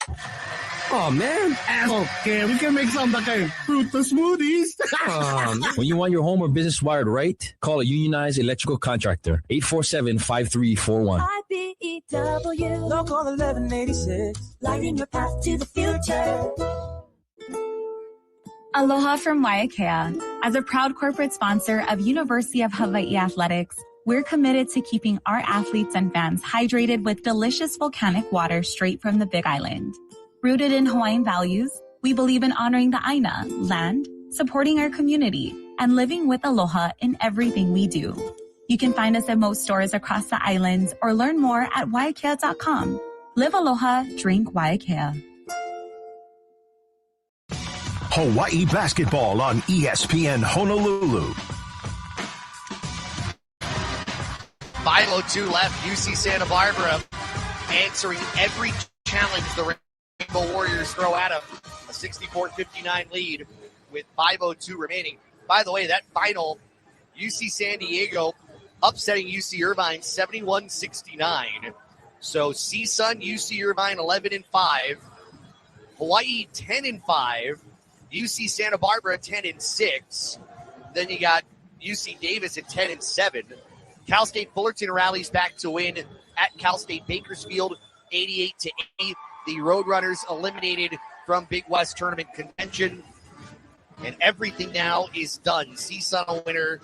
Oh, man. Okay, we can make some like fruit smoothies. When you want your home or business wired right, call a unionized electrical contractor. 847-5341. IBEW Local 1186, lighting your path to the future. Aloha from Waiakea. As a proud corporate sponsor of University of Hawaii Athletics, we're committed to keeping our athletes and fans hydrated with delicious volcanic water straight from the Big Island. Rooted in Hawaiian values, we believe in honoring the Aina, land, supporting our community, and living with aloha in everything we do. You can find us at most stores across the islands or learn more at waiakea.com. Live aloha, drink Waiakea. Hawaii basketball on ESPN Honolulu. 5:02 left. UC Santa Barbara answering every challenge the Rainbow Warriors throw at them. A 64-59 lead with 5:02 remaining. By the way, that final, UC San Diego upsetting UC Irvine 71-69. So CSUN, UC Irvine 11-5, Hawaii 10-5, UC Santa Barbara 10-6. Then you got UC Davis at 10-7. Cal State Fullerton rallies back to win at Cal State Bakersfield 88-80. The Roadrunners eliminated from Big West tournament contention. And everything now is done. CSUN a winner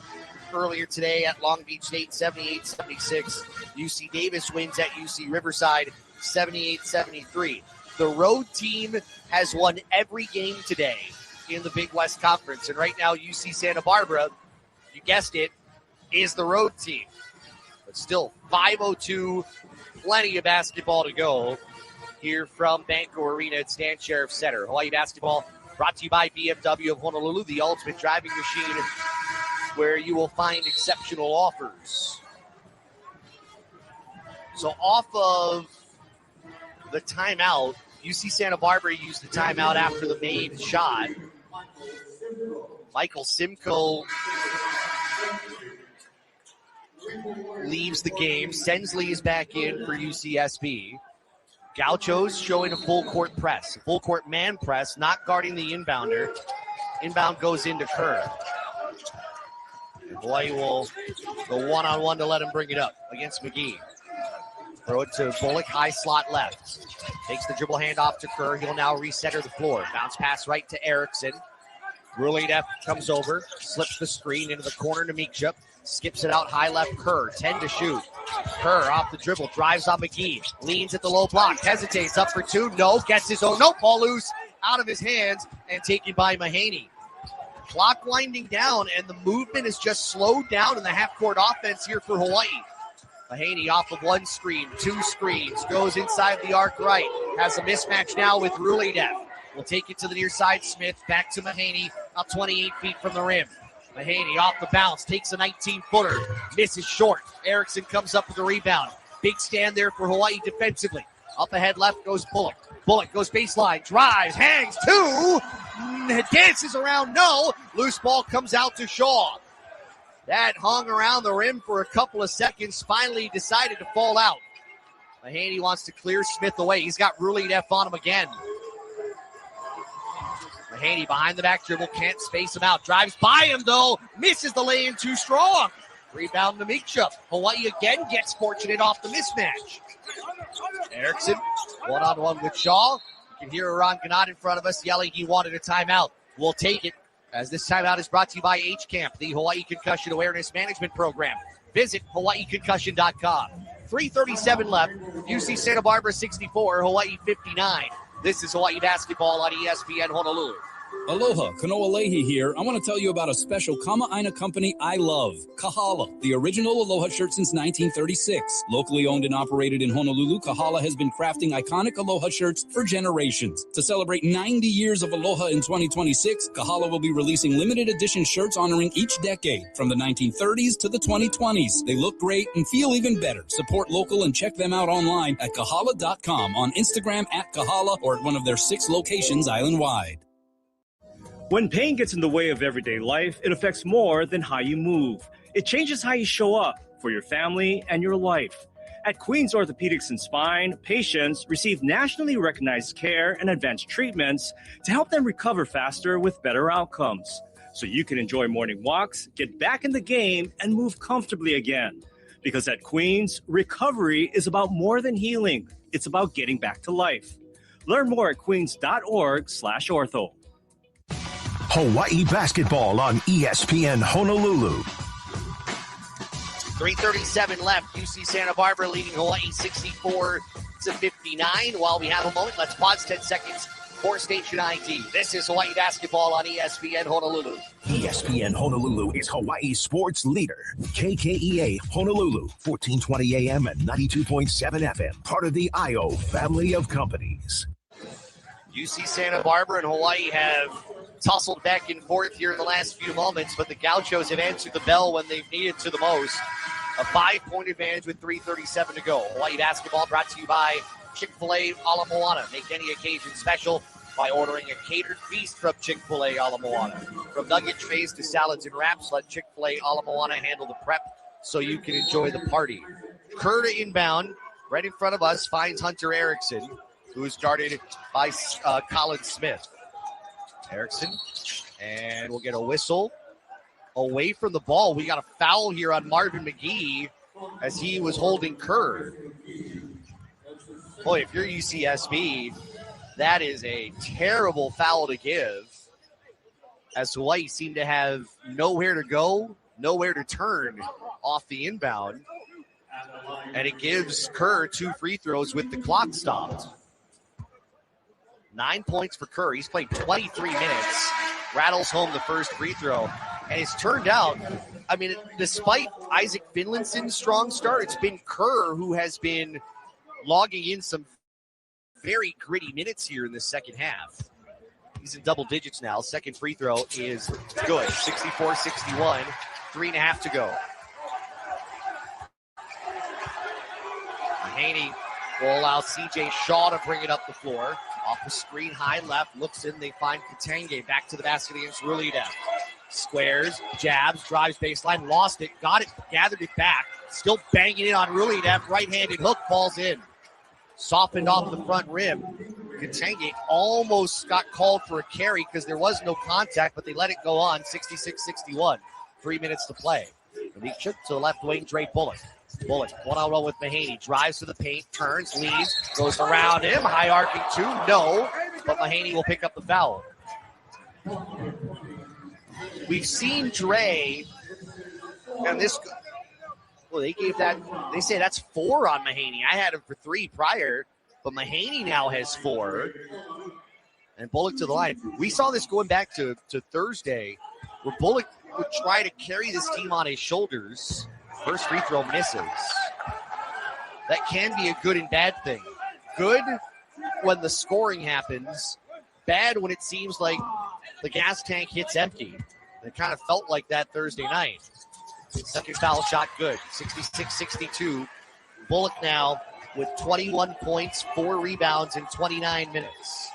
earlier today at Long Beach State 78-76. UC Davis wins at UC Riverside 78-73. The road team has won every game today in the Big West Conference. And right now, UC Santa Barbara, you guessed it, is the road team. But still, 5:02, plenty of basketball to go here from Banco Arena at Stan Sheriff Center. Hawaii basketball brought to you by BMW of Honolulu, the ultimate driving machine where you will find exceptional offers. So off of the timeout, UC Santa Barbara used the timeout after the made shot. Michael Simcoe leaves the game. Sensley is back in for UCSB. Gauchos showing a full court press, a full court man press, not guarding the inbounder. Inbound goes into Kerr. Hawaii will go one-on-one to let him bring it up against McGee. Throw it to Bullock, high slot left. Takes the dribble handoff to Kerr. He'll now recenter the floor. Bounce pass right to Erickson. Ruledeff comes over, slips the screen into the corner to Meekship. Skips it out high left, Kerr, 10 to shoot. Kerr off the dribble, drives on McGee. Leans at the low block, hesitates, up for two. No, gets his own. No, ball loose, out of his hands, and taken by Mahaney. Clock winding down, and the movement is just slowed down in the half-court offense here for Hawaii. Mahaney off of one screen, two screens, goes inside the arc right. Has a mismatch now with Ruledeff. Will take it to the near side. Smith back to Mahaney, up 28 feet from the rim. Mahaney off the bounce, takes a 19-footer, misses short. Erickson comes up with the rebound. Big stand there for Hawaii defensively. Up ahead left goes Bullock. Bullock goes baseline, drives, hangs, two, dances around, no. Loose ball comes out to Shaw. That hung around the rim for a couple of seconds, finally decided to fall out. Mahaney wants to clear Smith away. He's got Ruledeff on him again. Mahaney behind the back dribble, can't space him out. Drives by him, though. Misses the lay-in too strong. Rebound to Meekship. Hawaii again gets fortunate off the mismatch. Erickson, one-on-one with Shaw. You can hear Iran Ganat in front of us yelling he wanted a timeout. We'll take it, as this timeout is brought to you by H-Camp, the Hawaii Concussion Awareness Management Program. Visit hawaiiconcussion.com. 3:37 left. UC Santa Barbara 64, Hawaii 59. This is Hawaii basketball on ESPN Honolulu. Aloha, Kanoa Leahy here. I want to tell you about a special Kama'aina company I love, Kahala, the original Aloha shirt since 1936. Locally owned and operated in Honolulu, Kahala has been crafting iconic Aloha shirts for generations. To celebrate 90 years of Aloha in 2026, Kahala will be releasing limited edition shirts honoring each decade, from the 1930s to the 2020s. They look great and feel even better. Support local and check them out online at kahala.com, on Instagram at Kahala, or at one of their 6 locations island-wide. When pain gets in the way of everyday life, it affects more than how you move. It changes how you show up for your family and your life. At Queens Orthopedics and Spine, patients receive nationally recognized care and advanced treatments to help them recover faster with better outcomes. So you can enjoy morning walks, get back in the game, and move comfortably again. Because at Queens, recovery is about more than healing. It's about getting back to life. Learn more at queens.org/ortho. Hawaii basketball on ESPN Honolulu. 3:37 left. UC Santa Barbara leading Hawaii 64-59. While we have a moment, let's pause 10 seconds for station ID. This is Hawaii basketball on ESPN Honolulu. ESPN Honolulu is Hawaii's sports leader. KKEA Honolulu, 1420 AM and 92.7 FM. Part of the IO family of companies. UC Santa Barbara and Hawaii have tussled back and forth here in the last few moments, but the Gauchos have answered the bell when they've needed to the most. A 5-point advantage with 3:37 to go. Hawaii basketball brought to you by Chick-fil-A Ala Moana. Make any occasion special by ordering a catered feast from Chick-fil-A Ala Moana. From nugget trays to salads and wraps, let Chick-fil-A Ala Moana handle the prep so you can enjoy the party. Kerr to inbound, right in front of us, finds Hunter Erickson, who is guarded by Colin Smith. Erickson, and we'll get a whistle away from the ball. We got a foul here on Marvin McGee as he was holding Kerr. Boy, if you're UCSB, that is a terrible foul to give, as Hawaii seemed to have nowhere to go, nowhere to turn off the inbound. And it gives Kerr 2 free throws with the clock stopped. 9 points for Kerr. He's played 23 minutes, rattles home the first free throw. And it's turned out, I mean, despite Isaac Finlanson's strong start, it's been Kerr who has been logging in some very gritty minutes here in the second half. He's in double digits now. Second free throw is good. 64-61, 3.5 to go. Mahaney will allow C.J. Shaw to bring it up the floor. Off the screen, high left, looks in. They find Katange back to the basket against Rulida. Squares, jabs, drives baseline, lost it, got it, gathered it back. Still banging it on Rulida. Right-handed hook falls in. Softened off the front rim. Katange almost got called for a carry because there was no contact, but they let it go on. 66-61. 3 minutes to play. Malik to the left wing, Dre Bullock. Bullock, one-on-one with Mahaney, drives to the paint, turns, leads, goes around him, high arcing 2, no, but Mahaney will pick up the foul. We've seen Dre, and this, well, they say that's 4 on Mahaney. I had him for 3 prior, but Mahaney now has 4. And Bullock to the line. We saw this going back to Thursday, where Bullock would try to carry this team on his shoulders. First free throw misses. That can be a good and bad thing. Good when the scoring happens. Bad when it seems like the gas tank hits empty. It kind of felt like that Thursday night. Second foul shot good. 66-62. Bullock now with 21 points, 4 rebounds in 29 minutes.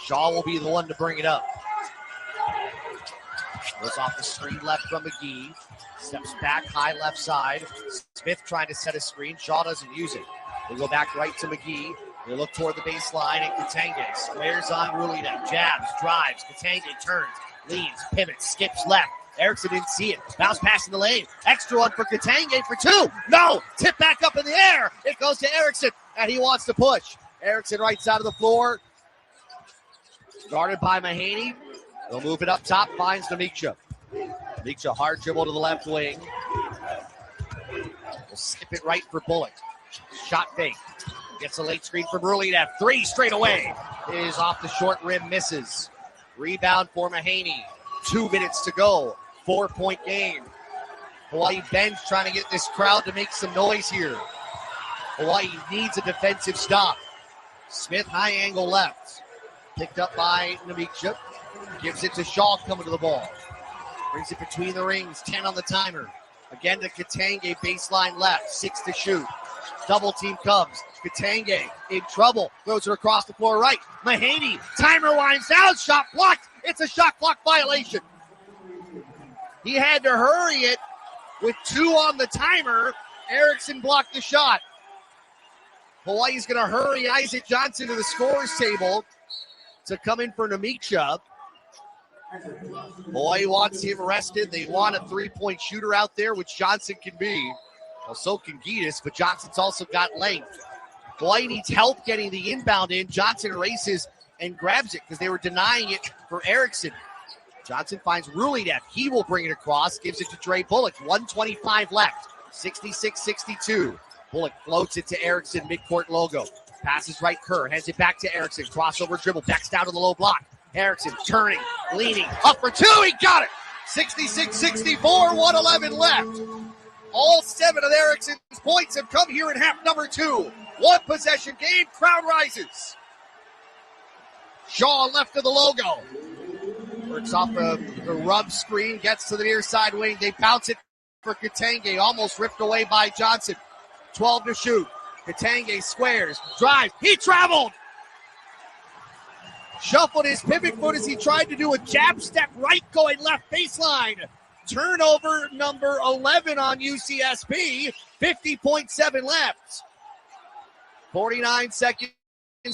Shaw will be the one to bring it up. Goes off the screen left from McGee. Steps back, high left side. Smith trying to set a screen. Shaw doesn't use it. They go back right to McGee. They look toward the baseline, and Katange squares on Rulida. Jabs, drives. Katange turns, leans, pivots, skips left. Erickson didn't see it. Bounce pass in the lane. Extra one for Katange for 2. No! Tip back up in the air. It goes to Erickson, and he wants to push. Erickson right side of the floor. Guarded by Mahaney. They'll move it up top. Finds Namiksha. Namiksha hard dribble to the left wing. We'll skip it right for Bullock. Shot fake. Gets a late screen from Rulida. 3 straight away. Is off the short rim. Misses. Rebound for Mahaney. 2 minutes to go. 4-point game. Hawaii bench trying to get this crowd to make some noise here. Hawaii needs a defensive stop. Smith high angle left. Picked up by Namiksha. Gives it to Shaw coming to the ball. Brings it between the rings. 10 on the timer. Again to Katange. Baseline left. 6 to shoot. Double team comes. Katange in trouble. Throws it across the floor right. Mahaney. Timer winds down. Shot blocked. It's a shot clock violation. He had to hurry it with 2 on the timer. Erickson blocked the shot. Hawaii's going to hurry Isaac Johnson to the scorer's table to come in for Namiksha. Hawaii wants him rested. They want a 3-point shooter out there, which Johnson can be. Well, so can Giedis, but Johnson's also got length. Hawaii needs help getting the inbound in. Johnson races and grabs it because they were denying it for Erickson. Johnson finds Rulidev. He will bring it across, gives it to Dre Bullock. 1:25 left, 66-62. Bullock floats it to Erickson, midcourt logo. Passes right, Kerr, hands it back to Erickson. Crossover dribble, backs down to the low block. Erickson turning, leaning, up for two, he got it! 66-64, 1:11 left. All 7 of Erickson's points have come here in half number 2. 1 possession game, crowd rises. Shaw left of the logo. Works off the rub screen, gets to the near side wing. They bounce it for Katange, almost ripped away by Johnson. 12 to shoot. Katange squares, drives, he traveled! Shuffled his pivot foot as he tried to do a jab step right going left baseline. Turnover number 11 on UCSB, 50.7 left. 49 seconds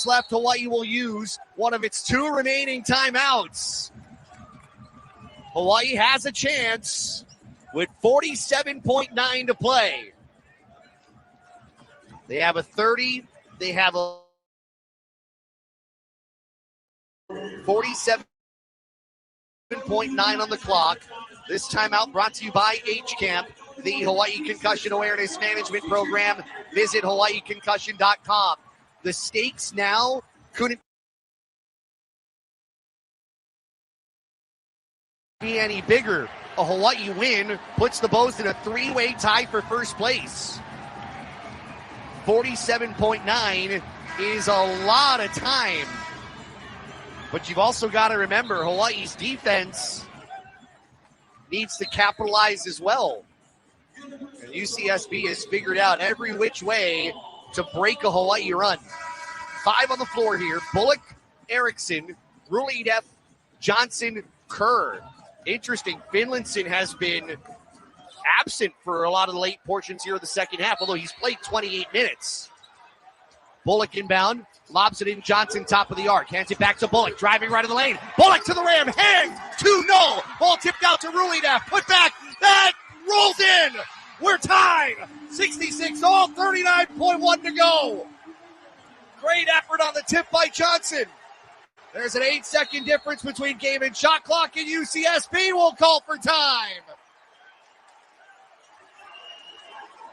left. Hawaii will use one of its 2 remaining timeouts. Hawaii has a chance with 47.9 to play. They have a 30. They have a 47.9 on the clock. This timeout brought to you by H-Camp, the Hawaii Concussion Awareness Management Program. Visit hawaiiconcussion.com. The stakes now couldn't be any bigger. A Hawaii win puts the Bows in a 3-way tie for first place. 47.9 is a lot of time. But you've also got to remember, Hawaii's defense needs to capitalize as well. And UCSB has figured out every which way to break a Hawaii run. 5 on the floor here. Bullock, Erickson, Rulidev, Johnson, Kerr. Interesting, Finlinson has been absent for a lot of the late portions here of the second half, although he's played 28 minutes. Bullock inbound, lobs it in, Johnson top of the arc, hands it back to Bullock, driving right of the lane. Bullock to the rim, hand, 2-0. Ball tipped out to Rulidev, put back, that rolls in. We're tied, 66 all, 39.1 to go. Great effort on the tip by Johnson. There's an 8-second difference between game and shot clock, and UCSB will call for time.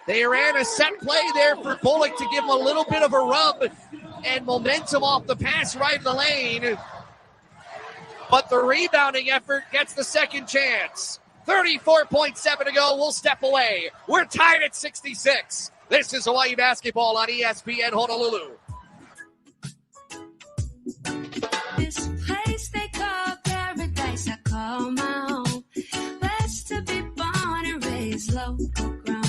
They ran a set play there for Bullock to give him a little bit of a rub and momentum off the pass right in the lane. But the rebounding effort gets the second chance. 34.7 to go. We'll step away. We're tied at 66. This is Hawaii basketball on ESPN Honolulu. This place they call paradise, I call my home. Blessed to be born and raised local grown.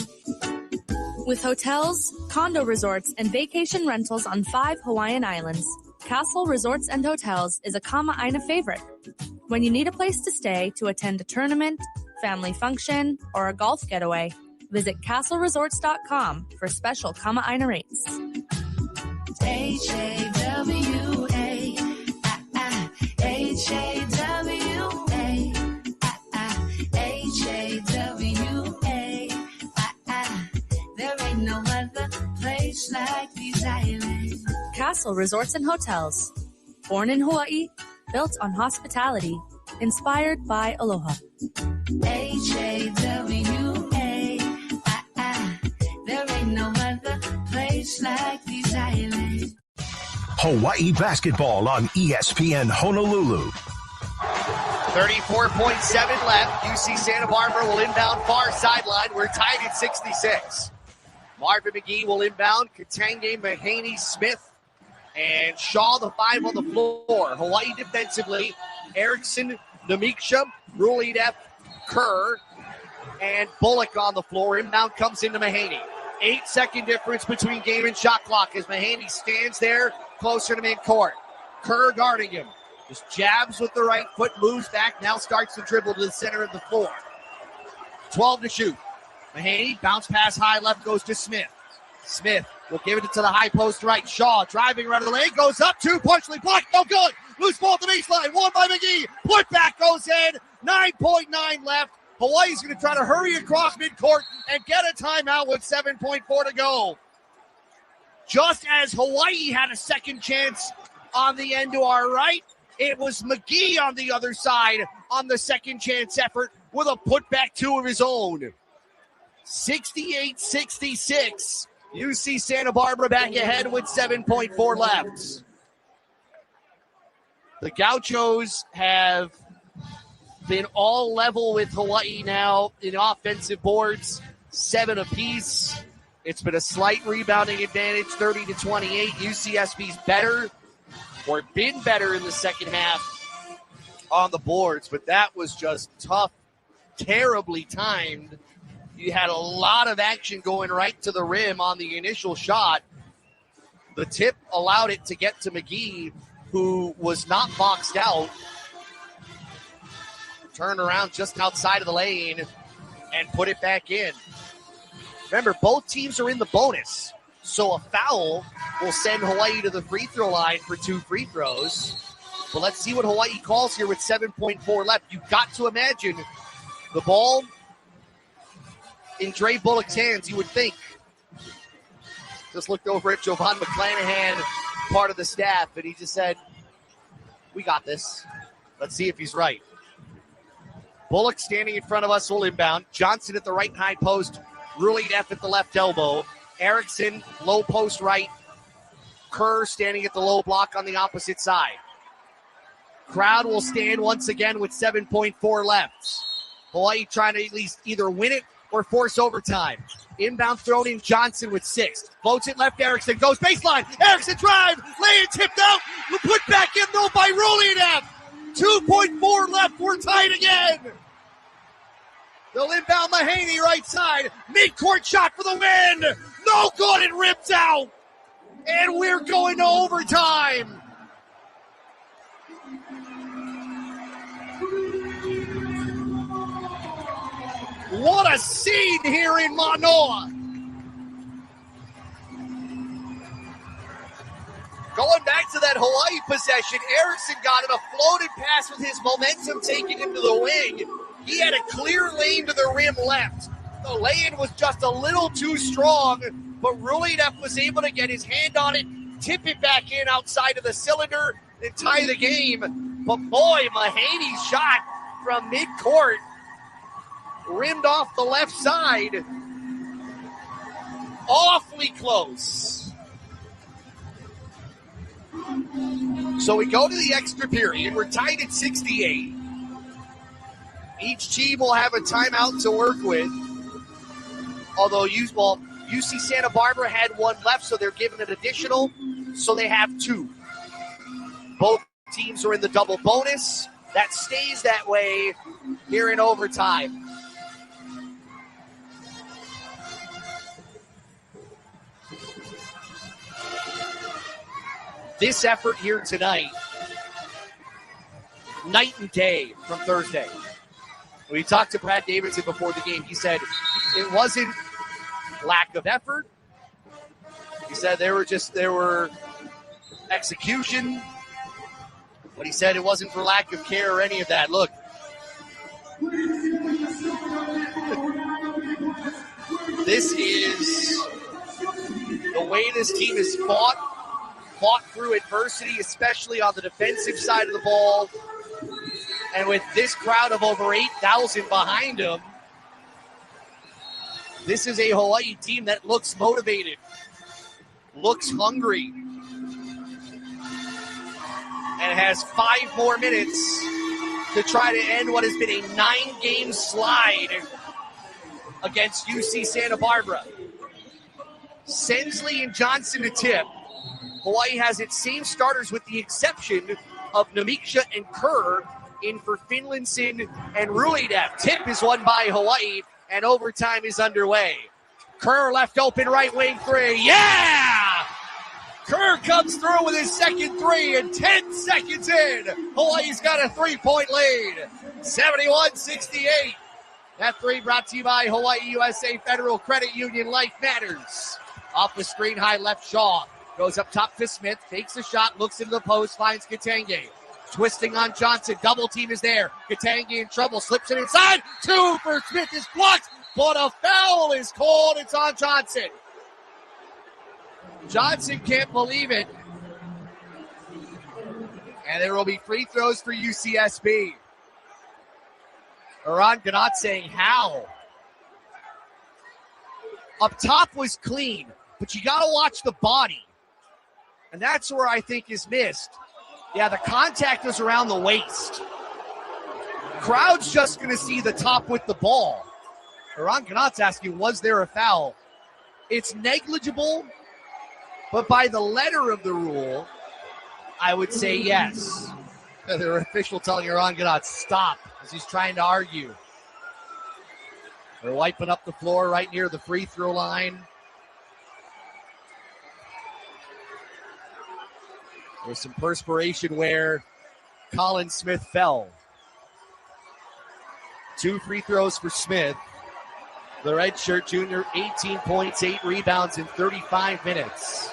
With hotels, condo resorts, and vacation rentals on 5 Hawaiian islands, Castle Resorts and Hotels is a Kama'aina favorite. When you need a place to stay to attend a tournament, family function, or a golf getaway, visit castleresorts.com for special Kama'aina rates. H-A-W-A, H-A-W-A, H-A-W-A, there ain't no other place like these islands. Castle Resorts and Hotels. Born in Hawaii, built on hospitality, inspired by aloha. H-A-W-A, there ain't no other place like these islands. Hawaii basketball on ESPN Honolulu. 34.7 left. UC Santa Barbara will inbound far sideline. We're tied at 66. Marvin McGee will inbound. Katange, Mahaney, Smith, and Shaw, the 5 on the floor. Hawaii defensively, Erickson, Namiksha, Rulidev, Kerr, and Bullock on the floor. Inbound comes into Mahaney. 8-second difference between game and shot clock as Mahaney stands there closer to midcourt. Kerr guarding him. Just jabs with the right foot, moves back, now starts to dribble to the center of the floor. 12 to shoot. Mahaney, bounce pass high left, goes to Smith. Smith will give it to the high post right. Shaw driving right of the lane, goes up, 2, partially blocked, no good. Loose ball at the baseline, 1 by McGee. Put back goes in, 9.9 left. Hawaii's going to try to hurry across midcourt and get a timeout with 7.4 to go. Just as Hawaii had a second chance on the end to our right. It was McGee on the other side on the second chance effort with a putback two of his own. 68-66. UC Santa Barbara back ahead with 7.4 left. The Gauchos have been all level with Hawaii now in offensive boards, 7 apiece. It's been a slight rebounding advantage, 30-28. UCSB's better, or been better in the second half on the boards, but that was just tough, terribly timed. You had a lot of action going right to the rim on the initial shot. The tip allowed it to get to McGee, who was not boxed out. Turned around just outside of the lane and put it back in. Remember, both teams are in the bonus, so a foul will send Hawaii to the free throw line for 2 free throws. But let's see what Hawaii calls here with 7.4 left. You've got to imagine the ball in Dre Bullock's hands, you would think. Just looked over at Jovan McClanahan, part of the staff, and he just said, we got this. Let's see if he's right. Bullock standing in front of us will inbound. Johnson at the right high post. Ruley F at the left elbow. Erickson, low post right. Kerr standing at the low block on the opposite side. Crowd will stand once again with 7.4 left. Hawaii trying to at least either win it or force overtime. Inbound thrown in, Johnson with 6. Floats it left, Erickson goes baseline. Erickson drive, lay it tipped out. Put back in though by Ruley F. 2.4 left, we're tied again. They'll inbound Mahaney right side. Mid-court shot for the win. No good, it ripped out. And we're going to overtime. What a scene here in Manoa. Going back to that Hawaii possession, Erickson got it, a floated pass with his momentum taken into the wing. He had a clear lane to the rim left. The lane was just a little too strong, but Rulineff was able to get his hand on it, tip it back in outside of the cylinder, and tie the game. But boy, Mahaney's shot from midcourt rimmed off the left side. Awfully close. So we go to the extra period. We're tied at 68. Each team will have a timeout to work with. Although UC Santa Barbara had one left, so they're given an additional. So they have 2. Both teams are in the double bonus. That stays that way here in overtime. This effort here tonight, night and day from Thursday. We talked to Brad Davidson before the game. He said it wasn't lack of effort. He said there were execution. But he said it wasn't for lack of care or any of that. Look. This is the way this team has fought through adversity, especially on the defensive side of the ball. And with this crowd of over 8,000 behind them, this is a Hawaii team that looks motivated, looks hungry, and has 5 more minutes to try to end what has been a 9-game slide against UC Santa Barbara. Sensley and Johnson to tip. Hawaii has its same starters with the exception of Namiksha and Kerr in for Finlayson and Ruidev. Tip is won by Hawaii, and overtime is underway. Kerr left open right wing 3. Yeah! Kerr comes through with his second 3, and 10 seconds in, Hawaii's got a 3-point lead. 71-68. That 3 brought to you by Hawaii USA Federal Credit Union. Life matters. Off the screen, high left, Shaw. Goes up top to Smith, takes a shot, looks into the post, finds Katange. Twisting on Johnson, double team is there. Katange in trouble, slips it inside. 2 for Smith is blocked, but a foul is called. It's on Johnson. Johnson can't believe it. And there will be free throws for UCSB. Eran Ganat saying, how? Up top was clean, but you got to watch the body. And that's where I think is missed. Yeah, the contact was around the waist. Crowd's just going to see the top with the ball. Eran Ganat's asking, was there a foul? It's negligible, but by the letter of the rule, I would say yes. The official telling Eran Ganat, stop, as he's trying to argue. They're wiping up the floor right near the free throw line. There's some perspiration where Colin Smith fell. 2 free throws for Smith. The redshirt junior, 18 points, 8 rebounds in 35 minutes.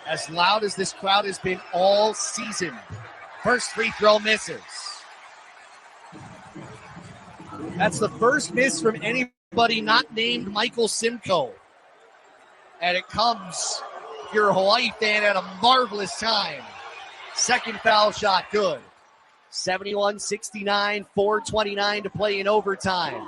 As loud as this crowd has been all season. First free throw misses. That's the first miss from anybody not named Michael Simcoe. And it comes, if you're a Hawaii fan, at a marvelous time. Second foul shot, good. 71-69, 4:29 to play in overtime.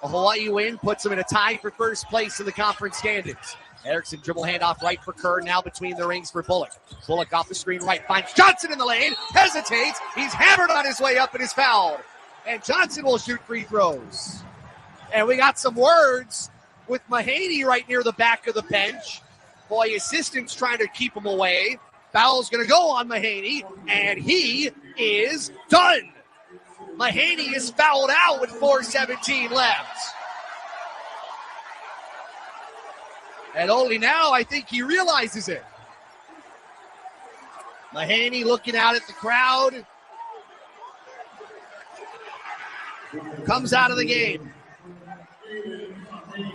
A Hawaii win puts them in a tie for first place in the conference standings. Erickson dribble handoff right for Kerr, now between the rings for Bullock. Bullock off the screen right, finds Johnson in the lane, hesitates, he's hammered on his way up and is fouled. And Johnson will shoot free throws. And we got some words with Mahaney right near the back of the bench. Boy, assistant's trying to keep him away. Foul's going to go on Mahaney, and he is done. Mahaney is fouled out with 4:17 left. And only now I think he realizes it. Mahaney looking out at the crowd. Comes out of the game.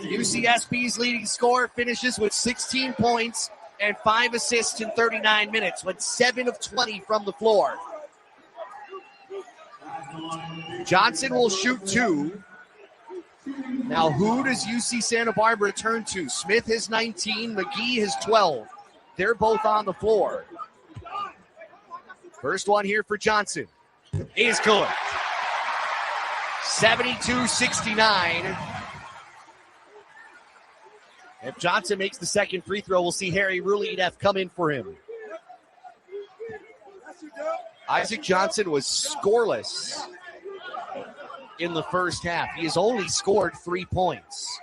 UCSB's leading scorer finishes with 16 points and 5 assists in 39 minutes, went 7 of 20 from the floor. Johnson will shoot 2. Now, who does UC Santa Barbara turn to? Smith has 19, McGee has 12. They're both on the floor. First one here for Johnson is good. 72-69. If Johnson makes the second free throw, we'll see Harry Rulideff come in for him. Isaac Johnson was scoreless in the first half. He has only scored 3 points.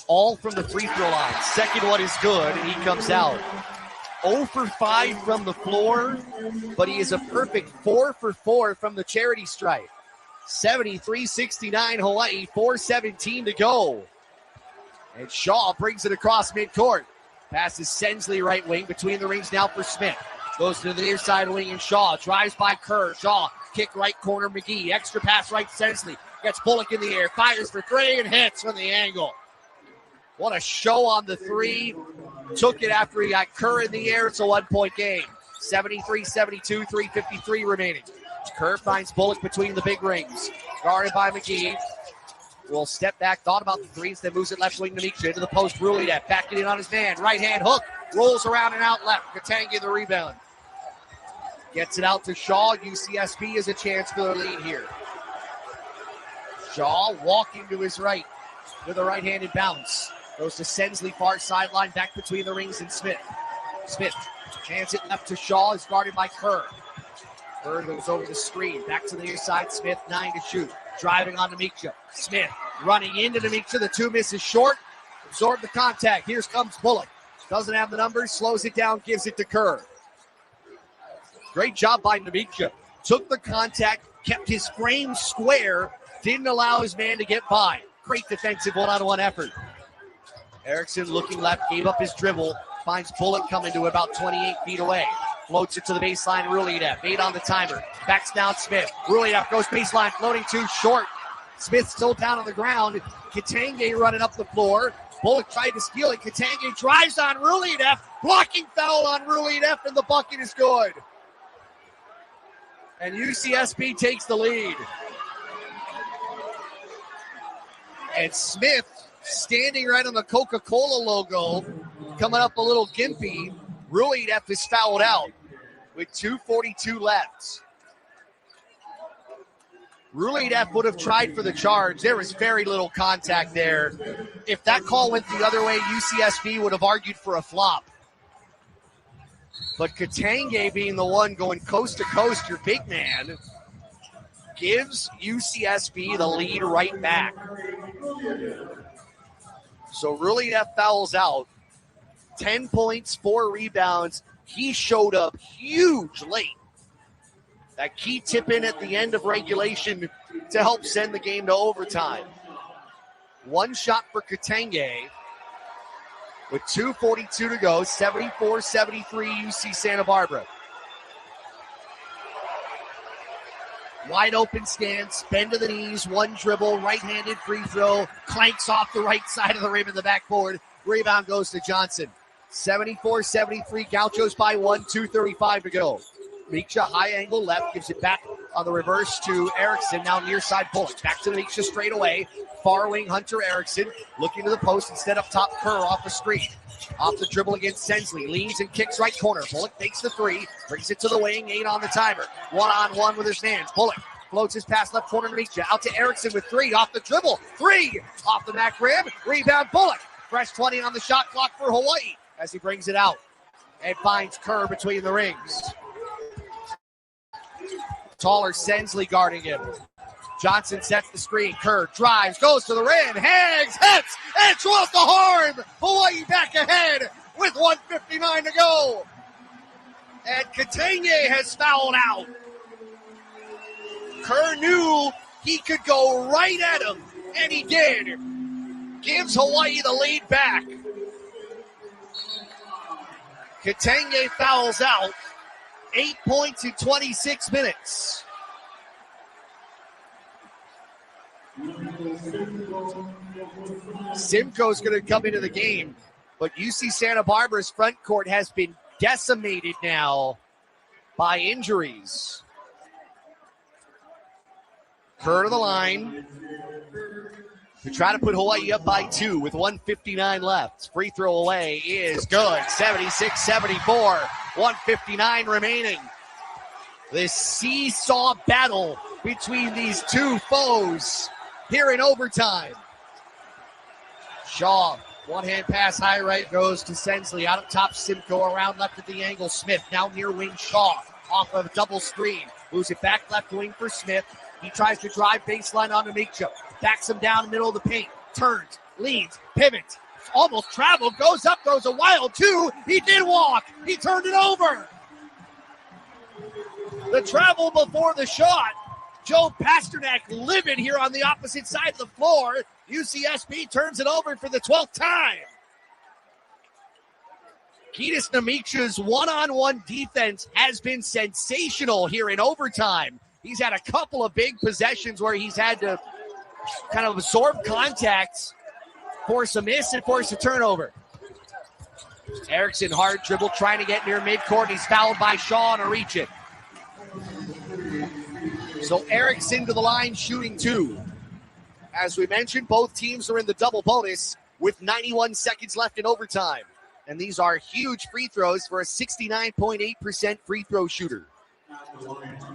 All from the free throw line. Second one is good, and he comes out. 0 for 5 from the floor, but he is a perfect 4 for 4 from the charity stripe. 73-69 Hawaii, 4:17 to go. And Shaw brings it across midcourt. Passes Sensley right wing, between the rings now for Smith. Goes to the near side wing, and Shaw drives by Kerr. Shaw, kick right corner, McGee. Extra pass right, Sensley. Gets Bullock in the air, fires for 3, and hits from the angle. What a show on the 3. Took it after he got Kerr in the air. It's a 1-point game. 73-72, 3:53 remaining. Kerr finds Bullock between the big rings. Guarded by McGee. Will step back, thought about the threes, then moves it left wing to Miksha into the post. Rulideff backing in on his man. Right hand hook, rolls around and out left. Katangi the rebound. Gets it out to Shaw. UCSB has a chance for the lead here. Shaw walking to his right with a right-handed bounce. Goes to Sensley, far sideline, back between the rings and Smith. Smith hands it left to Shaw, is guarded by Kerr. Kerr goes over the screen, back to the near side. Smith, 9 to shoot. Driving on to Miksha. Smith running into Miksha. The 2 misses short. Absorb the contact. Here comes Bullock. Doesn't have the numbers. Slows it down. Gives it to Kerr. Great job by Miksha. Took the contact. Kept his frame square. Didn't allow his man to get by. Great defensive one-on-one effort. Erickson looking left. Gave up his dribble. Finds Bullock coming to about 28 feet away. Floats it to the baseline. Rulideff. 8 on the timer. Backs down Smith. Rulideff goes baseline. Floating 2 short. Smith still down on the ground. Katangi running up the floor. Bullock tried to steal it. Katangi drives on Rulideff. Blocking foul on Rulideff, and the bucket is good. And UCSB takes the lead. And Smith, standing right on the Coca-Cola logo, coming up a little gimpy, Rulev is fouled out with 2:42 left. Rulev would have tried for the charge. There was very little contact there. If that call went the other way, UCSB would have argued for a flop. But Katange being the one going coast to coast, your big man, gives UCSB the lead right back. So Rulev fouls out. 10 points, 4 rebounds. He showed up huge late. That key tip in at the end of regulation to help send the game to overtime. One shot for Katange with 2:42 to go, 74-73 UC Santa Barbara. Wide open stance, bend to the knees, one dribble, right-handed free throw, clanks off the right side of the rim in the backboard. Rebound goes to Johnson. 74-73, Gauchos by 1, 2:35 to go. Miksha, high angle left, gives it back on the reverse to Erickson, now near side Bullock. Back to Miksha straight away. Far wing Hunter Erickson, looking to the post, instead up top Kerr off the screen. Off the dribble against Sensley, leans and kicks right corner. Bullock makes the three, brings it to the wing, 8 on the timer. 1-on-1 with his hands. Bullock floats his pass left corner to Miksha. Out to Erickson with 3, off the dribble. 3, off the back rim. Rebound Bullock. Fresh 20 on the shot clock for Hawaii as he brings it out and finds Kerr between the rings. Taller Sensley guarding him. Johnson sets the screen. Kerr drives, goes to the rim, hangs, hits, and throws the horn. Hawaii back ahead with 1:59 to go. And Katange has fouled out. Kerr knew he could go right at him, and he did. Gives Hawaii the lead back. Katange fouls out. 8 points in 26 minutes. Simcoe's going to come into the game, but UC Santa Barbara's front court has been decimated now by injuries. Kerr to the line to try to put Hawaii up by 2 with 1:59 left. Free throw away is good. 76-74. 1:59 remaining. This seesaw battle between these two foes here in overtime. Shaw, one-hand pass high right goes to Sensley. Out of top Simcoe, around left at the angle. Smith now near wing Shaw. Off of a double screen. Moves it back left wing for Smith. He tries to drive baseline onto Miksha. Backs him down the middle of the paint. Turns, leads, pivots. Almost traveled, goes up, goes a wild 2. He did walk. He turned it over. The travel before the shot. Joe Pasternak livid here on the opposite side of the floor. UCSB turns it over for the 12th time. Ketis Namiksha's one-on-one defense has been sensational here in overtime. He's had a couple of big possessions where he's had to kind of absorb contacts, force a miss, and force a turnover. Erickson, hard dribble, trying to get near midcourt. He's fouled by Shaw on a reach it. So Erickson to the line, shooting 2. As we mentioned, both teams are in the double bonus with 91 seconds left in overtime. And these are huge free throws for a 69.8% free throw shooter.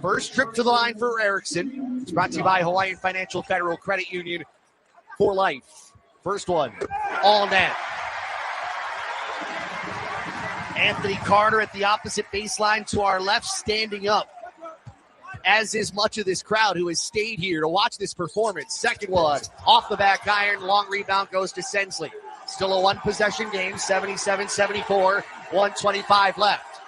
First trip to the line for Erickson. It's brought to you by Hawaiian Financial Federal Credit Union for life. First one, all net. Anthony Carter at the opposite baseline to our left, standing up, as is much of this crowd who has stayed here to watch this performance. Second one, off the back iron, long rebound goes to Sensley. Still a one-possession game, 77-74, 1:25 left.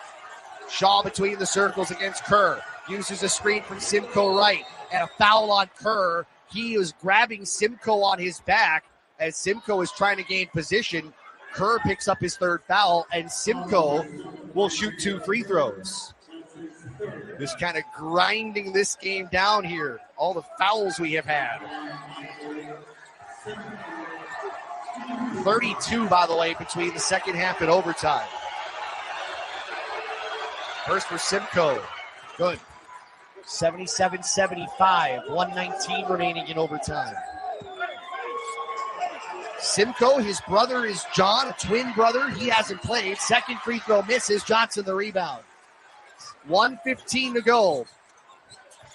Shaw between the circles against Kerr. Uses a screen from Simcoe right, and a foul on Kerr. He was grabbing Simcoe on his back as Simcoe is trying to gain position. Kerr picks up his third foul, and Simcoe will shoot 2 free throws. Just kind of grinding this game down here. All the fouls we have had. 32, by the way, between the second half and overtime. First for Simcoe. Good. 77-75. 1:19 remaining in overtime. Simcoe, his brother is John, a twin brother. He hasn't played. Second free throw misses. Johnson the rebound. 1:15 to go.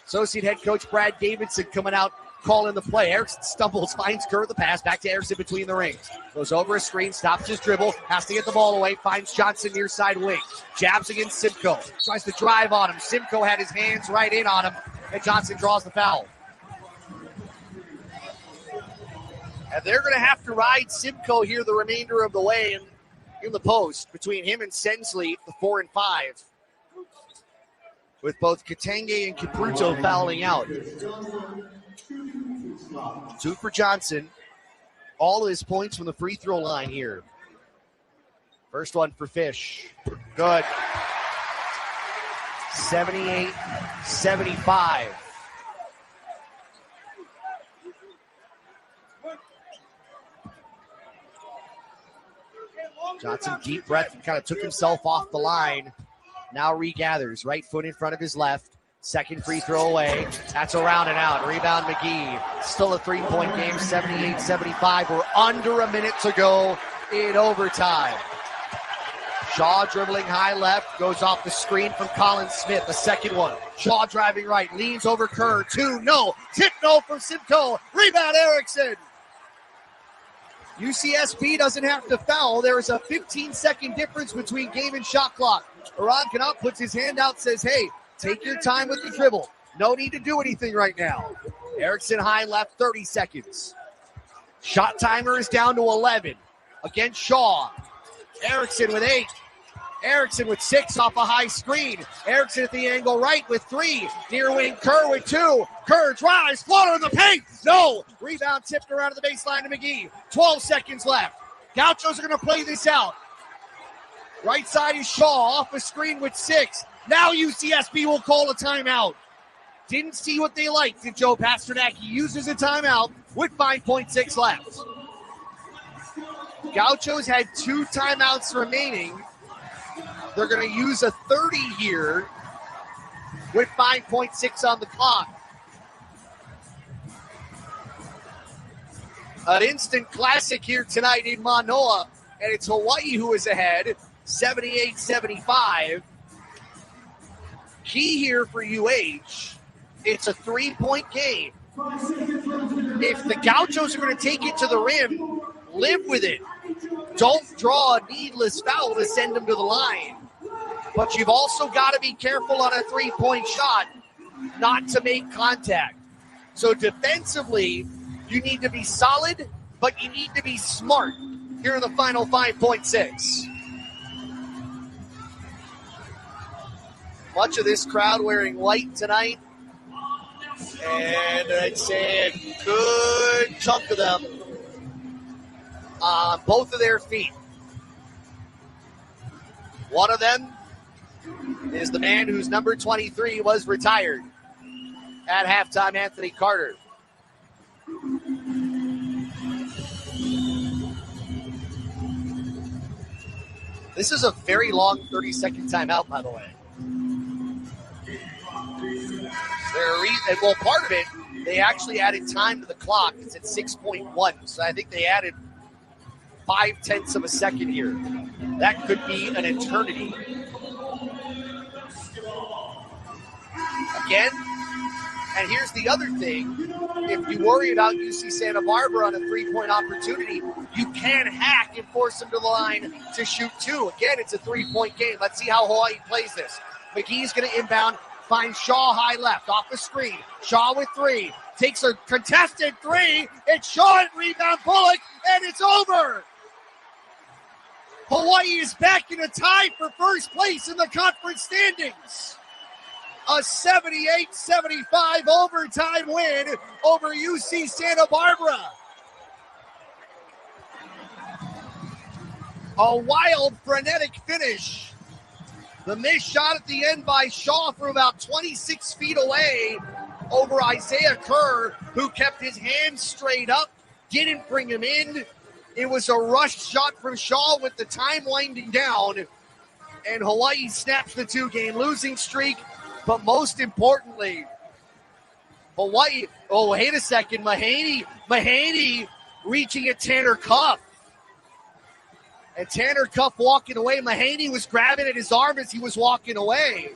Associate head coach Brad Davidson coming out, calling the play. Erickson stumbles, finds Kerr the pass. Back to Erickson between the rings. Goes over a screen, stops his dribble, has to get the ball away, finds Johnson near side wing. Jabs against Simcoe. Tries to drive on him. Simcoe had his hands right in on him, and Johnson draws the foul. And they're going to have to ride Simcoe here the remainder of the way in the post between him and Sensley, the 4 and 5. With both Katenge and Capruto fouling out. 2 for Johnson. All his points from the free throw line here. First one for Fish. Good. 78-75. Johnson, deep breath, kind of took himself off the line. Now regathers, right foot in front of his left. Second free throw away. That's around and out. Rebound McGee. Still a 3-point game, 78-75. We're under a minute to go in overtime. Shaw dribbling high left, goes off the screen from Colin Smith. The second one. Shaw driving right, leans over Kerr. 2, no. Tip no from Simcoe. Rebound Erickson. UCSB doesn't have to foul. There is a 15-second difference between game and shot clock. Arad Kanat puts his hand out, says, hey, take your time with the dribble. No need to do anything right now. Erickson high left, 30 seconds. Shot timer is down to 11. Against Shaw. Erickson with 8. Erickson with 6 off a high screen. Erickson at the angle right with 3. Near wing Kerr with 2. Kerr drives, floater in the paint. No. Rebound tipped around to the baseline to McGee. 12 seconds left. Gauchos are going to play this out. Right side is Shaw off a screen with 6. Now UCSB will call a timeout. Didn't see what they liked in Joe Pasternak. He uses a timeout with 5.6 left. Gauchos had 2 timeouts remaining. They're going to use a 30 here with 5.6 on the clock. An instant classic here tonight in Manoa, and it's Hawaii who is ahead, 78-75. Key here for UH, it's a 3-point game. If the Gauchos are going to take it to the rim, live with it. Don't draw a needless foul to send them to the line. But you've also got to be careful on a 3-point shot not to make contact. So defensively, you need to be solid, but you need to be smart here in the final 5.6. Much of this crowd wearing white tonight. And I'd say a good chunk of them on both of their feet. One of them is the man whose number 23 was retired at halftime, Anthony Carter. This is a very long 30-second timeout, by the way. Well, part of it, they actually added time to the clock. It's at 6.1, so I think they added 0.5 of a second here. That could be an eternity. Again, and here's the other thing. If you worry about UC Santa Barbara on a 3-point opportunity, you can hack and force them to the line to shoot 2. Again, it's a 3-point game. Let's see how Hawaii plays this. McGee's going to inbound, finds Shaw high left, off the screen. Shaw with 3, takes a contested 3. It's Shaw and rebound Bullock, and it's over. Hawaii is back in a tie for first place in the conference standings. A 78-75 overtime win over UC Santa Barbara. A wild, frenetic finish. The missed shot at the end by Shaw from about 26 feet away over Isaiah Kerr, who kept his hands straight up, didn't bring him in. It was a rushed shot from Shaw with the time winding down, and Hawaii snaps the 2-game losing streak. But most importantly, Hawaii, oh, wait a second, Mahaney reaching at Tanner Cuff. And Tanner Cuff walking away. Mahaney was grabbing at his arm as he was walking away.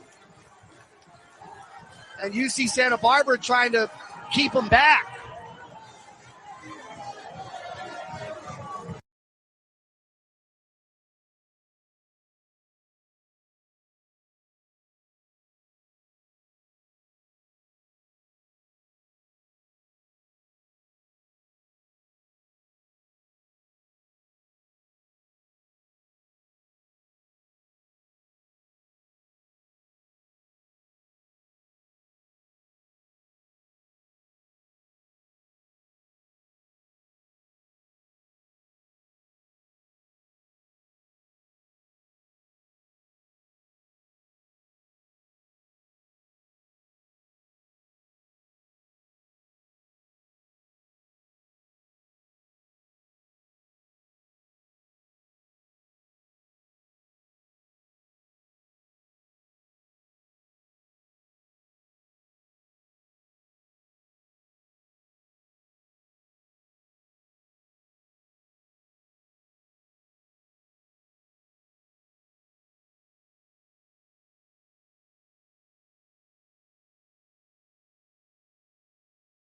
And UC Santa Barbara trying to keep him back.